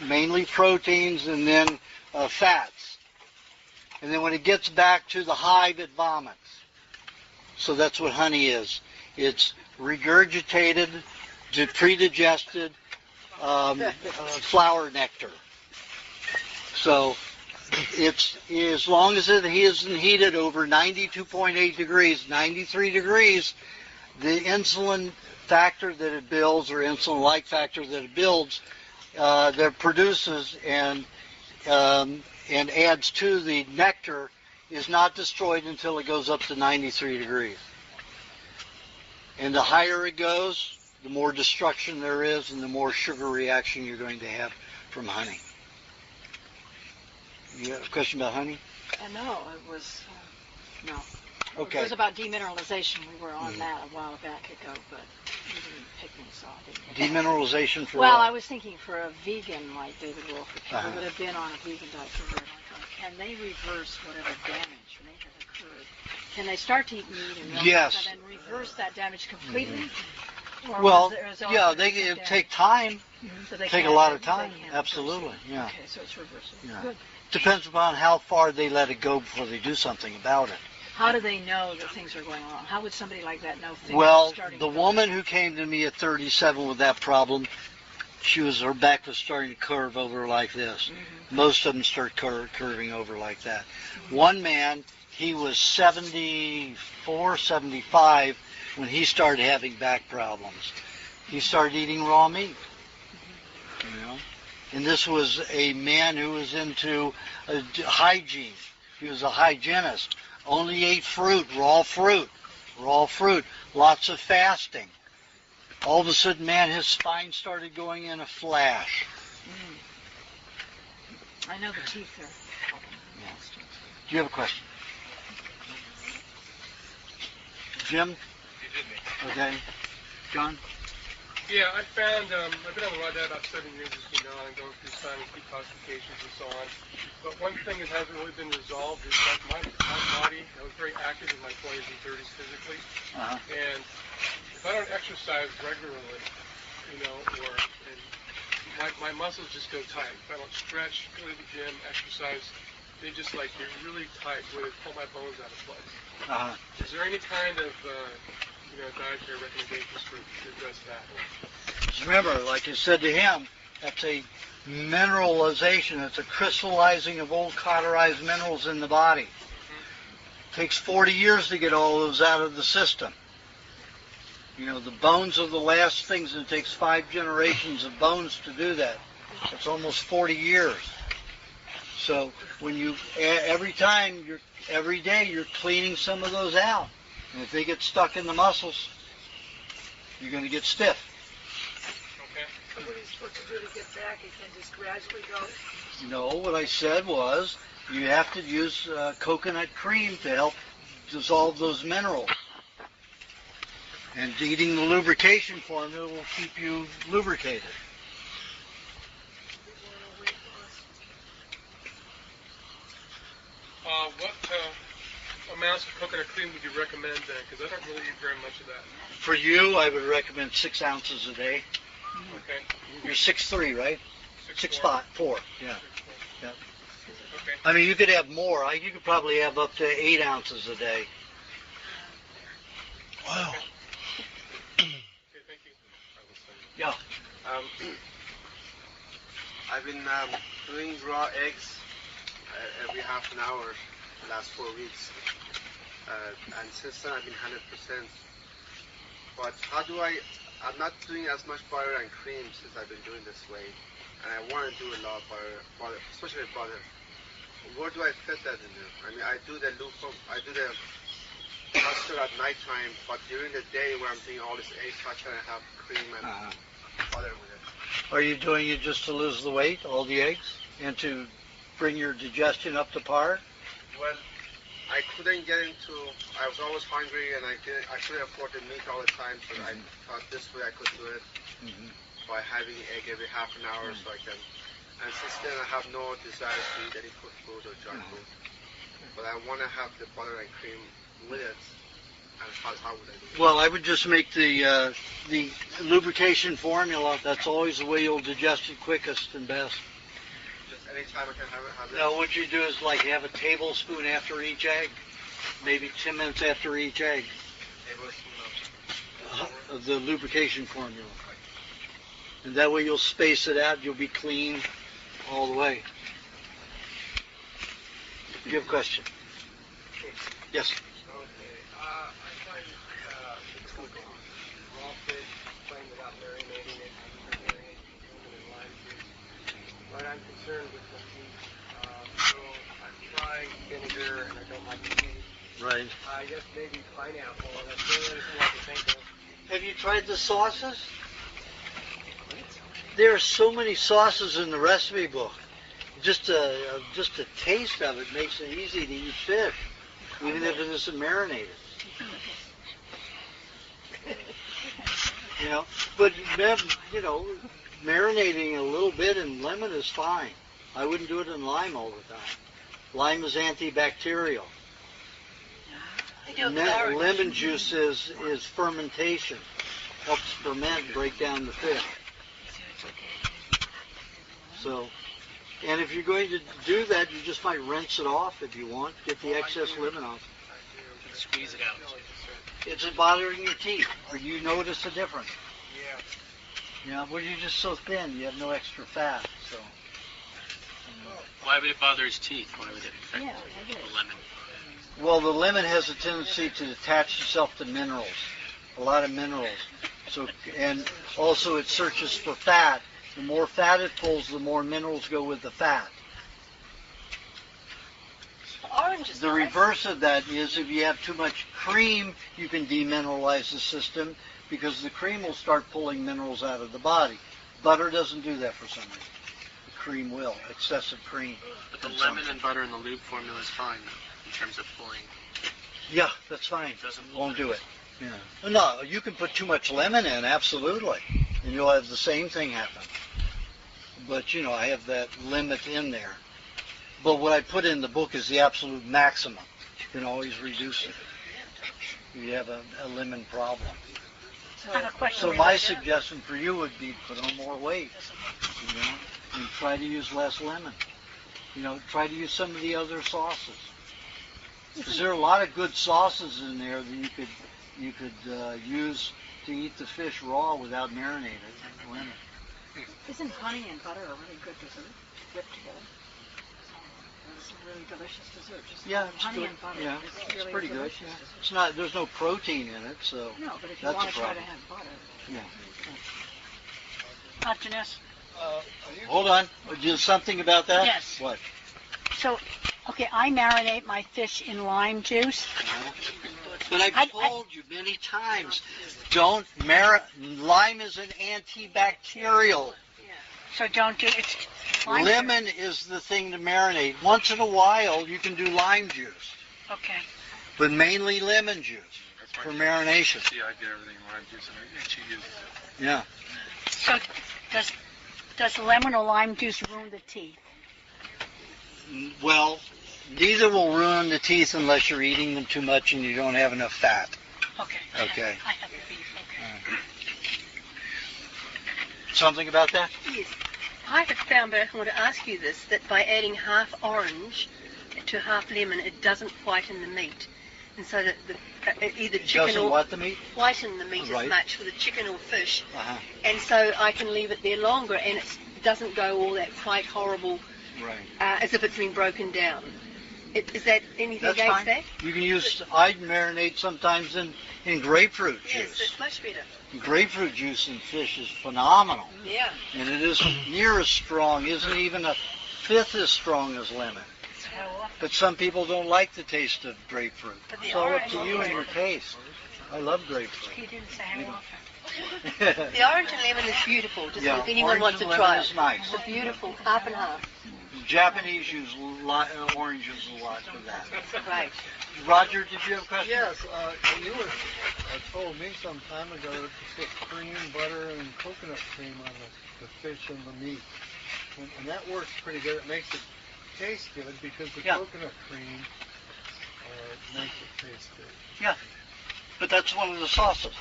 mainly proteins and then fats. And then when it gets back to the hive, it vomits. So that's what honey is. It's regurgitated, pre-digested flower nectar. So it's, as long as it isn't heated over 92.8 degrees, 93 degrees, the insulin factor that it builds, or insulin-like factor that it builds, that produces and adds to the nectar, is not destroyed until it goes up to 93 degrees. And the higher it goes, the more destruction there is and the more sugar reaction you're going to have from honey. You have a question about honey? No, it was, no. Okay. It was about demineralization. We were on that a while back ago, but you didn't pick me, so I didn't. Demineralization for Well, what? I was thinking for a vegan like David Wolf, or people that have been on a vegan diet for a very long time, can they reverse whatever damage may have occurred? Can they start to eat meat and Yes. and then reverse that damage completely? Or Well, is yeah, they take time. So they Take a can't- lot of they time. can't Absolutely, reverse it. yeah. Okay, so it's reversible. Yeah. Good. Depends upon how far they let it go before they do something about it. How do they know that things are going wrong? How would somebody like that know things are Well, starting the to go woman who came to me at 37 with that problem, her back was starting to curve over like this. Most of them start curving over like that. One man, he was 74, 75 when he started having back problems. He started eating raw meat. You know? And this was a man who was into hygiene. He was a hygienist. Only ate fruit, raw fruit, lots of fasting. All of a sudden, man, his spine started going in a flash. I know the teeth are. Do you have a question? Jim? Okay. John? Yeah, I found, I've been on the raw diet about 7 years, as you know, and going through sinus detoxifications and so on. But one thing that hasn't really been resolved is like my body, I was very active in my 20s and 30s physically. And if I don't exercise regularly, you know, my muscles just go tight. If I don't stretch, go to the gym, exercise, they just like get really tight where they pull my bones out of place. Is there any kind of dietary recommendations to address that? Just remember, like I said to him, that's a mineralization. It's a crystallizing of old cauterized minerals in the body. It takes 40 years to get all those out of the system. You know, the bones are the last things, and it takes 5 generations of bones to do that. It's almost 40 years. So when you, every day you're cleaning some of those out. And if they get stuck in the muscles, you're going to get stiff. So what are you supposed to do to get back? It can just gradually go? No, what I said was you have to use coconut cream to help dissolve those minerals. And eating the lubrication formula will keep you lubricated. What amounts of coconut cream would you recommend then? Because I don't really eat very much of that. For you, I would recommend 6 ounces a day. Okay. You're 6'3", right? 6'4", yeah. Yeah. Okay. I mean, you could have more. You could probably have up to 8 ounces a day. Wow. Okay, thank you. Yeah. I've been doing raw eggs every half an hour the last 4 weeks. And since then I've been 100%. But I'm not doing as much butter and cream since I've been doing this way. And I want to do a lot of butter, especially butter. Where do I fit that in there? I mean, I do the mustard at nighttime, but during the day when I'm doing all this eggs, how can I have cream and butter with it? Are you doing it just to lose the weight, all the eggs, and to bring your digestion up to par? Well, I couldn't get into. I was always hungry, and I couldn't afford the meat all the time. So I thought this way I could do it by having egg every half an hour, so I can. And since then, I have no desire to eat any cooked food or junk food. but I want to have the butter and cream with it. And how would I do it? Well, I would just make the lubrication formula. That's always the way you'll digest it quickest and best. Just any time I can have it. Now, what you do is like have a tablespoon after each egg, maybe 10 minutes after each egg of the lubrication formula. And that way you'll space it out. You'll be clean all the way. Do you have a question? Yes. I find raw fish plain without marinating it, lemon and lime juice. But I'm concerned with the teeth. So I've tried vinegar and I don't like the taste. Right. I guess maybe pineapple, and that's the only thing I can think of. Have you tried the sauces? There are so many sauces in the recipe book. Just a taste of it makes it easy to eat fish, even if it isn't marinated. But marinating a little bit in lemon is fine. I wouldn't do it in lime all the time. Lime is antibacterial. Lemon juice is fermentation. Helps ferment and break down the fish. So, and if you're going to do that, you just might rinse it off if you want. Get the excess lemon off. Squeeze it out. Is it bothering your teeth? Or you notice a difference? Yeah. Well, you're just so thin. You have no extra fat. So. Why would it bother his teeth? Why would it affect the lemon? Well, the lemon has a tendency to attach itself to minerals, a lot of minerals. So, and also it searches for fat. The more fat it pulls, the more minerals go with the fat. Orange. The reverse of that is if you have too much cream, you can demineralize the system because the cream will start pulling minerals out of the body. Butter doesn't do that for some reason. The cream will. Excessive cream. But the lemon and butter in the lube formula is fine in terms of pulling. Yeah, that's fine. Won't do it. Yeah. No, you can put too much lemon in, absolutely, and you'll have the same thing happen. But, I have that limit in there. But what I put in the book is the absolute maximum. You can always reduce it if you have a lemon problem. I have a question. So my suggestion for you would be put on more weight, and try to use less lemon. Try to use some of the other sauces. Because there are a lot of good sauces in there that you could use to eat the fish raw without marinating lemon. Isn't honey and butter a really good dessert whipped together? It's a really delicious dessert. Just It's honey good. and butter. Yeah, It's really pretty good. delicious Yeah. dessert. It's not. There's no protein in it, so No, but if you that's want a to try to problem. have butter. Yeah. Aajonus. Hold on. Just something about that? Yes. What? So, okay, I marinate my fish in lime juice. But I've told you many times, lime is an antibacterial. So don't do it. Lemon is the thing to marinate. Once in a while, you can do lime juice, Okay. but mainly lemon juice for marination. See, I get everything in lime juice, and she uses it. Yeah. So does lemon or lime juice ruin the teeth? Well, neither will ruin the teeth unless you're eating them too much and you don't have enough fat. Okay. Okay. I have the beef. Okay. Something about that? Yes. I have found, but I want to ask you this, that by adding half orange to half lemon, it doesn't whiten the meat. And so that either chicken Doesn't or... what the meat? Whiten the meat Right. as much with a chicken or fish. Uh-huh. And so I can leave it there longer and it doesn't go all that quite horrible, Right. as if it's been broken down. Is that anything That's against fine. that? You can use, I marinate sometimes in grapefruit Yes, juice. it's much better. Grapefruit juice in fish is phenomenal. Yeah. And it isn't near as strong, isn't even a fifth as strong as lemon. But some people don't like the taste of grapefruit. But the It's all up orange- to you and your taste. I love grapefruit. He didn't say how often. The orange and lemon is beautiful, just Yeah, if anyone orange wants to and try lemon it. is nice. It's a beautiful half and half. Japanese use oranges a lot for that. Right. Roger, did you have a question? Yes, you were told me some time ago to put cream, butter, and coconut cream on the fish and the meat. And that works pretty good. It makes it taste good because the Yeah. coconut cream makes it taste good. Yeah, but that's one of the sauces.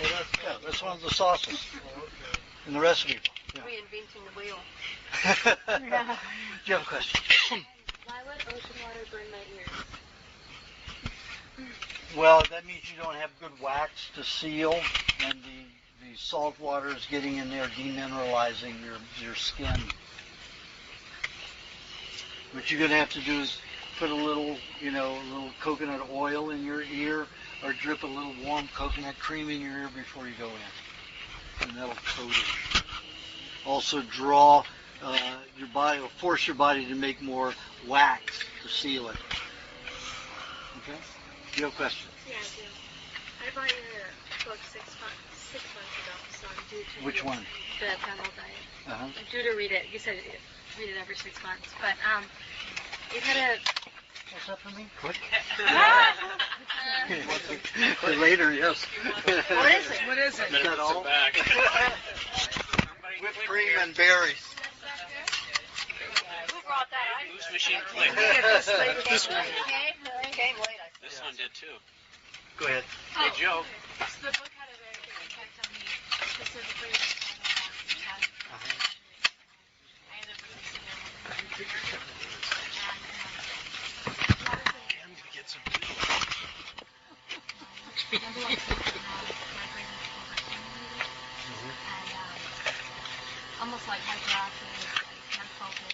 Well, That's one of the sauces okay. in the recipe. Yeah. Reinventing the wheel. Do you have a question? Why would ocean water burn my ears? Well, that means you don't have good wax to seal, and the salt water is getting in there, demineralizing your skin. What you're going to have to do is put a little coconut oil in your ear, or drip a little warm coconut cream in your ear before you go in, and that'll coat it. Also, draw your body, or force your body to make more wax to seal it. Okay. Do you have a question? Yeah, I do. I bought your book 6 months ago, so I'm due to Which read one? The Primal Diet. Uh-huh. I'm due to read it. You said read it every 6 months, but it had a. What's that for me? Quick. For later, yes. What is it? What is it? Is that all? Back. Whipped cream and berries. Who brought that? Whose machine clicked? This one. Came late. This one did too. Go ahead. Hey, Joe. The book had a very big effect on me, specifically. I ended up releasing it. I'm gonna get some. Almost like hyperactive, I can't focus.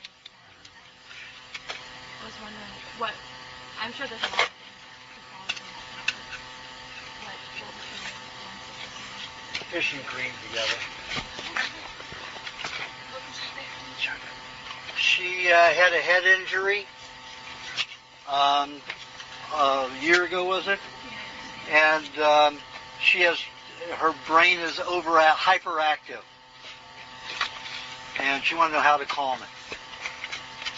I was wondering what. I'm sure there's a lot of things to follow from that. What was your Fish and cream together. She had a head injury a year ago, was it? And her brain is hyperactive, and she wanted to know how to calm it.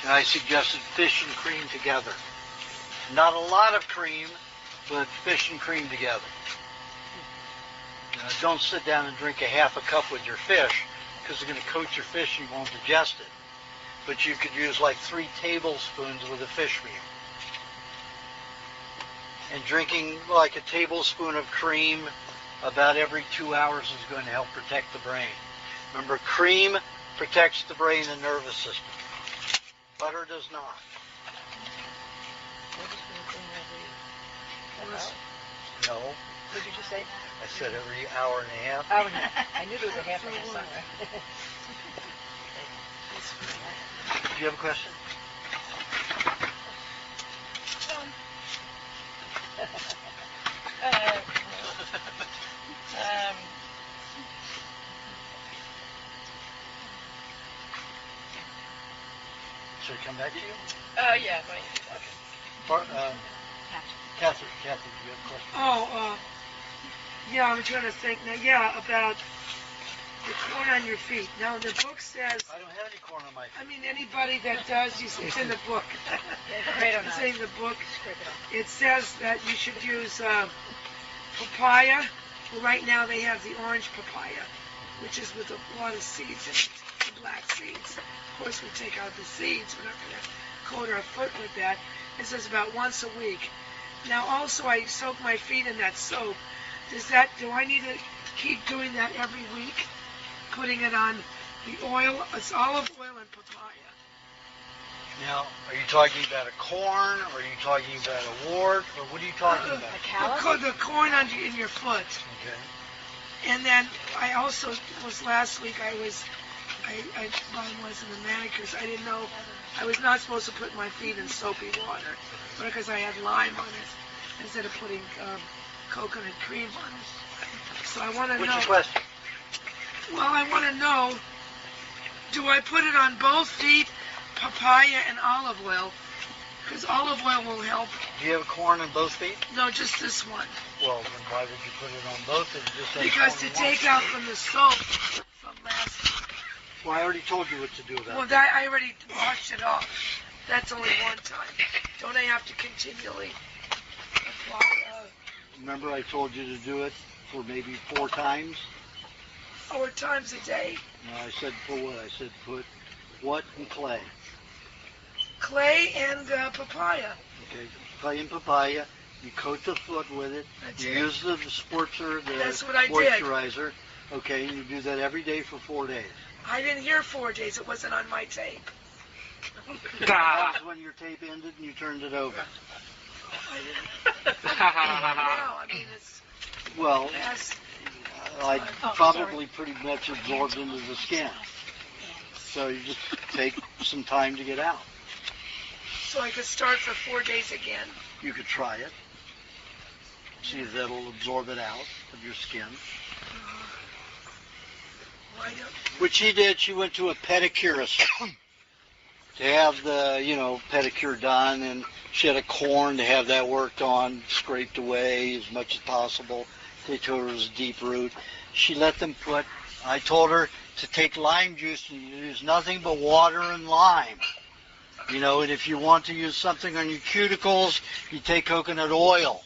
And I suggested fish and cream together. Not a lot of cream, but fish and cream together. Don't sit down and drink a half a cup with your fish, because it's going to coat your fish and you won't digest it. But you could use like 3 tablespoons with a fish meal. And drinking like a tablespoon of cream about every 2 hours is going to help protect the brain. Remember, cream protects the brain and nervous system. Butter does not. No. What did you say? I said every hour and a half. Hour and a half. I knew there was a half and a half somewhere. Do you have a question? Should I come back to you? Yeah, fine. Catherine, do you have a question? Yeah, I'm trying to think now. Yeah, about the corn on your feet. Now, the book says. I don't have any corn on my feet. I mean, anybody that does, it's in the book. It's in the book. It says that you should use papaya. Well, right now they have the orange papaya, which is with a lot of seeds in it, the black seeds. Of course, we take out the seeds. We're not going to coat our foot with that. It says about once a week. Now, also, I soak my feet in that soap. Do I need to keep doing that every week? Putting it on the oil, it's olive oil and papaya. Now, are you talking about a corn, or are you talking about a wart, or what are you talking about? The corn in your foot. Okay. And then I also last week I wasn't a manicurist. I didn't know I was not supposed to put my feet in soapy water because I had lime on it instead of putting coconut cream on it. So I want to know. What's your question? Well, I want to know, do I put it on both feet, papaya and olive oil? Because olive oil will help. Do you have corn on both feet? No, just this one. Well, then why would you put it on both if you just have Because to corn on take one? out from the soap from last week. Well, I already told you what to do about Well, that. I already washed it off. That's only one time. Don't I have to continually apply? Remember I told you to do it for maybe 4 times? 4 times a day. No, I said put what? I said put what and clay. Clay and papaya. Okay. papaya. You coat the foot with it. You use the sportser, the That's what I did. moisturizer. Okay, you do that every day for 4 days. I didn't hear 4 days. It wasn't on my tape. That was when your tape ended and you turned it over. I didn't. No, I mean, it's... Well, Yes. I probably pretty much absorbed into the skin. So you just take some time to get out. So I could start for 4 days again. You could try it. See if that'll absorb it out of your skin. Which she did. She went to a pedicurist to have the, pedicure done, and she had a corn to have that worked on, scraped away as much as possible. They told her it was deep root. She let them I told her to take lime juice and use nothing but water and lime. And if you want to use something on your cuticles, you take coconut oil,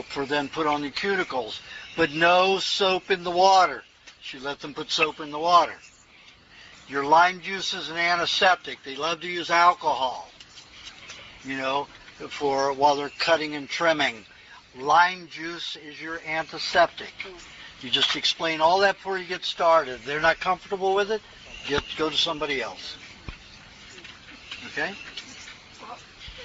for then put on the cuticles. But no soap in the water. She let them put soap in the water. Your lime juice is an antiseptic. They love to use alcohol, while they're cutting and trimming. Lime juice is your antiseptic. You just explain all that before you get started. If they're not comfortable with it, go to somebody else. Okay?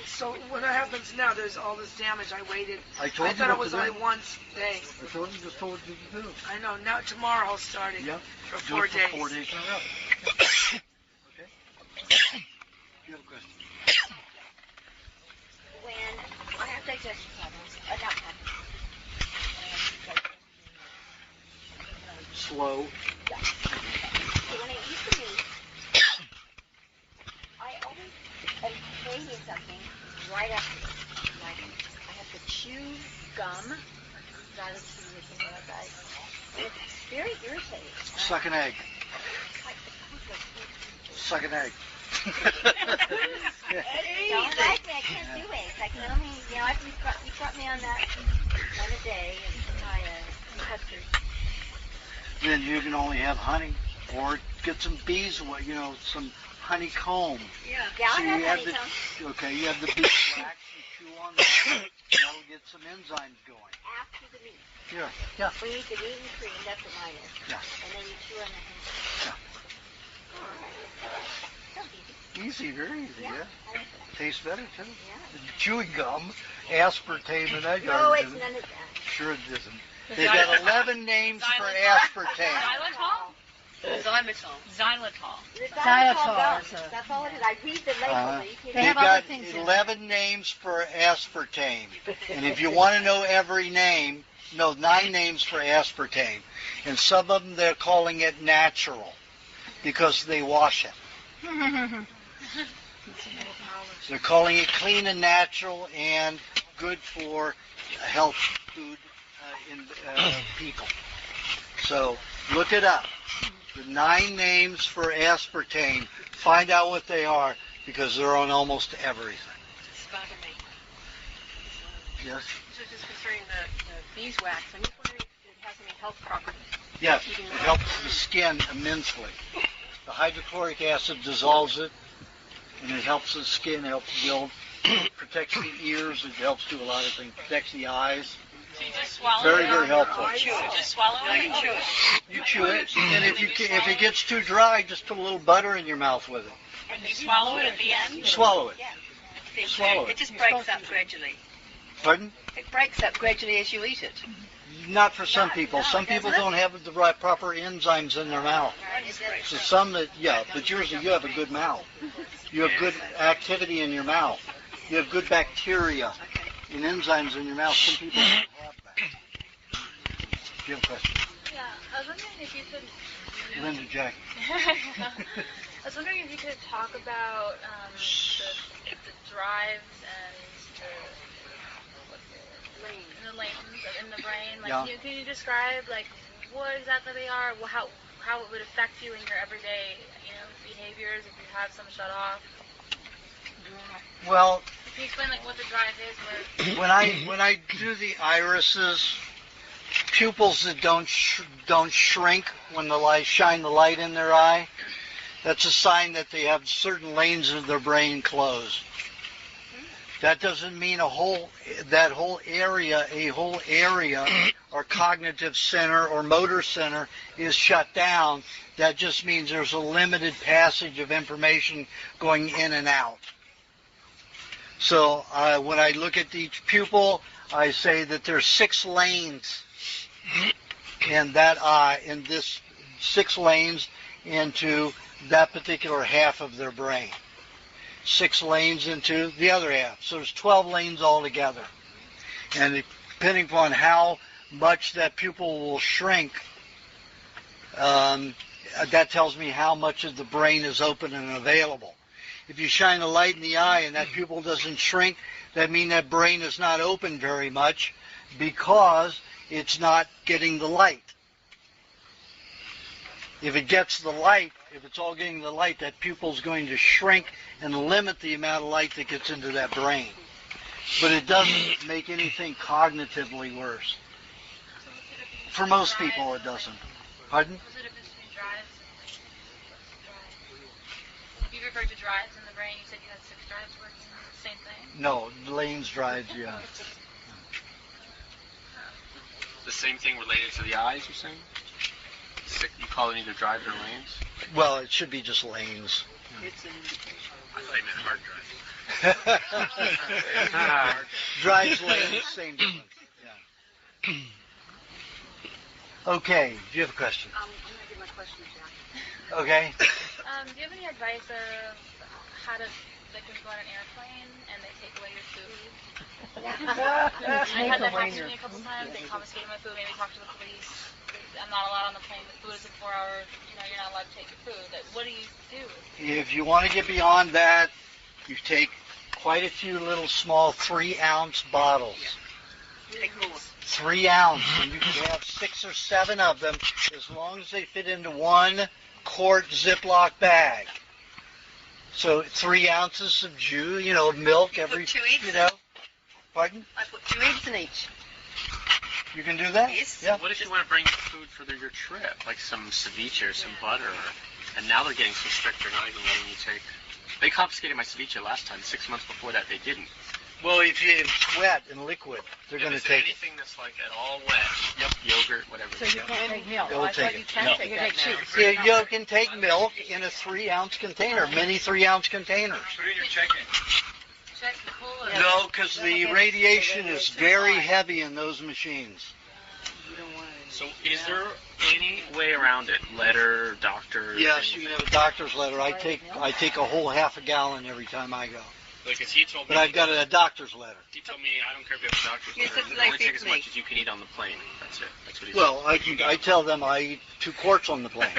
So what happens now? There's all this damage. I waited. I thought it was only one day. I just told you to do. I know. Now tomorrow I'll start it for 4 days. 4 days in a row. Okay? You have a question? When I have digestion problems, not problems. Slow. Yeah. So when I eat the meat, I always am craving something right after it. Like I have to chew gum, xylitol or something like that. And it's very irritating. Suck an egg. Suck an egg. Don't like me. I can't do it. I can only, you brought me on that one a day and my custard. Then you can only have honey, or get some bees, some honeycomb. Yeah, So I have you honeycomb. You have the beeswax, you chew on that, that'll get some enzymes going. After the meat. Yeah. We eat the meat and cream, that's what mine is. Yeah. And then you chew on the honey. Yeah. Easy, very easy, yeah. Tastes better, too. Yeah. Chewing gum, aspartame, and that No, it's none of that. Sure it isn't. They've got 11 names for aspartame. Xylitol. Xylitol. Xylitol. That's all it is. I read the label. They've got 11 names for aspartame. And if you want to know every name, 9 names for aspartame. And some of them they're calling it natural because they wash it. They're calling it clean and natural and good for health food in people. So look it up. The 9 names for aspartame. Find out what they are because they're on almost everything. It's bothering me. Yes? So just concerning the beeswax, I'm just wondering if it has any health properties. Yes, it helps the skin immensely. The hydrochloric acid dissolves it, and it helps the skin, helps build, protects the ears, it helps do a lot of things, protects the eyes. So you just swallow Very, it? very helpful. Chew it. Just swallow it? You chew it. You chew it, and if it gets too dry, just put a little butter in your mouth with it. And you swallow it at the end? Swallow it. Swallow It it. just breaks up gradually. Pardon? It breaks up gradually as you eat it. Not for some people. Some people don't have the right proper enzymes in their mouth. So some that, but yours, you have a good mouth. You have good activity in your mouth. You have good bacteria and enzymes in your mouth. Some people don't have that. Do you have a question? Yeah, I was wondering if you could... Linda Jack. I was wondering if you could talk about the drives and the lanes in the brain. Like, can you describe what exactly they are? How it would affect you in your everyday behaviors if you have some shut off? Well, can you explain what the drive is? When I do the irises, pupils that don't shrink when the light shine the light in their eye, that's a sign that they have certain lanes of their brain closed. That doesn't mean a whole area or cognitive center or motor center is shut down. That just means there's a limited passage of information going in and out. So when I look at each pupil, I say that there's 6 lanes in that eye, in this 6 lanes into that particular half of their brain. 6 lanes into the other half. So there's 12 lanes altogether. And depending upon how much that pupil will shrink, that tells me how much of the brain is open and available. If you shine a light in the eye and that pupil doesn't shrink, that means that brain is not open very much because it's not getting the light. If it gets the light, if it's all getting the light, that pupil's going to shrink and limit the amount of light that gets into that brain. But it doesn't make anything cognitively worse. For most people, it doesn't. Pardon? Was it a difference between drives? You referred to drives in the brain. You said you had 6 drives working. Same thing? No, lanes drives, yeah. The same thing related to the eyes, you're saying? You call it either drives or lanes? Well, it should be just lanes. It's an indication. I thought you meant hard drive. Drives, lanes, same difference. Yeah. Okay, do you have a question? I'm going to give my question to Jack. Okay. Do you have any advice of how to, like, when you go on an airplane and they take away your food? I had that happen to me a couple times. They confiscated my food, maybe talked to the police. I'm not allowed on the plane. The food is in 4 hours. You're not allowed to take your food. What do you do? If you want to get beyond that, you take quite a few little small 3-ounce bottles. Take more. 3 ounce, and you can have 6 or 7 of them as long as they fit into 1 quart Ziploc bag. So 3 ounces of juice, milk every, 2 eggs. Pardon? I put 2 eggs in each. You can do that? Yes. Yeah. What if you want to bring food for your trip, like some ceviche or some butter? And now they're getting so strict, they're not even letting you take. They confiscated my ceviche last time. 6 months before that, they didn't. Well, if it's wet and liquid, they're going to take it. Anything that's like at all wet, yogurt, whatever. So you can't take milk. They'll take it. You can take cheese. You can take milk in a 3-ounce container, mini 3-ounce containers. Put it in your check-in. Check the cooler. No, because the radiation is very heavy in those machines. So is there any way around it? Letter, doctor? Yes, you can have a doctor's letter. I take a whole half a gallon every time I go. Because he told me. But I've got a doctor's letter. He told me I don't care if you have a doctor's Yes, letter. it's Only like take as me. much as you can eat on the plane. That's it. That's what he Well, I tell them I eat 2 quarts on the plane.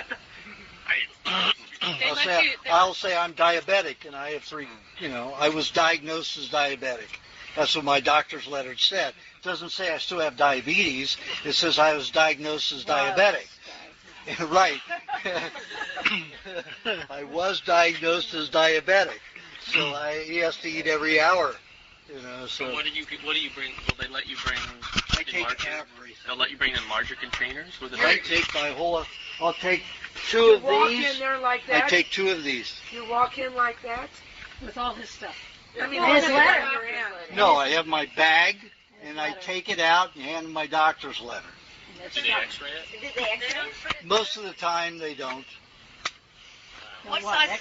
I'll say I'm diabetic, and I have 3. I was diagnosed as diabetic. That's what my doctor's letter said. It doesn't say I still have diabetes. It says I was diagnosed as diabetic. Right. I was diagnosed as diabetic. So he has to eat every hour. So what do you bring? Will they let you bring? I take everything. They'll let you bring in larger containers with it. I take my whole. I'll take 2 of these. You walk in there like that? I take 2 of these. You walk in like that? With all his stuff. I mean, His his letter. in your hand. No, I have my bag, and I take it out and hand my doctor's letter. Do they X-ray it? Did they X-ray? Most of the time, they don't. What size is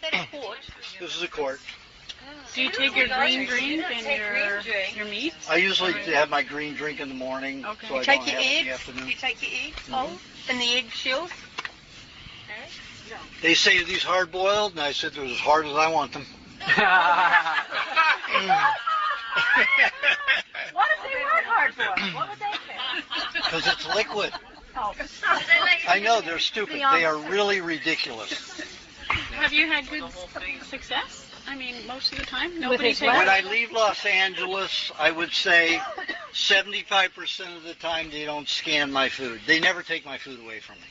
that? A quart? This is a quart. Do you take your green drink and your meat? I usually have my green drink in the morning, Okay. so I You don't take your have it in the eggs. afternoon. You take your eggs, oh, and the egg shells. They say, are these hard-boiled? And I said, they're as hard as I want them. What if they weren't hard-boiled? What would they think? Because it's liquid. Oh. I know, they're stupid. They are really ridiculous. Have you had good success? I mean, most of the time, nobody takes. When I leave Los Angeles, I would say 75% of the time they don't scan my food. They never take my food away from me.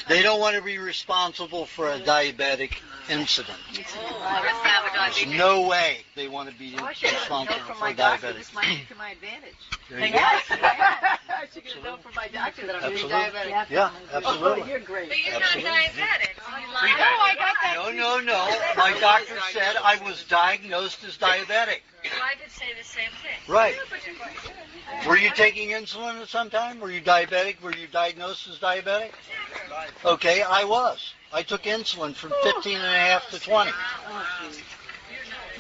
They don't want to be responsible for a diabetic incident. There's no way they want to be responsible for a diabetic. This might be to my advantage. There you go. I should get a note from my doctor that I'm really Absolutely. diabetic. Yeah, absolutely. Oh, you're great. But you're Absolutely. not diabetic. So you lied. I got that. No. My doctor said I was diagnosed as diabetic. Why same thing. Right. Were you taking insulin at some time? Were you diabetic? Were you diagnosed as diabetic? Okay, I was. I took insulin from 15 and a half to 20.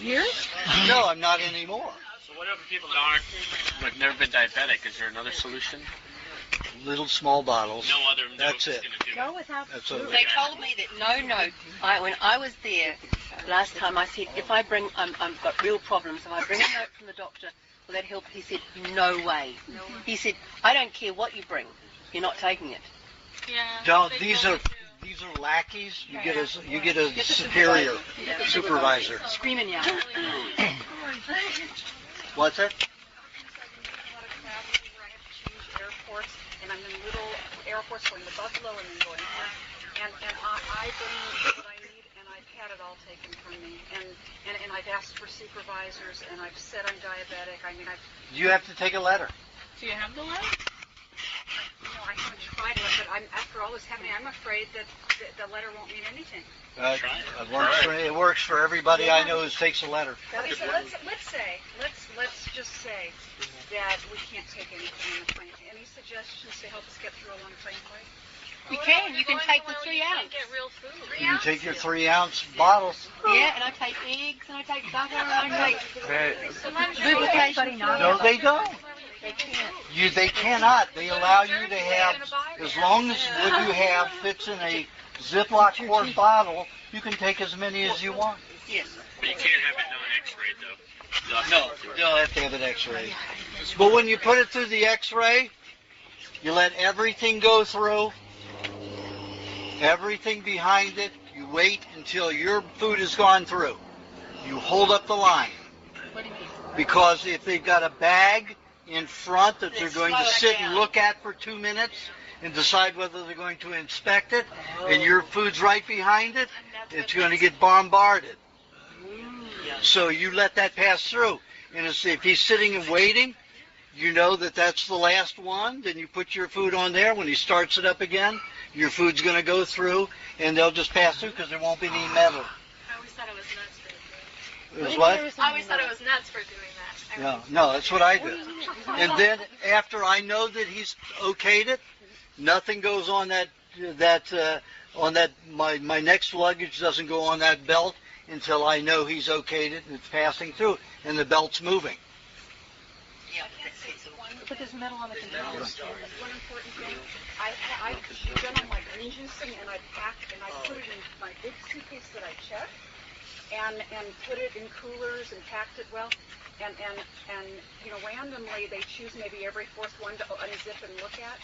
Years? No, I'm not anymore. So what for people that aren't, like, never been diabetic? Is there another solution? Little small bottles. No other. That's it. Go without That's food. it. They told me that when I was there last time, I said, if I bring, I've got real problems, if I bring a note from the doctor, will that help? He said, no way. He said, I don't care what you bring, you're not taking it. Yeah. Don't, these are lackeys. You get a superior supervisor. Screaming, yeah. What's that? Airports, and I'm in little airports going to Buffalo and then going here. And I bring what I need, and I've had it all taken from me. And I've asked for supervisors, and I've said I'm diabetic. I mean, You have to take a letter. Do you have the letter? I haven't tried it, but after all this happening, I'm afraid that the letter won't mean anything. It works for everybody I know who takes a letter. Okay, so let's just say that we can't take anything on the plane. Any suggestions to help us get through a long plane flight? You can take the 3 ounce. Get real food. You can take your 3 ounce bottles. Yeah, and I take eggs, and I take butter, and I take lubrication. No, they don't. They cannot. They allow you to have, as long as what you have fits in a Ziploc quart bottle, you can take as many as you want. Yes. But you can't have it non-X-rayed, though. No, you'll have to have it X-rayed. But when you put it through the X-ray, you let everything go through, everything behind it. You wait until your food has gone through. You hold up the line. Because if they've got a bag in front that they're going to sit and look at for 2 minutes and decide whether they're going to inspect it, and your food's right behind it, it's going to get bombarded. So you let that pass through. And if he's sitting and waiting, you know that that's the last one, then you put your food on there. When he starts it up again, your food's going to go through, and they'll just pass through because there won't be any metal. I always thought it was nuts for It was what? I always thought it was nuts for doing that. No, that's what I do. And then after I know that he's okayed it, nothing goes on my next luggage doesn't go on that belt until I know he's okayed it and it's passing through and the belt's moving. But there's metal on the controller. One important thing, I've done all my green juicing, and I packed and I put it in my big suitcase that I checked, and put it in coolers and packed it well. And randomly they choose maybe every fourth one to unzip and look at,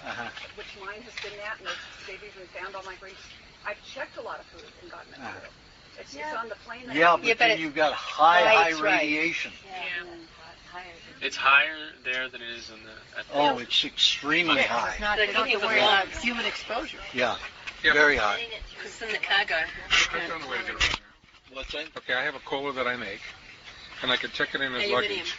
which mine has been that, and they've even found all my greens. I've checked a lot of food and gotten it through. It's on the plane. But then you've got high radiation. It's higher there than it is in the... Oh, it's extremely high. They don't have to worry about human exposure. Yeah, very high. It's in the cargo. I found a way to get around there. What's that? Okay, I have a cooler that I make, and I can check it in as luggage.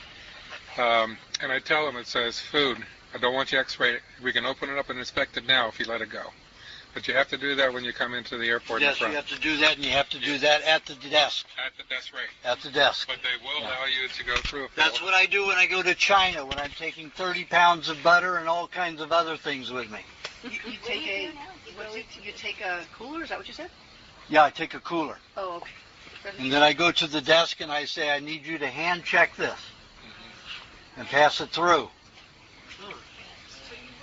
And I tell them it says food. I don't want you X-ray it. We can open it up and inspect it now if you let it go. But you have to do that when you come into the airport. Yes, you have to do that, and you have to do that at the desk. At the desk, right. At the desk. But they will allow you to go through. That's what I do when I go to China, when I'm taking 30 pounds of butter and all kinds of other things with me. You take a cooler, is that what you said? Yeah, I take a cooler. Oh, okay. And then I go to the desk and I say, I need you to hand check this and pass it through.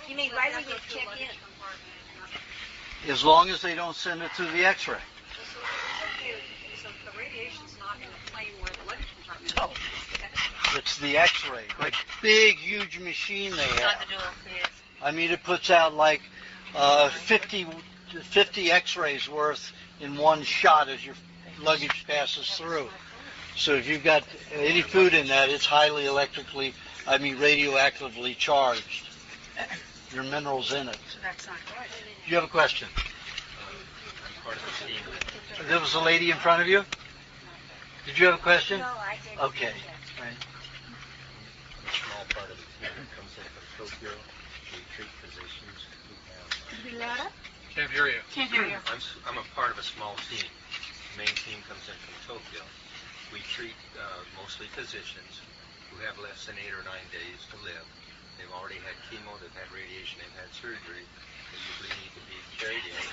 You mean right when you check in? As long as they don't send it through the X-ray. So the radiation's not in the plane where the luggage compartment is. It's the X-ray, like big, huge machine they have. I mean, it puts out like 50 X-rays worth in one shot as your luggage passes through. So if you've got any food in that, it's highly radioactively charged. Your minerals in it. So that's not good. Do you have a question? There was a lady in front of you? Did you have a question? No, I didn't. Okay. Right. A small part of the team comes in from Tokyo. We treat physicians who have... Can't hear you. Can't hear you. I'm a part of a small team. The main team comes in from Tokyo. We treat mostly physicians who have less than 8 or 9 days to live. They've already had chemo, they've had radiation, they've had surgery. They usually need to be carried in.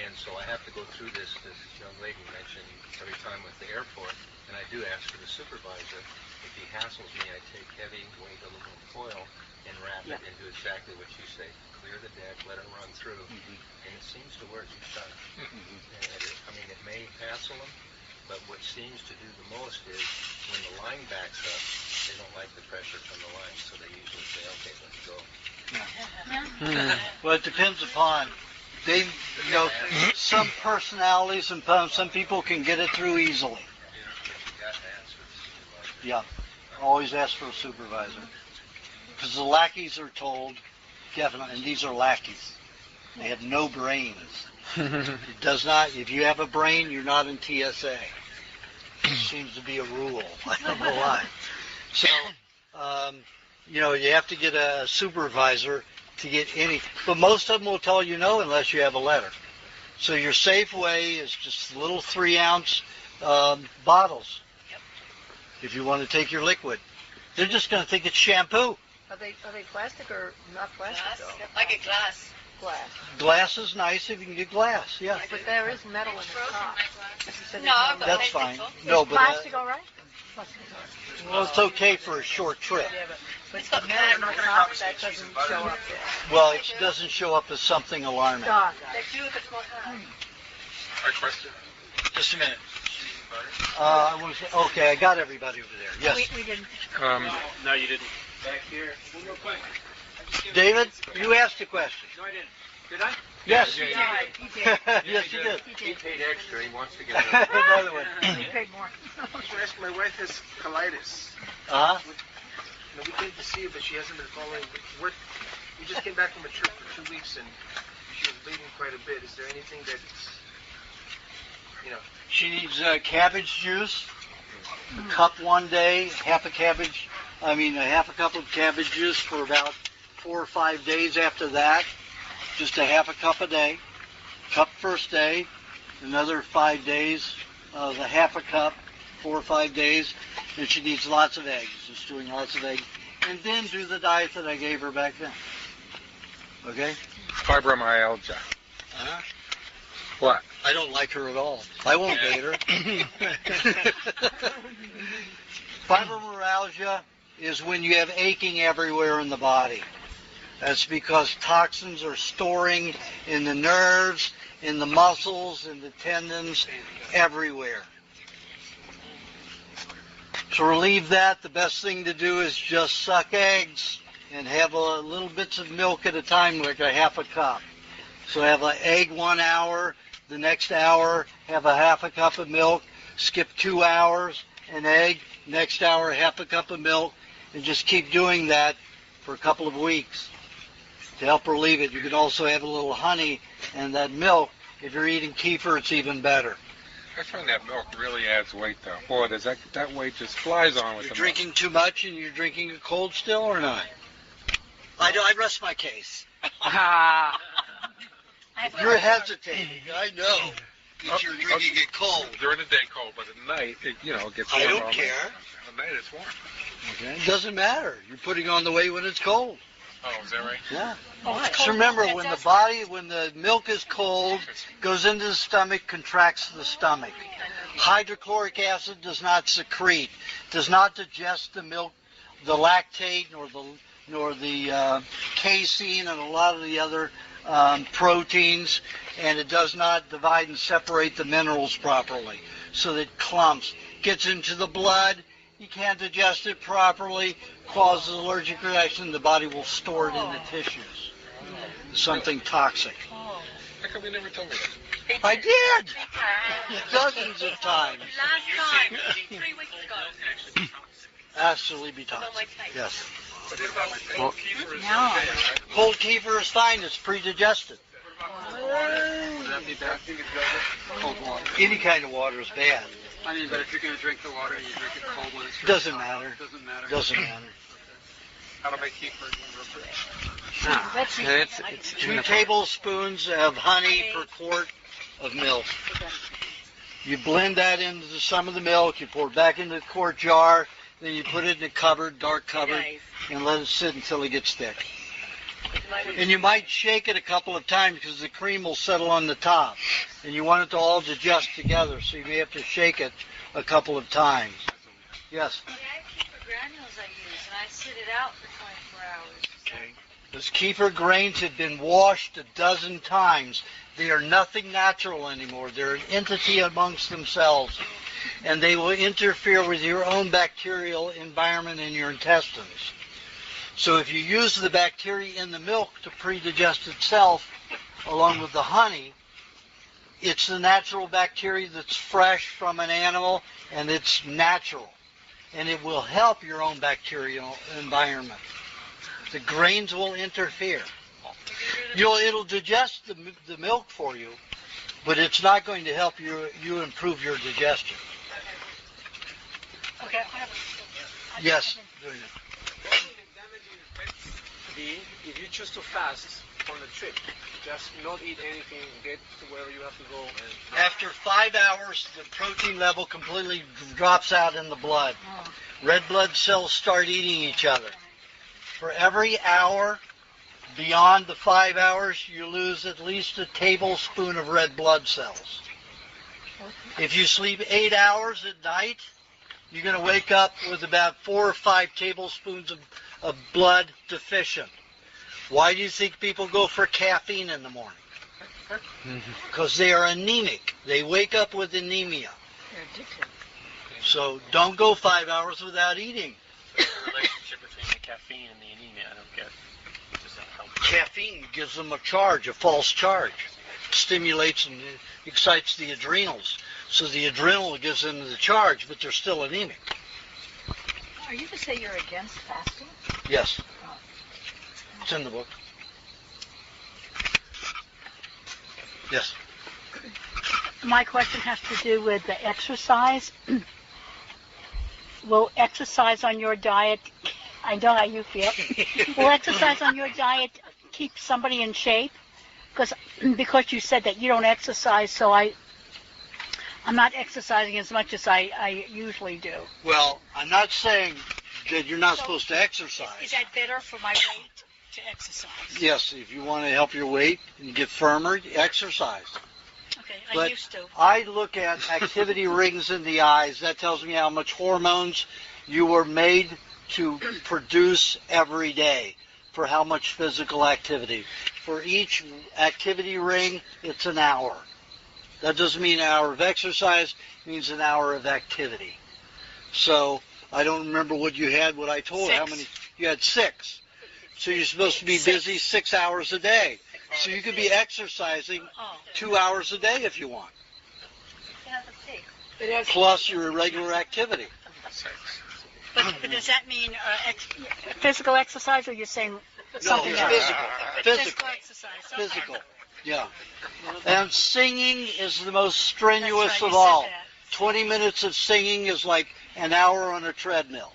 And so I have to go through this young lady mentioned every time with the airport, and I do ask for the supervisor. If he hassles me, I take heavy weight aluminum foil and wrap it and do exactly what you say. Clear the deck, let it run through, and it seems to work each time. And it may hassle them, but what seems to do the most is when the line backs up, they don't like the pressure from the line, so they usually say, okay, let's go. Well, it depends upon some personalities and some people can get it through easily. Yeah, always ask for a supervisor. Because the lackeys are told, definitely, and these are lackeys, they have no brains. It does not, if you have a brain, you're not in TSA. It seems to be a rule. I don't know why. So, you have to get a supervisor to get any, but most of them will tell you no unless you have a letter. So your safe way is just little 3-ounce bottles. If you want to take your liquid, they're just going to think it's shampoo. Are they plastic or not plastic? I get glass. Glass is nice if you can get glass. Yeah. But there is metal in the top. That's fine. No, but plastic all right? Well, it's okay for a short trip. Yeah, but the metal in the top that doesn't show up there. Well, it doesn't show up as something alarming. Question. Just a minute. Okay, I got everybody over there. Yes. We didn't. No, you didn't. Back here. One more question. David, you asked a question. No, I didn't. Did I? Yes. He did. Yes, you did. He paid extra. He wants to get another one. He paid more. My wife has colitis. Uh-huh. We came to see her, but she hasn't been following. We just came back from a trip for 2 weeks, and she was bleeding quite a bit. Is there anything that, She needs cabbage juice, a cup one day, half a cup of cabbage juice for about 4 or 5 days after that. Just a half a cup a day. Cup first day, another 5 days, the half a cup, 4 or 5 days. And she needs lots of eggs, just doing lots of eggs. And then do the diet that I gave her back then. Okay? Fibromyalgia. Uh-huh. What? I don't like her at all. I won't date her. Fibromyalgia is when you have aching everywhere in the body. That's because toxins are storing in the nerves, in the muscles, in the tendons, everywhere. To relieve that, the best thing to do is just suck eggs and have little bits of milk at a time, like a half a cup. So have an egg 1 hour, the next hour have a half a cup of milk, skip 2 hours, an egg, next hour half a cup of milk, and just keep doing that for a couple of weeks to help relieve it. You can also have a little honey and that milk. If you're eating kefir, it's even better. I find that milk really adds weight, though. Boy, does that weight just flies on with You're the drinking too much and you're drinking it cold still or not? I rest my case. You're hesitating. I know. Because you're drinking it cold. During the day cold, but at night, it gets warm. I don't care. At night it's warm. Okay. It doesn't matter. You're putting on the weight when it's cold. Oh, is that right? Yeah. Just remember, when the milk is cold, goes into the stomach, contracts the stomach. Hydrochloric acid does not secrete, does not digest the milk, the lactate, nor the casein and a lot of the other proteins, and it does not divide and separate the minerals properly. So that it clumps, gets into the blood, you can't digest it properly, causes allergic reaction, the body will store it in the tissues. Something toxic. How come you never told me that? I did! Dozens of times. Last time, 3 weeks ago. Absolutely be toxic. Yes. Well, cold kefir is fine, it's pre-digested. Would that be bad? Cold water. Any kind of water is bad. I mean, but if you're going to drink the water, you drink it cold when it's Doesn't matter. Doesn't matter. Doesn't matter. How to make kefir real quick. It's 2 tablespoons of honey per quart of milk. You blend that into some of the milk, you pour it back into the quart jar, Then you put it in a cupboard, dark cupboard, and let it sit until it gets thick. And you might shake it a couple of times because the cream will settle on the top. And you want it to all digest together, so you may have to shake it a couple of times. Yes? Yeah, I have kefir granules I use, and I sit it out for 24 hours. Okay. Those kefir grains have been washed a dozen times. They are nothing natural anymore. They're an entity amongst themselves. And they will interfere with your own bacterial environment in your intestines. So if you use the bacteria in the milk to pre-digest itself, along with the honey, it's the natural bacteria that's fresh from an animal, and it's natural. And it will help your own bacterial environment. The grains will interfere. It'll digest the milk for you, but it's not going to help you improve your digestion. Okay. Yes. If you choose to fast on the trip, just not eat anything, get to wherever you have to go. After 5 hours, the protein level completely drops out in the blood. Red blood cells start eating each other. For every hour beyond the 5 hours, you lose at least a tablespoon of red blood cells. If you sleep 8 hours at night, you're going to wake up with about 4 or 5 tablespoons of blood deficient. Why do you think people go for caffeine in the morning? Because they are anemic. They wake up with anemia. They're addicted. So don't go 5 hours without eating. The relationship between the caffeine and the anemia, I don't get. Does that help? Caffeine gives them a charge, a false charge. Stimulates and excites the adrenals. So the adrenal gives them the charge, but they're still anemic. Are you to say you're against fasting? Yes. It's in the book. Yes. My question has to do with the exercise. Will exercise on your diet, I know how you feel, will exercise on your diet keep somebody in shape? Because you said that you don't exercise, so I'm not exercising as much as I usually do. Well, I'm not saying that you're not supposed to exercise. Is that better for my weight to exercise? Yes, if you want to help your weight and get firmer, exercise. Okay, But I used to. I look at activity rings in the eyes. That tells me how much hormones you were made to produce every day for how much physical activity. For each activity ring, it's an hour. That doesn't mean an hour of exercise. It means an hour of activity. So I don't remember what you had, what I told you. How many? You had 6. So you're supposed to be busy 6 hours a day. So you could be exercising 2 hours a day if you want. Plus your irregular activity. But does that mean physical exercise, or you're saying something it's else? physical Exercise. Okay. Physical. Yeah. And singing is the most strenuous That's right, of you all. said that. 20 minutes of singing is like an hour on a treadmill.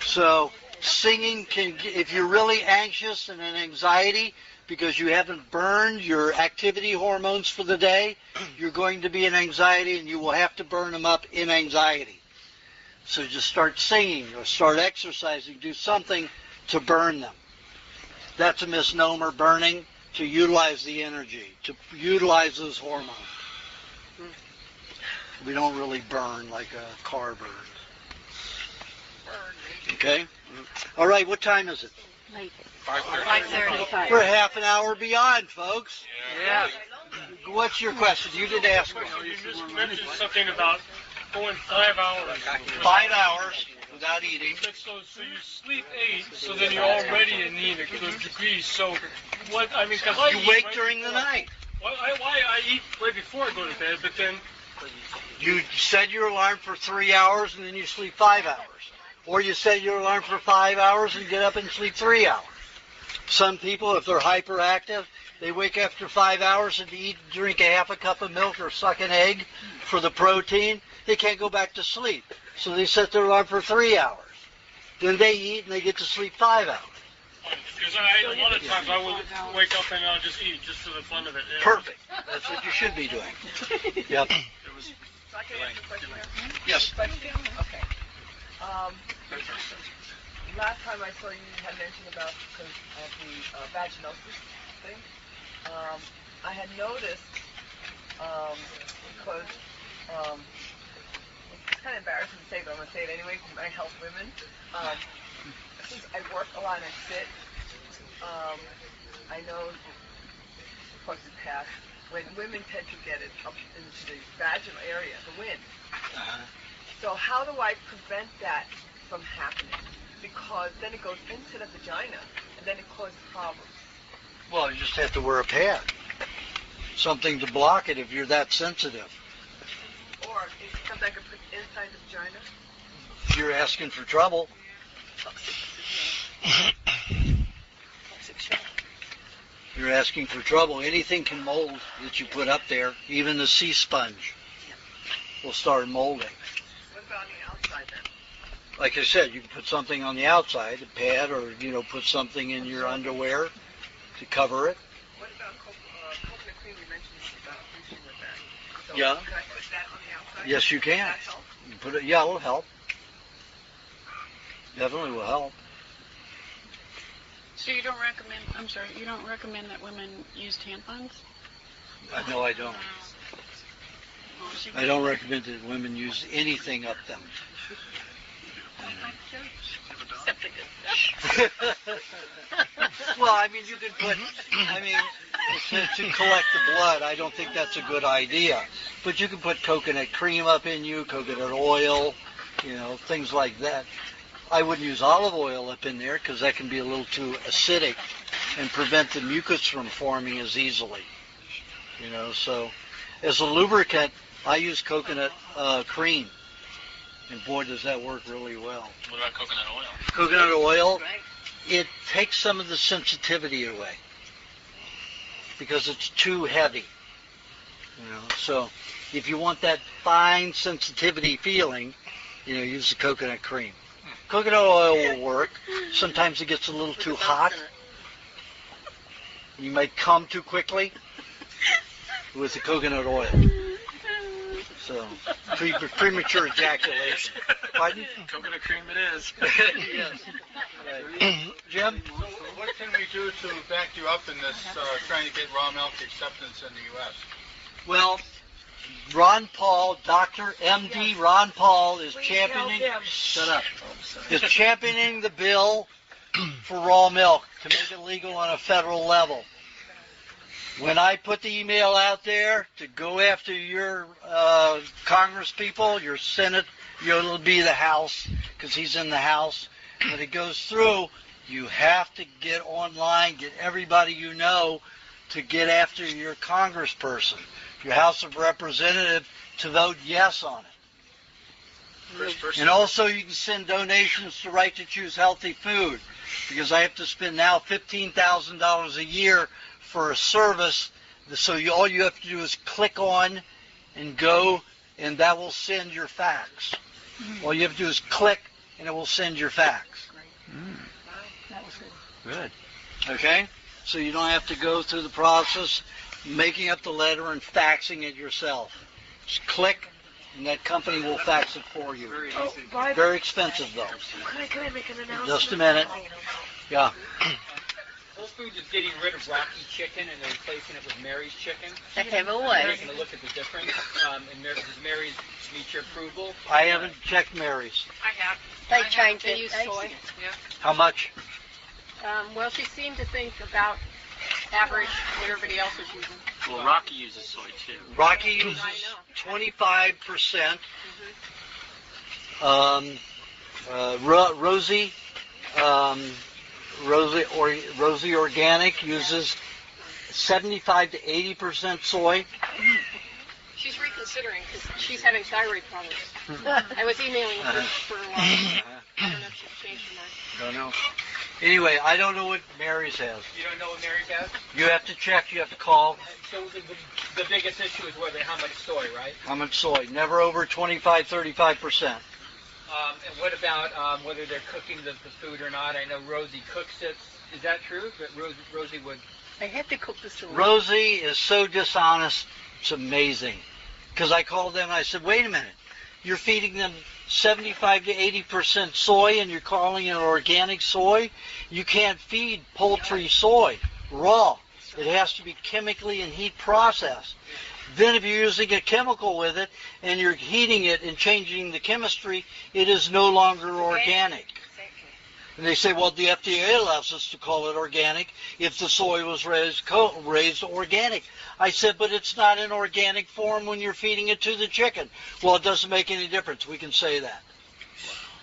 So singing can, if you're really anxious and in anxiety because you haven't burned your activity hormones for the day, you're going to be in anxiety and you will have to burn them up in anxiety. So just start singing or start exercising, do something to burn them. That's a misnomer, burning, to utilize the energy, to utilize those hormones. We don't really burn like a car burns. Okay? All right, what time is it? Late. 5:30. We're half an hour beyond, folks. Yeah. What's your question? You didn't ask me. You just mentioned something about going 5 hours. 5 hours without eating. So you sleep 8, so then you're already anemic to those degrees. So what? I mean, because I You eat wake right during the before- night. Why I eat right before I go to bed, but then You set your alarm for 3 hours and then you sleep 5 hours. Or you set your alarm for 5 hours and get up and sleep 3 hours. Some people, if they're hyperactive, they wake after 5 hours and drink a half a cup of milk or suck an egg for the protein. They can't go back to sleep. So they set their alarm for 3 hours. Then they eat and they get to sleep 5 hours. because a lot of times I will wake up and I'll just eat just for the fun of it. Yeah. Perfect. That's what you should be doing. Yep. It was So I can ask a question now? Yes. Okay. Last time I saw you had mentioned about because of the vaginosis thing. I had noticed because it's kind of embarrassing to say, but I'm going to say it anyway because I help women. Since I work a lot and I sit, I know, of course, it's past, when women tend to get it up into the vaginal area, the wind. So how do I prevent that from happening? Because then it goes into the vagina, and then it causes problems. Well, you just have to wear a pad. Something to block it if you're that sensitive. Or is it something I could put inside the vagina? If you're asking for trouble. You're asking for trouble. Anything can mold that you put up there, even the sea sponge will start molding. What about on the outside then? Like I said, you can put something on the outside, a pad, or put something in your underwear to cover it. What about coconut cream? You mentioned about bleaching with that. So Yeah. Can I put that on the outside? Yes, you can. Does that help? You put it. Yeah, it'll help. Definitely will help. So you don't recommend? I'm sorry. You don't recommend that women use tampons? No, I don't. I don't recommend that women use anything up them. Well, I mean, you could put, to collect the blood, I don't think that's a good idea. But you can put coconut cream up in you, coconut oil, things like that. I wouldn't use olive oil up in there because that can be a little too acidic and prevent the mucus from forming as easily. So as a lubricant, I use coconut cream. And boy, does that work really well. What about coconut oil? Coconut oil, it takes some of the sensitivity away because it's too heavy. So if you want that fine sensitivity feeling, use the coconut cream. Coconut oil will work. Sometimes it gets a little too hot. You might come too quickly with the coconut oil. So, premature ejaculation. Pardon? Coconut cream it is. Yes. Right. Jim? So what can we do to back you up in this trying to get raw milk acceptance in the U.S.? Well, Ron Paul, Dr. M.D. Ron Paul is championing. Shut up. Is championing the bill for raw milk to make it legal on a federal level. When I put the email out there to go after your Congress people, your Senate, it'll be the House because he's in the House. When it goes through, you have to get online, get everybody you know to get after your congressperson, your House of Representatives, to vote yes on it. And also you can send donations to Right to Choose Healthy Food because I have to spend now $15,000 a year for a service. So all you have to do is click on and go, and that will send your fax. All you have to do is click, and it will send your fax. That was good. Good. Okay? So you don't have to go through the process making up the letter and faxing it yourself. Just click, and that company will fax it for you. Very expensive, though. Can I make an announcement? Just a minute. Yeah. Whole Foods is getting rid of Rocky chicken and they're replacing it with Mary's chicken. They have always. Taking a look at the difference. And does Mary's meet your approval? I haven't checked Mary's. I have. They changed They it. use soy. Yeah. How much? Well, she seemed to think about average what everybody else is using. Well, Rocky uses soy too. Rocky uses 25%. Rosie Organic uses 75 to 80% soy. She's reconsidering because she's having thyroid problems. I was emailing her for a while. I don't know if she's changed her mind. Don't know. Anyway, I don't know what Mary's has. You don't know what Mary's has? You have to check. You have to call. So the biggest issue is how much soy, right? How much soy? Never over 25, 35%. And what about whether they're cooking the food or not? I know Rosie cooks it. Is that true? That Rosie would... They have to cook the soy. Rosie is so dishonest. It's amazing. Because I called them and I said, wait a minute, you're feeding them 75 to 80% soy and you're calling it organic soy? You can't feed poultry soy raw. It has to be chemically and heat processed. Then if you're using a chemical with it and you're heating it and changing the chemistry, it is no longer organic. And they say, well, the FDA allows us to call it organic if the soy was raised organic. I said, but it's not in organic form when you're feeding it to the chicken. Well, it doesn't make any difference. We can say that.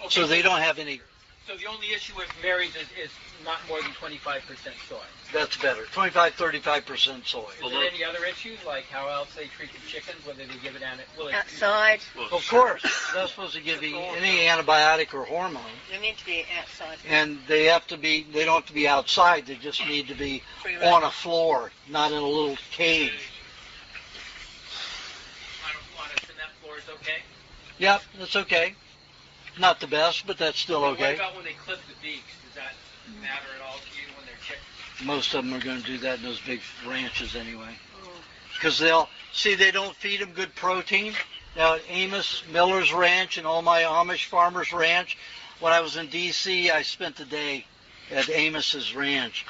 Okay, so they don't have any. So the only issue with Mary's is not more than 25% soy. That's better. 25, 35% soy. Is there any other issues, like how else they treat the chickens, whether they give it outside? Of course. They're not supposed to give any antibiotic or hormone. They need to be outside. And they don't have to be outside. They just need to be on a floor, not in a little cage. On a cement floor is okay? Yep, that's okay. Not the best, but that's still okay. What about when they clip the beaks? Does that matter at all to you when they're chickens? Most of them are going to do that in those big ranches anyway. Because they don't feed them good protein. Now at Amos Miller's ranch and all my Amish farmers' ranch, when I was in D.C., I spent the day at Amos's ranch.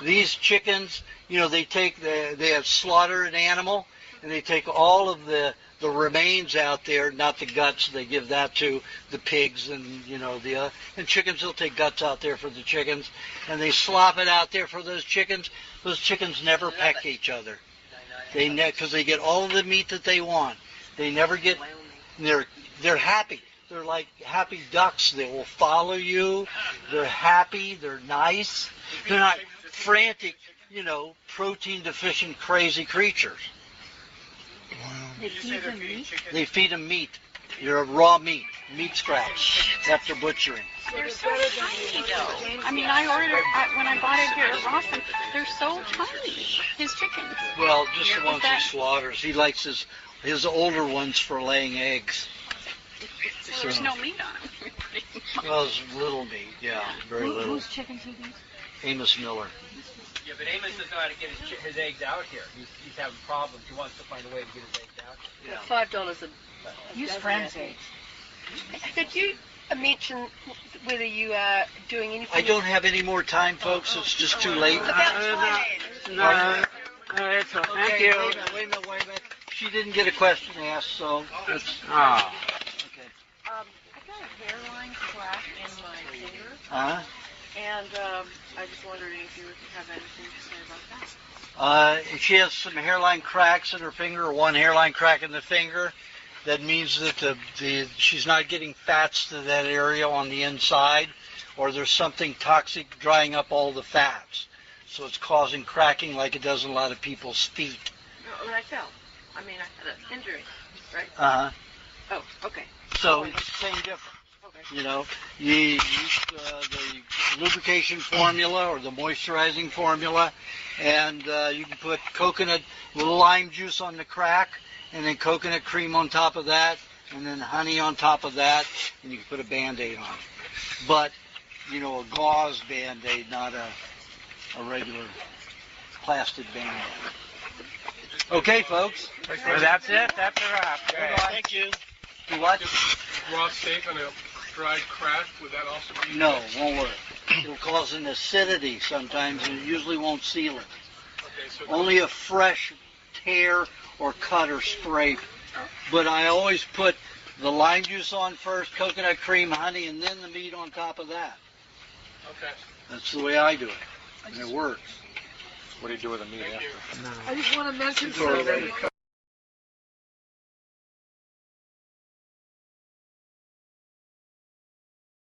These chickens, they have slaughtered an animal, and they take all of the remains out there, not the guts. They give that to the pigs and and chickens. They'll take guts out there for the chickens, and they slop it out there for those chickens. Those chickens never peck each other. Because they get all of the meat that they want. They never get. They're happy. They're like happy ducks. They will follow you. They're happy. They're nice. They're not frantic, protein deficient, crazy creatures. They feed them meat? They feed them meat. They're raw meat scraps after butchering. They're so tiny, though. I mean, when I bought it here at Rawson, they're so tiny, his chickens. Well, just the ones he slaughters. He likes his older ones for laying eggs. So there's no meat on them. Well, it's little meat, yeah, very little. Whose chickens are these? Amos Miller. Yeah, but Amos doesn't know how to get his eggs out here. He's having problems. He wants to find a way to get his eggs out here. $5 a Use friends' eggs. Did you mention whether you are doing anything? I don't have any more time, folks. It's just too late. No, it's a thank you. Wait a minute. She didn't get a question asked, so it's... Oh. Okay. I got a hairline crack in my finger. Uh-huh. And I just wondered if you have anything to say about that. She has some hairline cracks in her finger, or one hairline crack in the finger. That means that she's not getting fats to that area on the inside, or there's something toxic drying up all the fats. So it's causing cracking like it does in a lot of people's feet. No, when I fell. I mean, I had an injury, right? Uh-huh. Oh, okay. So it's the same difference. You use the lubrication formula or the moisturizing formula, and you can put little lime juice on the crack, and then coconut cream on top of that, and then honey on top of that, and you can put a Band-Aid on. But, a gauze Band-Aid, not a regular plastic Band-Aid. Okay, folks. Well, that's it. That's a wrap. Thank you. Do what? Raw steak on a dried crack, would that also be? No, won't work. It'll cause an acidity sometimes, and it usually won't seal it. Okay, so Only a fresh tear or cut or scrape. But I always put the lime juice on first, coconut cream, honey, and then the meat on top of that. Okay. That's the way I do it, and it works. What do you do with the meat after? I just want to mention something.